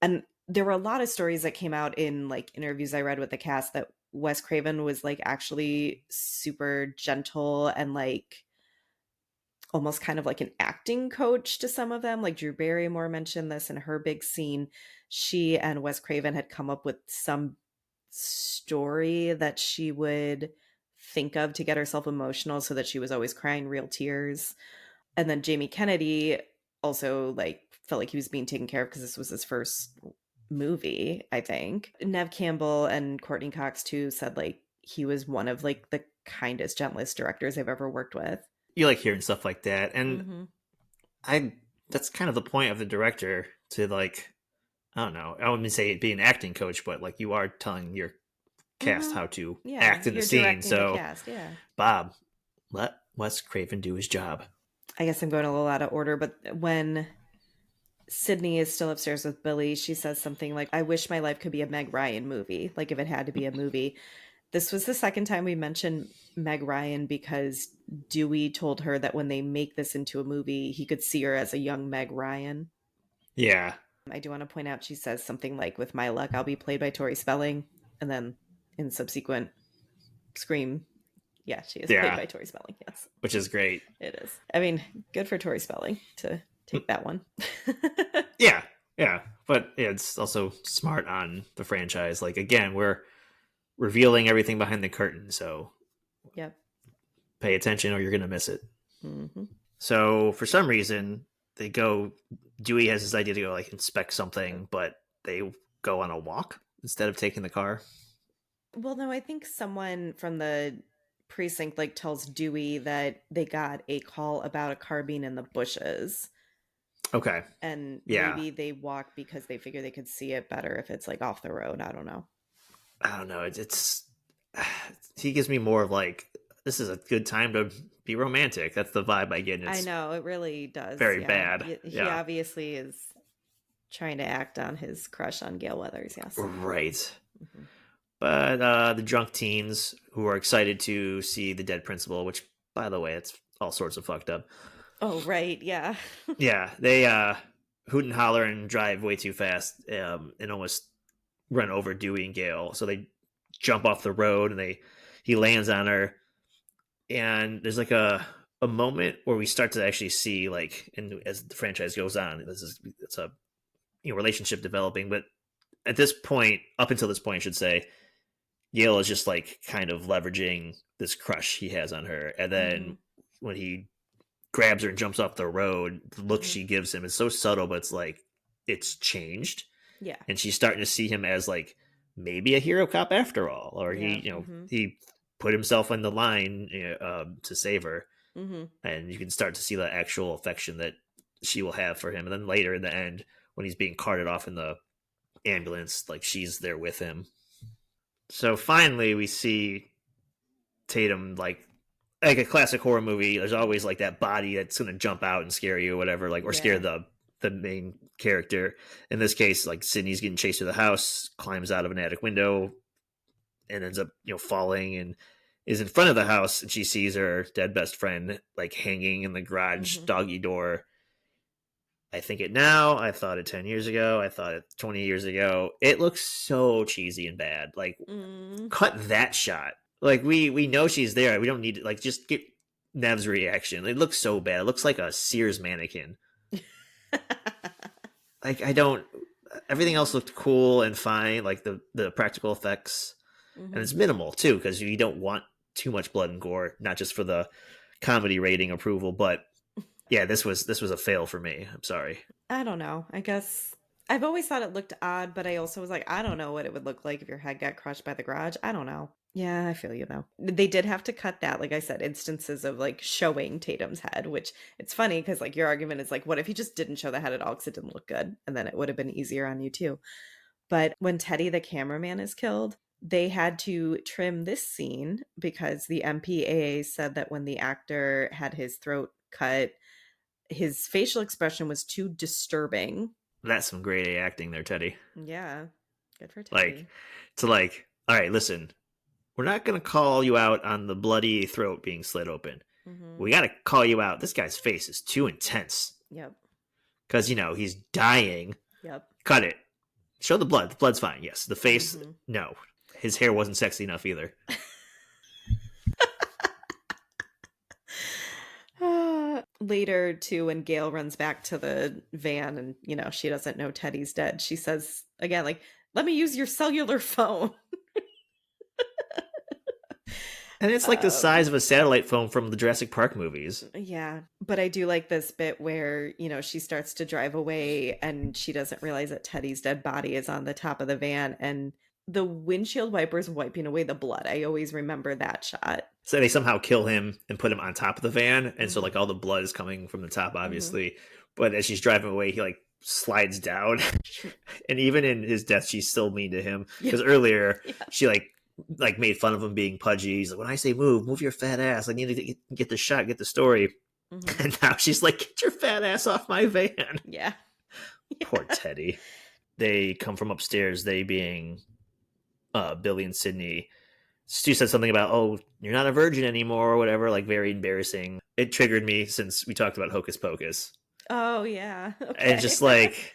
And there were a lot of stories that came out in like interviews I read with the cast that Wes Craven was like actually super gentle and like almost kind of like an acting coach to some of them. Like Drew Barrymore mentioned this in her big scene. She and Wes Craven had come up with some story that she would think of to get herself emotional so that she was always crying real tears. And then Jamie Kennedy also like felt like he was being taken care of because this was his first movie, I think. Nev Campbell and Courtney Cox too said like he was one of like the kindest, gentlest directors I've ever worked with. You like hearing stuff like that. And Mm-hmm. I that's kind of the point of the director to like, I don't know, I wouldn't say be an acting coach, but like you are telling your cast Mm-hmm. how to Yeah, act in the you're scene. directing the So cast. Yeah. Bob, let Wes Craven do his job. I guess I'm going a little out of order, but when Sydney is still upstairs with Billy, she says something like, I wish my life could be a Meg Ryan movie, like if it had to be a movie. This was the second time we mentioned Meg Ryan because Dewey told her that when they make this into a movie, he could see her as a young Meg Ryan. Yeah. I do want to point out she says something like, with my luck, I'll be played by Tori Spelling. And then in subsequent Scream, yeah, she is played Yeah. by Tori Spelling. Yes, Which is great. it is. I mean, good for Tori Spelling to take that one. Yeah. Yeah. But it's also smart on the franchise. Like, again, we're revealing everything behind the curtain. So Yep. pay attention or you're going to miss it. Mm-hmm. So for some reason, Dewey has this idea to go like inspect something, but they go on a walk instead of taking the car. Well, no, I think someone from the precinct like tells Dewey that they got a call about a car being in the bushes, Okay. and Yeah. maybe they walk because they figure they could see it better if it's like off the road. I don't know. I don't know. It's he gives me more of like, this is a good time to be romantic. That's the vibe I get. And I it's know it really does. very Yeah. bad. He Yeah. obviously is trying to act on his crush on Gail Weathers. Yes. Right. Mhm. But the drunk teens who are excited to see the dead principal, which, by the way, it's all sorts of fucked up. Oh, right. Yeah. Yeah, they hoot and holler and drive way too fast and almost run over Dewey and Gale. So they jump off the road and he lands on her. And there's like a moment where we start to actually see like, and as the franchise goes on, it's a relationship developing. But at this point, up until this point, I should say, Yale is just like kind of leveraging this crush he has on her. And then when he grabs her and jumps off the road, the look she gives him is so subtle, but it's like it's changed. Yeah. And she's starting to see him as like maybe a hero cop after all, or he, he put himself on the line to save her. And you can start to see the actual affection that she will have for him. And then later in the end, when he's being carted off in the ambulance, like she's there with him. So finally we see Tatum like a classic horror movie. There's always like that body that's going to jump out and scare you or whatever, like, or scare the main character. In this case, like Sydney's getting chased through the house, climbs out of an attic window and ends up, falling and is in front of the house. And she sees her dead best friend like hanging in the garage doggy door. I think it now. I thought it 10 years ago. I thought it 20 years ago. It looks so cheesy and bad. Like, cut that shot. Like, we know she's there. We don't need to, like, just Nev's reaction. It looks so bad. It looks like a Sears mannequin. Like I don't. Everything else looked cool and fine, like the practical effects, and Hmm. it's minimal too because you don't want too much blood and gore, not just for the comedy rating approval, but yeah, this was a fail for me. I'm sorry. I don't know. I guess I've always thought it looked odd, but I also was like, I don't know what it would look like if your head got crushed by the garage. I don't know. Yeah, I feel you though. They did have to cut that, like I said, instances of like showing Tatum's head, which it's funny because like your argument is like, what if he just didn't show the head at all because it didn't look good? And then it would have been easier on you too. But when Teddy the cameraman is killed, they had to trim this scene because the MPAA said that when the actor had his throat cut, his facial expression was too disturbing. That's some grade A acting there, Teddy. Yeah, good for Like Teddy. to like, all right, listen, we're not gonna call you out on the bloody throat being slit open. Hmm. We gotta call you out. This guy's face is too intense Yep. because he's dying. Yep. Cut it. Show the blood. The blood's fine. Yes. The face, Hmm. no. His hair wasn't sexy enough either. Later, too, when Gail runs back to the van and, she doesn't know Teddy's dead, she says again, like, let me use your cellular phone. And it's like the Um, size of a satellite phone from the Jurassic Park movies. yeah, but I do like this bit where, she starts to drive away and she doesn't realize that Teddy's dead body is on the top of the van and the windshield wipers wiping away the blood. I always remember that shot. So they somehow kill him and put him on top of the van. And so Hmm. like all the blood is coming from the top, Hmm. obviously. But as she's driving away, he like slides down. And even in his death, she's still mean to him. Yeah. Because earlier Yeah. she like made fun of him being pudgy. He's like, when I say move your fat ass. I need to get the shot, get the story. Hmm. And now she's like, get your fat ass off my van. Yeah. Poor Teddy. They come from upstairs, they being Billy and Sydney. Stu said something about, oh, you're not a virgin anymore or whatever, like very embarrassing. It triggered me since we talked about Hocus Pocus. Oh, yeah. And Okay. just like,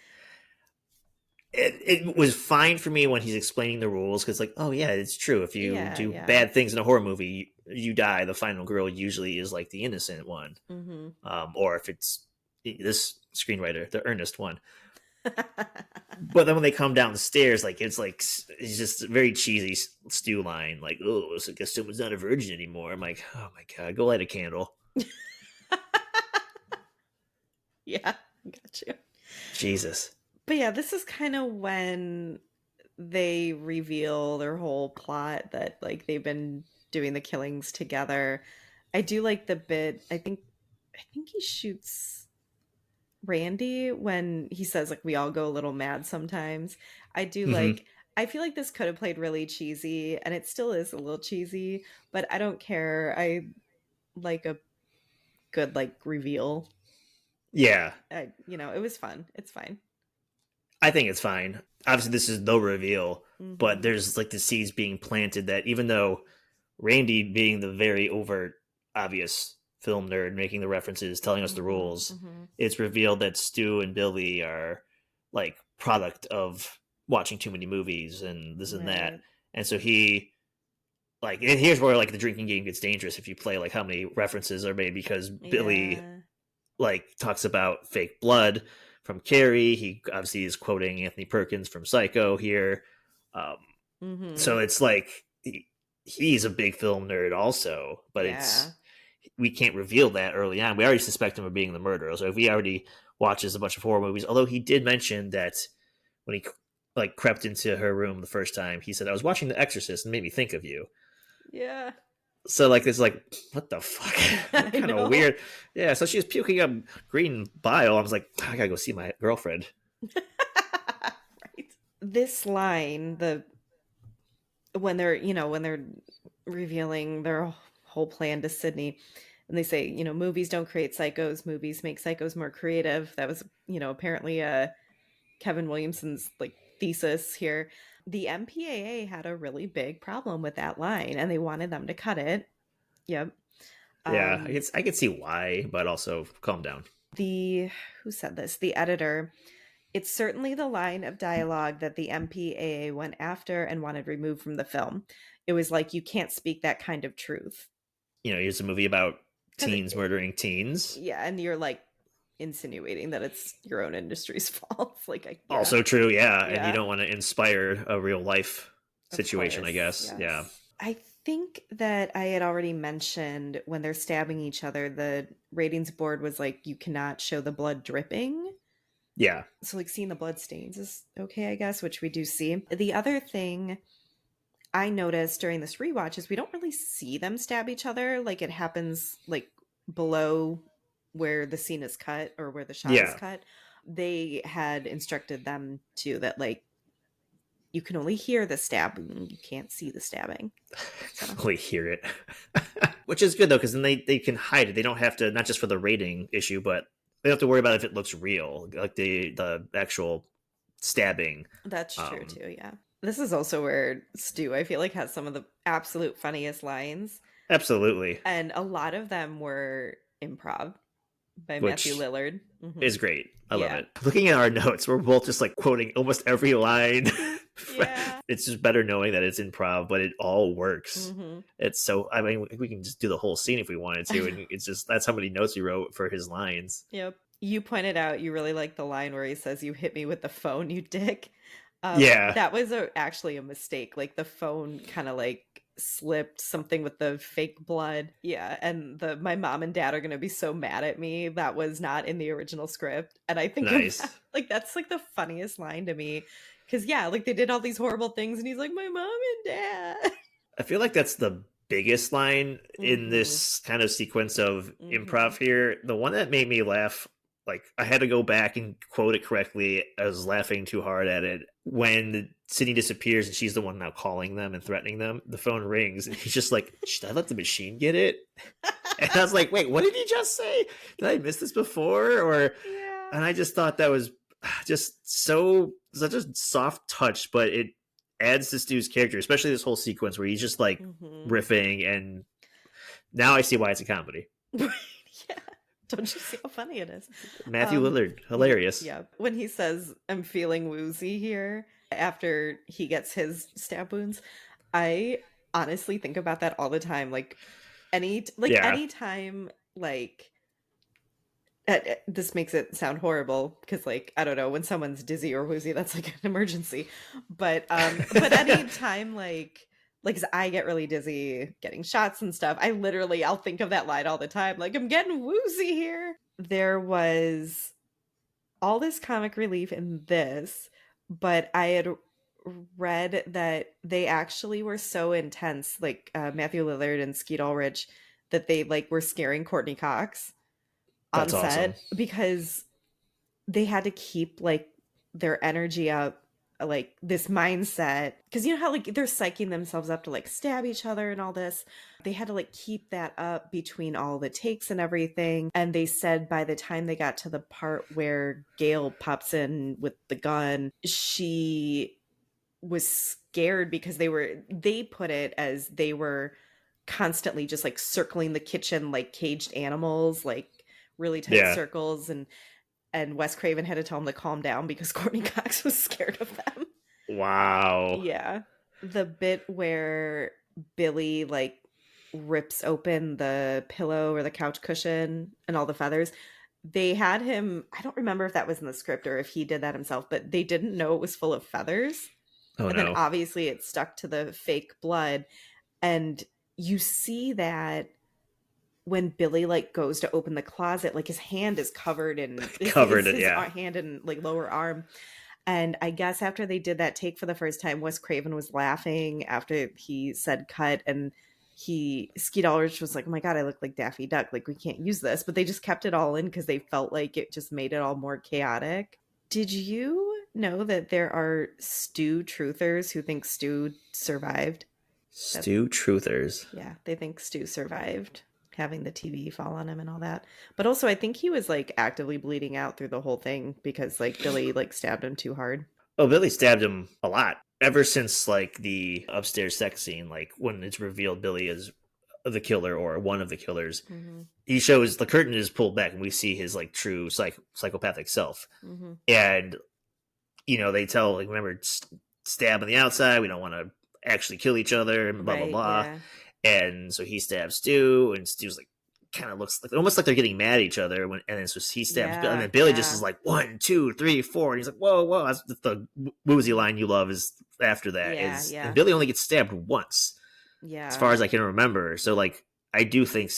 it was fine for me when he's explaining the rules because, like, oh, yeah, it's true. If you Yeah, do yeah. bad things in a horror movie, you die. The final girl usually is like the innocent one. Hmm. Or if it's this screenwriter, the earnest one. But then when they come down the stairs, it's just a very cheesy Stu line, like, "Oh, so I guess someone's not a virgin anymore." I'm like, "Oh my god, go light a candle." Yeah, got you. Jesus. But yeah, this is kind of when they reveal their whole plot that like they've been doing the killings together. I do like the bit. I think he shoots Randy when he says like we all go a little mad sometimes. I do Hmm. like I feel like this could have played really cheesy and it still is a little cheesy, but I don't care. I like a good like reveal. Yeah, It was fun. It's fine. I think it's fine. Obviously, this is no reveal, but Hmm. there's like the seeds being planted that even though Randy, being the very overt, obvious film nerd, making the references, telling us the Hmm. rules, Hmm. it's revealed that Stu and Billy are like product of watching too many movies and this and that. Right. And so he and here's where like the drinking game gets dangerous if you play like how many references are made because Billy Yeah. like talks about fake blood from Carrie. He obviously is quoting Anthony Perkins from Psycho here. Um, Hmm. so it's like he's a big film nerd also, but Yeah. it's we can't reveal that early on. We already suspect him of being the murderer. So if he already watches a bunch of horror movies, although he did mention that when he like crept into her room the first time, he said, "I was watching The Exorcist and it made me think of you." Yeah. So like it's like what the fuck, I kind of know. weird. Yeah, so she's puking up green bile. I was like, I gotta go see my girlfriend. Right. This line, the when they're revealing their whole plan to Sydney, and they say, movies don't create psychos, movies make psychos more creative. That was, apparently Kevin Williamson's like thesis here. The MPAA had a really big problem with that line, and they wanted them to cut it. Yep. Yeah, Um, I could see why, but also calm down. the who said this? The editor. It's certainly the line of dialogue that the MPAA went after and wanted removed from the film. It was like you can't speak that kind of truth. Here's a movie about teens murdering teens. Yeah, and you're like insinuating that it's your own industry's fault. Like, yeah, Also true, yeah. And you yeah, don't want to inspire a real life of situation, I course, guess. Yeah. yes. I think that I had already mentioned when they're stabbing each other, the ratings board was like, you cannot show the blood dripping. Yeah. So, like, seeing the blood stains is okay, I guess, which we do see. The other thing I noticed during this rewatch is we don't really see them stab each other. Like, it happens like below where the scene is cut or where the shot is Yeah. cut. They had instructed them to that, like, you can only hear the stabbing, you can't see the stabbing. So, Only hear it. Which is good though, because then they can hide it. They don't have to, not just for the rating issue, but they don't have to worry about if it looks real, like the actual stabbing. that's true too, yeah. This is also where Stu, I feel like, has some of the absolute funniest lines. Absolutely. And a lot of them were improv by Matthew Which Lillard. Mm-hmm. is great. I love Yeah. it. Looking at our notes, we're both just like quoting almost every line. Yeah. It's just better knowing that it's improv, but it all works. Mm-hmm. It's so, I mean, we can just do the whole scene if we wanted to. And it's just, that's how many notes he wrote for his lines. Yep. You pointed out you really like the line where he says, "You hit me with the phone, you dick." Yeah. That was actually a mistake. Like, the phone kind of like slipped something with the fake blood. Yeah, and my mom and dad are gonna be so mad at me. That was not in the original script, and I think Nice. like that's like the funniest line to me, because yeah, like they did all these horrible things, and he's like, "My mom and dad." I feel like that's the biggest line in Mhm. this kind of sequence of Mhm. improv here. The one that made me laugh, like I had to go back and quote it correctly. I was laughing too hard at it. When Sydney disappears and she's the one now calling them and threatening them, the phone rings and he's just like, "Should I let the machine get it?" And I was like, "Wait, what did he just say? Did I miss this before?" Or Yeah. and I just thought that was just such a soft touch, but it adds to Stu's character, especially this whole sequence where he's just like Mhm. riffing, and now I see why it's a comedy. Yeah. Don't you see how funny it is? Matthew Lillard, hilarious. Yeah. When he says, "I'm feeling woozy here," after he gets his stab wounds, I honestly think about that all the time. Like, Yeah. anytime, like, this makes it sound horrible because, like, I don't know, when someone's dizzy or woozy, that's like an emergency. But anytime, like 'cause I get really dizzy getting shots and stuff, I'll think of that line all the time. Like, I'm getting woozy here. There was all this comic relief in this, but I had read that they actually were so intense, like Matthew Lillard and Skeet Ulrich, that they like were scaring Courtney Cox on That's awesome. set because they had to keep like their energy up, like this mindset, because you know how like they're psyching themselves up to like stab each other and all this. They had to like keep that up between all the takes and everything. And they said by the time they got to the part where Gail pops in with the gun, she was scared because they put it as they were constantly just like circling the kitchen like caged animals, like really tight Yeah. circles, and Wes Craven had to tell him to calm down because Courtney Cox was scared of them. Wow. Yeah. The bit where Billy like rips open the pillow or the couch cushion and all the feathers. They had him, I don't remember if that was in the script or if he did that himself, but they didn't know it was full of feathers. Oh And then no. obviously it stuck to the fake blood. And you see that when Billy like goes to open the closet, like his hand is covered in his Yeah. hand and like lower arm. And I guess after they did that take for the first time, Wes Craven was laughing after he said cut, and Skeet Ulrich was like, "Oh my god, I look like Daffy Duck. Like, we can't use this," but they just kept it all in because they felt like it just made it all more chaotic. Did you know that there are Stu truthers who think Stu survived? Stu truthers. Yeah, they think Stu survived having the TV fall on him and all that. But also I think he was like actively bleeding out through the whole thing because like Billy like stabbed him too hard. Oh, Billy stabbed him a lot ever since like the upstairs sex scene, like when it's revealed Billy is the killer or one of the killers. Mm-hmm. He shows the curtain is pulled back and we see his like true psychopathic self. Mm-hmm. And you know, they tell like, remember, stab on the outside, we don't want to actually kill each other and blah blah blah. Yeah. And so he stabs Stu, and Stu's like kind of looks like almost like they're getting mad at each other when, and it's just he stabs Billy, and Yeah, then Billy just yeah, is like 1, 2, 3, 4, and he's like, whoa, whoa. That's the woozy line you love is after that yeah, is, and yeah, Billy only gets stabbed once, as yeah. far as I can remember. So like, I do think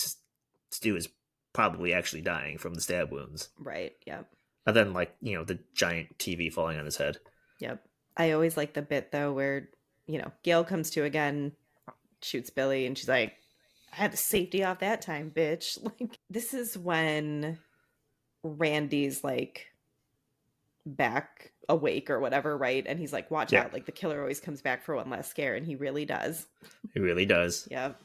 Stu is probably actually dying from the stab wounds, Right. Yep. and then like the giant TV falling on his head. Yep. I always like the bit though where, Gail comes to again, shoots Billy, and she's like, I had the safety off that time, bitch. Like, this is when Randy's like back awake or whatever, right? And he's like, watch Yeah, out. Like, the killer always comes back for one last scare. And he really does. he really does. Yep.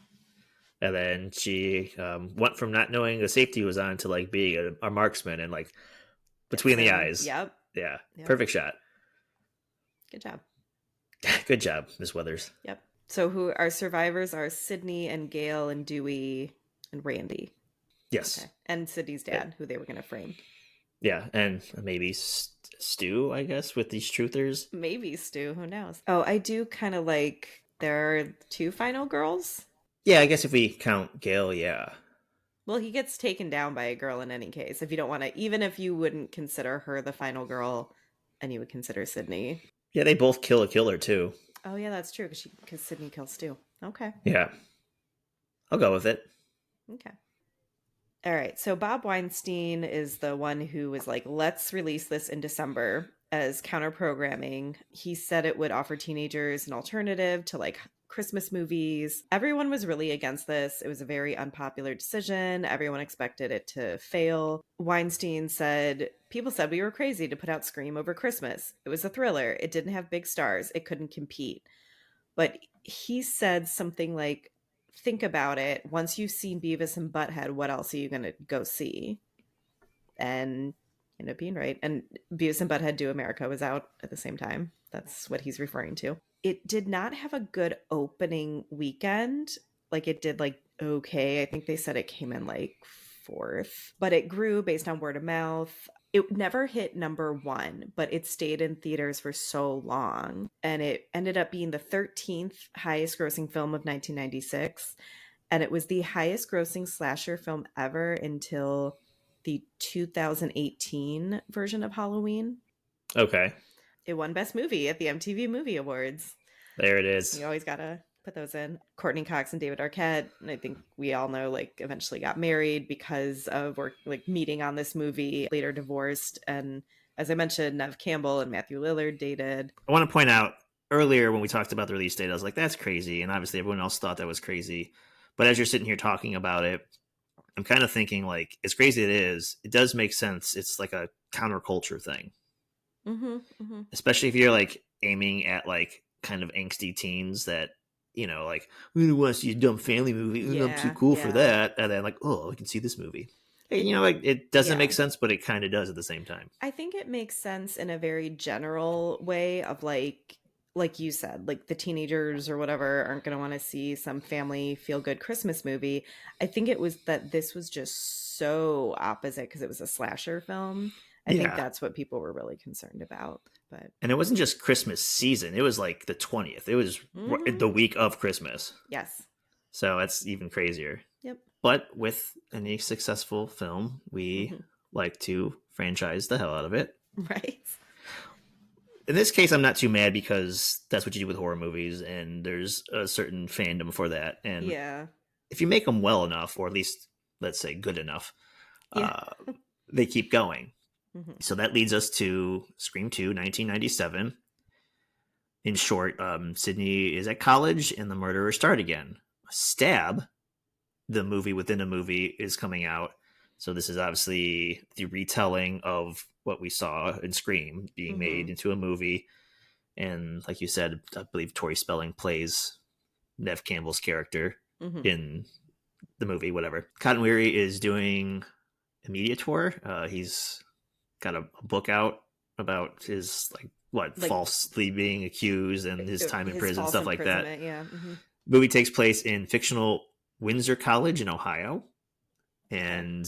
And then she went from not knowing the safety was on to like being a marksman and like Gets between the him. eyes. Yep. Yeah, Yep. perfect shot. Good job. Good job, Miss Weathers. Yep. So who our survivors are Sydney and Gail and Dewey and Randy. Yes. Okay. And Sydney's dad, who they were going to frame. Yeah, and maybe Stu, I guess, with these truthers. Maybe Stu, who knows? Oh, I do kind of like there are two final girls. Yeah, I guess if we count Gail, yeah. Well, he gets taken down by a girl in any case. If you don't want to, even if you wouldn't consider her the final girl, and you would consider Sydney. Yeah, they both kill a killer too. Oh yeah, that's true because Sydney kills Stu. Okay. Yeah, I'll go with it. Okay. All right. So Bob Weinstein is the one who was like, let's release this in December as counter programming. He said it would offer teenagers an alternative to like Christmas movies. Everyone was really against this. It was a very unpopular decision. Everyone expected it to fail. Weinstein said, people said we were crazy to put out Scream over Christmas. It was a thriller. It didn't have big stars. It couldn't compete. But he said something like, think about it. Once you've seen Beavis and Butthead, what else are you going to go see? And ended up being right. And Beavis and Butthead Do America was out at the same time. That's what he's referring to. It did not have a good opening weekend. Like it did like okay. I think they said it came in like fourth, but it grew based on word of mouth. It never hit number one, but it stayed in theaters for so long. And it ended up being the 13th highest grossing film of 1996. And it was the highest grossing slasher film ever until the 2018 version of Halloween. Okay. It won Best Movie at the MTV Movie Awards. There it is. You always got to put those in. Courtney Cox and David Arquette, and I think we all know, like, eventually got married because of work, like meeting on this movie, later divorced. And as I mentioned, Neve Campbell and Matthew Lillard dated. I want to point out earlier when we talked about the release date, I was like, that's crazy. And obviously everyone else thought that was crazy. But as you're sitting here talking about it, I'm kind of thinking like, as crazy as it is, it does make sense. It's like a counterculture thing. Mm-hmm, mm-hmm. Especially if you're like aiming at like kind of angsty teens that, like, we don't want to see a dumb family movie. I'm too cool for that. And then like, oh, I can see this movie. Hey, like it doesn't make sense, but it kind of does at the same time. I think it makes sense in a very general way of like you said, like the teenagers or whatever aren't going to want to see some family feel good Christmas movie. I think it was that this was just so opposite because it was a slasher film. I think that's what people were really concerned about. And it wasn't just Christmas season. It was like the 20th. It was the week of Christmas. Yes. So that's even crazier. Yep. But with any successful film, we like to franchise the hell out of it. Right. In this case, I'm not too mad because that's what you do with horror movies, and there's a certain fandom for that. And if you make them well enough, or at least, let's say, good enough, they keep going. Mm-hmm. So that leads us to Scream 2, 1997. In short, Sydney is at college, and the murderers start again. Stab, the movie within a movie, is coming out. So this is obviously the retelling of what we saw in Scream being made into a movie. And like you said, I believe Tori Spelling plays Neve Campbell's character in the movie, whatever. Cotton Weary is doing a media tour. He's got a book out about his falsely being accused and his time in prison, stuff like that. Yeah. Movie takes place in fictional Windsor College in Ohio. And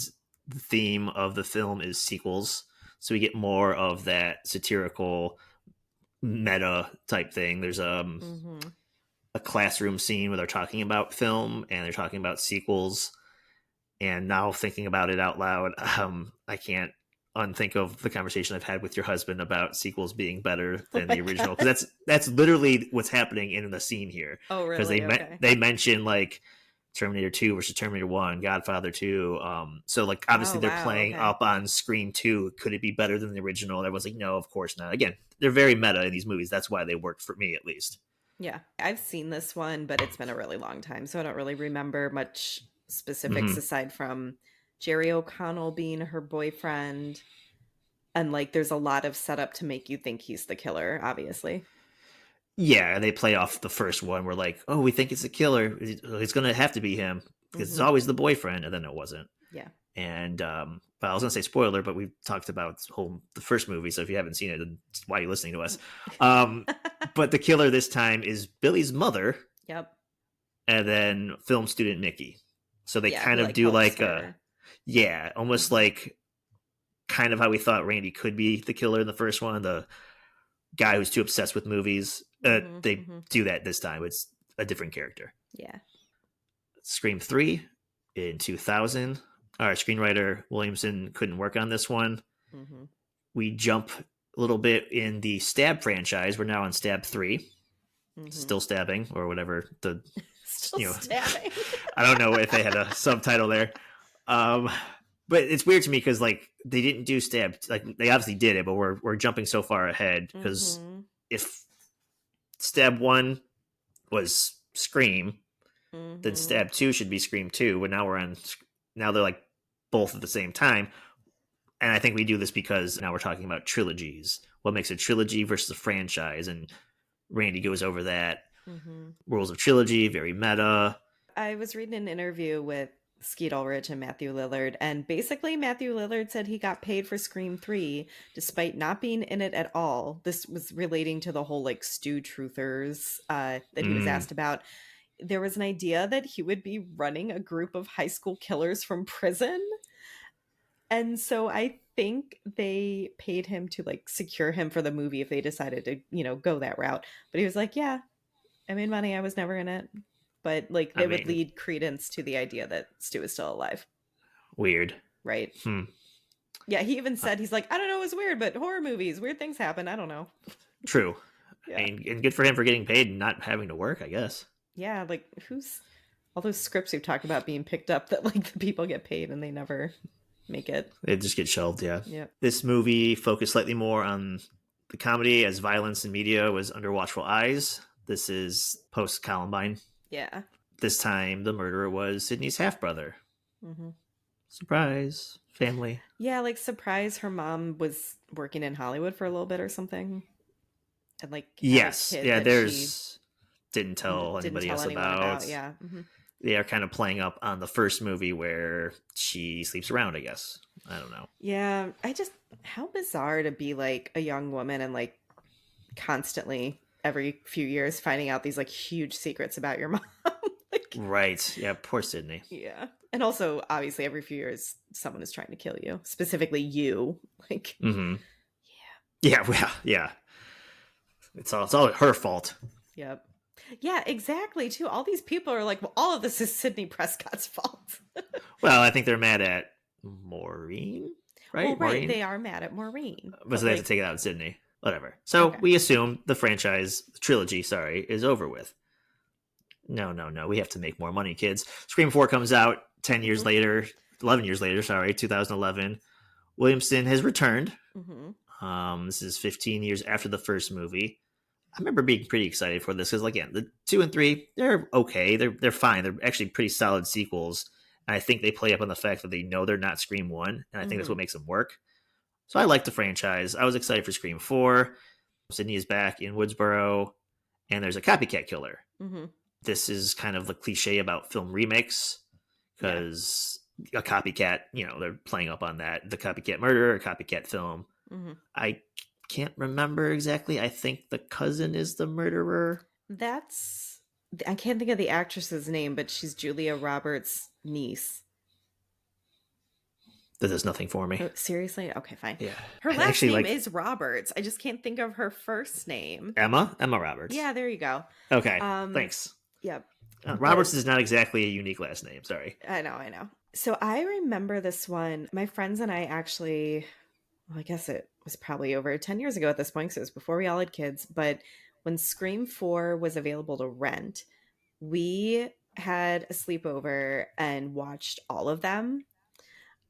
the theme of the film is sequels. So we get more of that satirical meta type thing. There's a classroom scene where they're talking about film and they're talking about sequels. And now thinking about it out loud, I can't unthink of the conversation I've had with your husband about sequels being better Oh than my the original, god. because that's literally what's happening in the scene here. Oh Because really? Okay. they mention like Terminator 2 versus Terminator 1, Godfather 2. So like obviously Oh they're wow. playing Okay. up on Scream 2. Could it be better than the original? And everyone's like, no, of course not. Again, they're very meta in these movies. That's why they work for me at least. Yeah. I've seen this one, but it's been a really long time, so I don't really remember much specifics Hmm. aside from Jerry O'Connell being her boyfriend. And like there's a lot of setup to make you think he's the killer, obviously. Yeah, and they play off the first one. We're like, oh, we think it's a killer. It's going to have to be him because it's Hmm. always the boyfriend, and then it wasn't. Yeah. And well, I was going to say spoiler, but we've talked about the first movie, so if you haven't seen it, then why are you listening to us? Um, but the killer this time is Billy's mother, Yep. and then film student Nikki. So they Yeah, who kind of like do helps like her. yeah, almost Hmm. like kind of how we thought Randy could be the killer in the first one, the guy who's too obsessed with movies. Hmm. They Hmm. do that this time. It's a different character. Yeah. Scream 3 in 2000. Our screenwriter Williamson couldn't work on this one. Hmm. We jump a little bit in the Stab franchise. We're now on Stab 3, Hmm. still stabbing or whatever the Still you know stabbing. I don't know if they had a subtitle there. Um but it's weird to me because like they didn't do Stab, like they obviously did it, but we're jumping so far ahead because Hmm. if Stab 1 was Scream, then Hmm. Stab 2 should be Scream 2, but now they're like both at the same time. And I think we do this because now we're talking about trilogies. What makes a trilogy versus a franchise? And Randy goes over that. Hmm. Rules of trilogy, very meta. I was reading an interview with Skeet Ulrich and Matthew Lillard, and basically Matthew Lillard said he got paid for Scream 3 despite not being in it at all. This was relating to the whole like Stu Truthers that he was Mm, asked about. There was an idea that he would be running a group of high school killers from prison. And so I think they paid him to like secure him for the movie if they decided to, go that route. But he was like, yeah, I made money. I was never in it. But like I they would mean, lead credence to the idea that Stu is still alive, weird. right? Hmm. Yeah, he even Uh, said he's like, I don't know, it was weird, but horror movies, weird things happen. I don't know. true. I Yeah. mean, and good for him for getting paid and not having to work, I guess. Yeah, like who's all those scripts we've talked about being picked up that like the people get paid and they never make it. It just gets shelved, yeah. Yeah. This movie focused slightly more on the comedy as violence in media was under watchful eyes. This is post Columbine. Yeah. This time, the murderer was Sydney's half brother. Hmm. Surprise, family. Yeah, like surprise her mom was working in Hollywood for a little bit or something and like had a Yes, kid yeah. that she There's didn't tell didn't anybody tell else anyone about. about. Yeah. Hmm. They are kind of playing up on the first movie where she sleeps around. I guess I don't know. Yeah, I just how bizarre to be like a young woman and like constantly every few years finding out these like huge secrets about your mom. Like Right? Yeah. Poor Sydney. yeah. And also obviously every few years someone is trying to kill you, specifically you. Like Hmm. Yeah. Well. Yeah. It's all her fault. yeah. Yep. Yeah, exactly. Too. All these people are like, well, all of this is Sidney Prescott's fault. Well, I think they're mad at Maureen, Well, right? right, Maureen, they are mad at Maureen, but but so they have to like take it out on Sydney. Whatever. So okay. we assume the franchise trilogy, sorry, is over with. No, no, no. We have to make more money, kids. Scream 4 comes out 10 years Mhm. later, 11 years later, sorry, 2011. Williamson has returned. Mhm. This is 15 years after the first movie. I remember being pretty excited for this because, again, the 2 and 3, they're okay. They're fine. They're actually pretty solid sequels. And I think they play up on the fact that they know they're not Scream 1. And I think that's what Mhm. makes them work. So I like the franchise. I was excited for Scream 4. Sydney is back in Woodsboro, and there's a copycat killer. Mhm. This is kind of the cliche about film remakes Yeah. because a copycat, they're playing up on that. The copycat murder, a copycat film. Mhm. I can't remember exactly. I think the cousin is the murderer. That's I can't think of the actress's name, but she's Julia Roberts' niece. That does nothing for me. Oh, seriously? Okay, fine. Yeah. Her I last actually name like is Roberts. I just can't think of her first name. Emma Roberts. Yeah, there you go. Okay, Um, thanks. yep. Roberts But is not exactly a unique last name. Sorry. I know, I know. So I remember this one. My friends and I actually, well, I guess it was probably over 10 years ago at this point, so it was before we all had kids. But when Scream 4 was available to rent, we had a sleepover and watched all of them.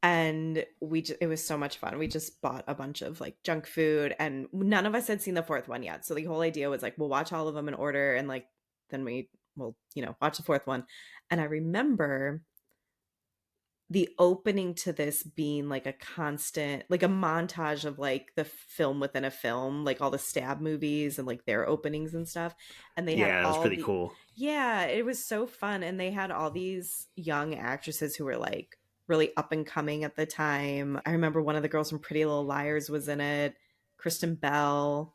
And it was so much fun. We just bought a bunch of like junk food, and none of us had seen the fourth one yet. So the whole idea was like, we'll watch all of them in order, and like, then we will, watch the fourth one. And I remember the opening to this being like a constant, like a montage of like the film within a film, like all the stab movies and like their openings and stuff. And they had Yeah, that was all pretty the, cool. yeah, it was so fun. And they had all these young actresses who were like really up and coming at the time. I remember one of the girls from Pretty Little Liars was in it, Kristen Bell,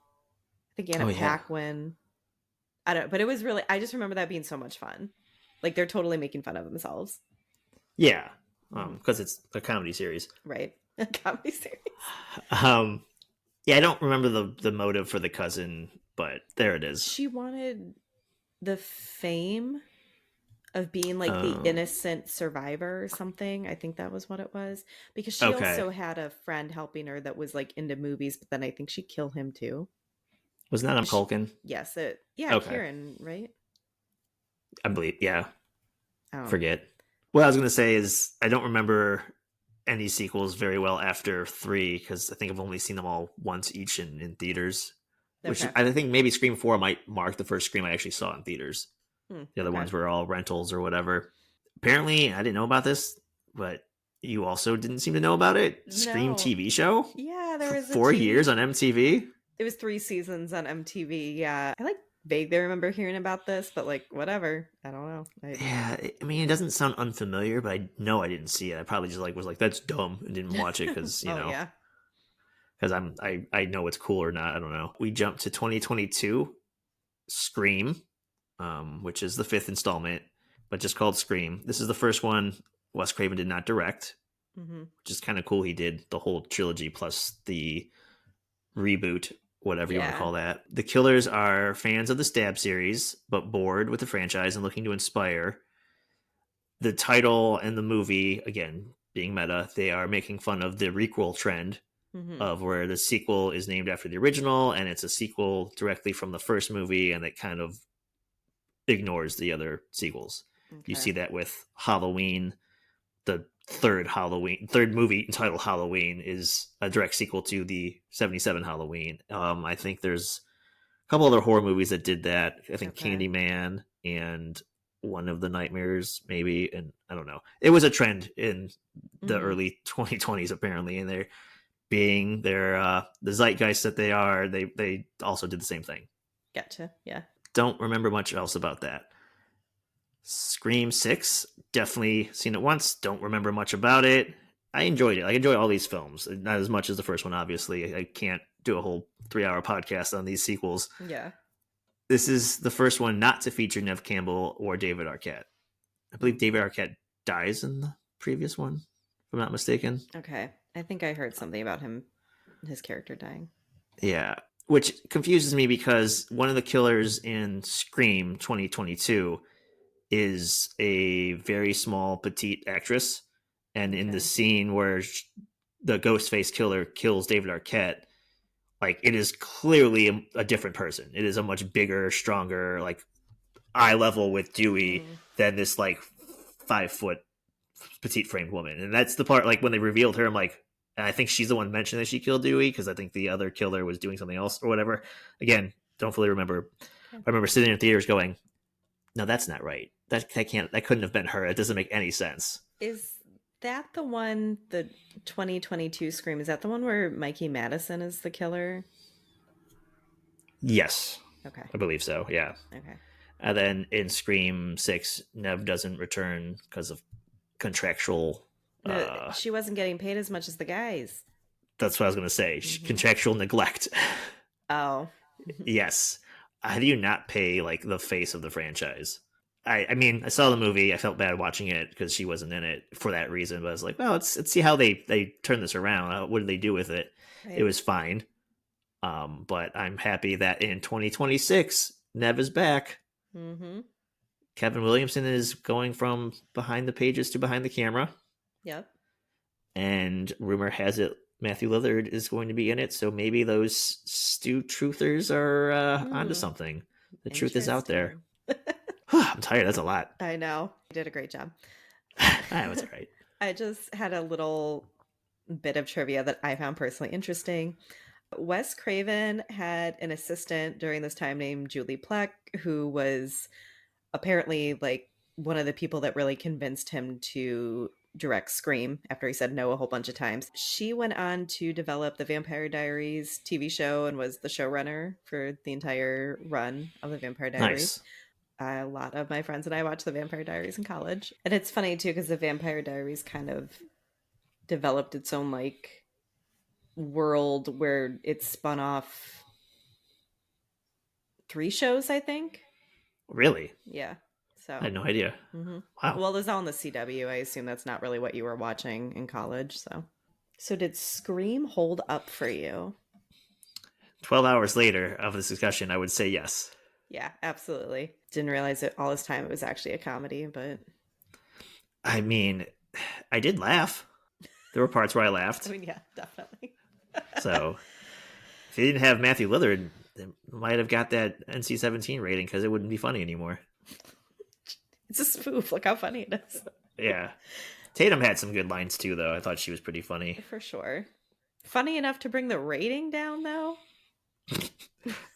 I think Anna Oh yeah. Paquin. I don't, but it was really, I just remember that being so much fun. Like they're totally making fun of themselves. Yeah. Mhm. Because it's a comedy series. Right. A comedy series. Um, yeah, I don't remember the motive for the cousin, but there it is. She wanted the fame of being like the Um, innocent survivor or something. I think that was what it was. Because she okay. also had a friend helping her that was like into movies, but then I think she killed him too. Wasn't that on 'Cause she, Culkin? yes, yeah, Okay. Kieran, right? I believe. Yeah. Oh, Forget. What I was gonna say is I don't remember any sequels very well after three because I think I've only seen them all once each in theaters. Which okay. I think maybe Scream 4 might mark the first Scream I actually saw in theaters. The other Okay. ones were all rentals or whatever. Apparently, I didn't know about this, but you also didn't seem to know about it. Scream No. TV show Yeah, there for was a 4 years TV. on MTV. It was 3 seasons on MTV. Yeah. I like vaguely remember hearing about this, but like whatever. I don't know. Yeah, I mean, it doesn't sound unfamiliar, but I know I didn't see it. I probably just like was like, "That's dumb," and didn't watch it because Oh yeah. because I know it's cool or not. I don't know. We jumped to 2022, Scream, which is the fifth installment, but just called Scream. This is the first one Wes Craven did not direct, Hmm. which is kind of cool. He did the whole trilogy plus the reboot, whatever you want to Yeah. call that. The killers are fans of the Stab series, but bored with the franchise and looking to inspire. The title and the movie, again, being meta, they are making fun of the requel trend Hmm. of where the sequel is named after the original and it's a sequel directly from the first movie and it kind of ignores the other sequels. You Okay. see that with Halloween. The third movie entitled Halloween is a direct sequel to the 77 Halloween. I think there's a couple other horror movies that did that. I think Okay. Candyman and one of the Nightmares, maybe. And I don't know. It was a trend in the Hmm. early 2020s, apparently. And they're being their the zeitgeist that they are, they also did the same thing. Gotcha. Yeah. Don't remember much else about that. Scream 6, definitely seen it once, don't remember much about it. I enjoyed it. I enjoy all these films, not as much as the first one, obviously. I can't do a whole 3 hour podcast on these sequels. Yeah. This is the first one not to feature Nev Campbell or David Arquette. I believe David Arquette dies in the previous one, if I'm not mistaken. Okay. I think I heard something about him, his character dying. Yeah, which confuses me because one of the killers in Scream 2022 is a very small, petite actress. And in the Okay. scene where the Ghostface killer kills David Arquette, like it is clearly a different person. It is a much bigger, stronger, like eye level with Dewey Mm. than this like 5 foot petite framed woman. And that's the part like when they revealed her, I'm like, and I think she's the one mentioned that she killed Dewey because I think the other killer was doing something else or whatever. Again, don't fully remember. Okay. I remember sitting in theaters going, "No, that's not right. That couldn't have been her. It doesn't make any sense." Is that the one, the 2022 Scream? Is that the one where Mikey Madison is the killer? Yes, Okay. I believe so. Yeah, Okay. and then in Scream 6, Nev doesn't return because of contractual. No, she wasn't getting paid as much as the guys. That's what I was going to say. Hmm. Contractual neglect. Oh. Yes. How do you not pay like the face of the franchise? I mean, I saw the movie. I felt bad watching it because she wasn't in it for that reason. But I was like, well, let's see how they turn this around. What did they do with it? It Right. was fine. But I'm happy that in 2026, Nev is back. Mm-hmm. Kevin Williamson is going from behind the pages to behind the camera. Yep. And rumor has it Matthew Lillard is going to be in it, so maybe those Stu truthers are onto Hmm. something. The truth is out there. Interesting. I'm tired. That's a lot. I know. You did a great job. That was all right. I just had a little bit of trivia that I found personally interesting. Wes Craven had an assistant during this time named Julie Plec, who was apparently like one of the people that really convinced him to direct Scream after he said no a whole bunch of times. She went on to develop the Vampire Diaries TV show and was the showrunner for the entire run of the Vampire Diaries. Nice. A lot of my friends and I watched the Vampire Diaries in college. And it's funny too because the Vampire Diaries kind of developed its own like world where it spun off 3 shows, I think. Really? Yeah. So I had no idea. mm-hmm. Wow. Well, it's all on the CW. I assume that's not really what you were watching in college. So did Scream hold up for you? 12 hours later of this discussion, I would say yes. Yeah, absolutely. Didn't realize it all this time it was actually a comedy, but I mean, I did laugh. There were parts where I laughed. I mean, yeah, definitely. So if you didn't have Matthew Lillard, it might have got that NC-17 rating because it wouldn't be funny anymore. It's a spoof. Look how funny it is. Yeah. Tatum had some good lines too, though. I thought she was pretty funny. For sure. Funny enough to bring the rating down, though?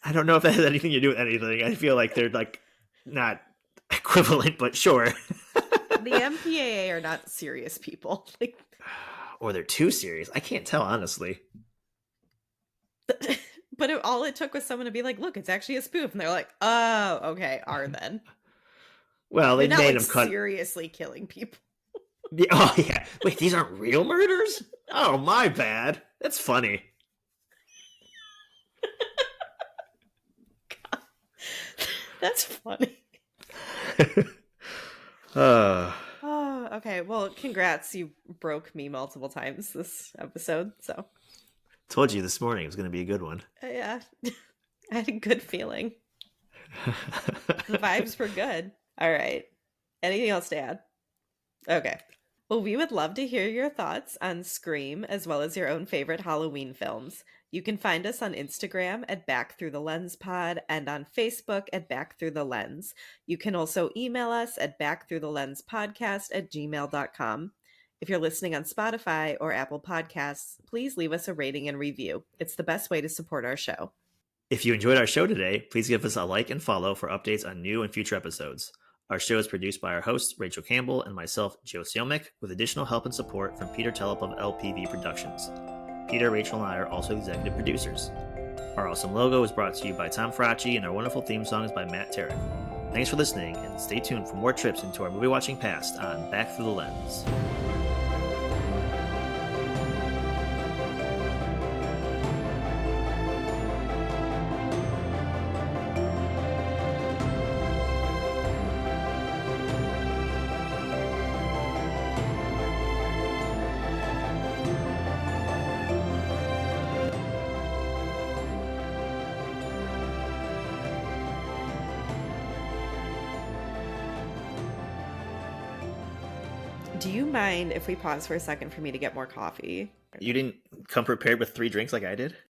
I don't know if that has anything to do with anything. I feel like they're like not equivalent, but sure. The MPAA are not serious people. Like, or they're too serious. I can't tell, honestly. but all it took was someone to be like, look, it's actually a spoof. And they're like, oh, okay, are then. Well, they They're not made like them cut. seriously killing people. Oh, yeah. Wait, these aren't real murders? Oh, my bad. That's funny. God. That's funny. Oh, okay. Well, congrats. You broke me multiple times this episode. So, told you this morning it was going to be a good one. Yeah, I had a good feeling. The vibes were good. All right. Anything else to add? Okay. Well, we would love to hear your thoughts on Scream as well as your own favorite Halloween films. You can find us on Instagram at Back Through the Lens Pod and on Facebook at Back Through the Lens. You can also email us at backthroughthelenspodcast@gmail.com. If you're listening on Spotify or Apple Podcasts, please leave us a rating and review. It's the best way to support our show. If you enjoyed our show today, please give us a like and follow for updates on new and future episodes. Our show is produced by our host, Rachel Campbell, and myself, Joe Siomick, with additional help and support from Peter Telep of LPV Productions. Peter, Rachel, and I are also executive producers. Our awesome logo is brought to you by Tom Fracci, and our wonderful theme song is by Matt Tarek. Thanks for listening, and stay tuned for more trips into our movie-watching past on Back Through the Lens. Do you mind if we pause for a second for me to get more coffee? You didn't come prepared with 3 drinks like I did?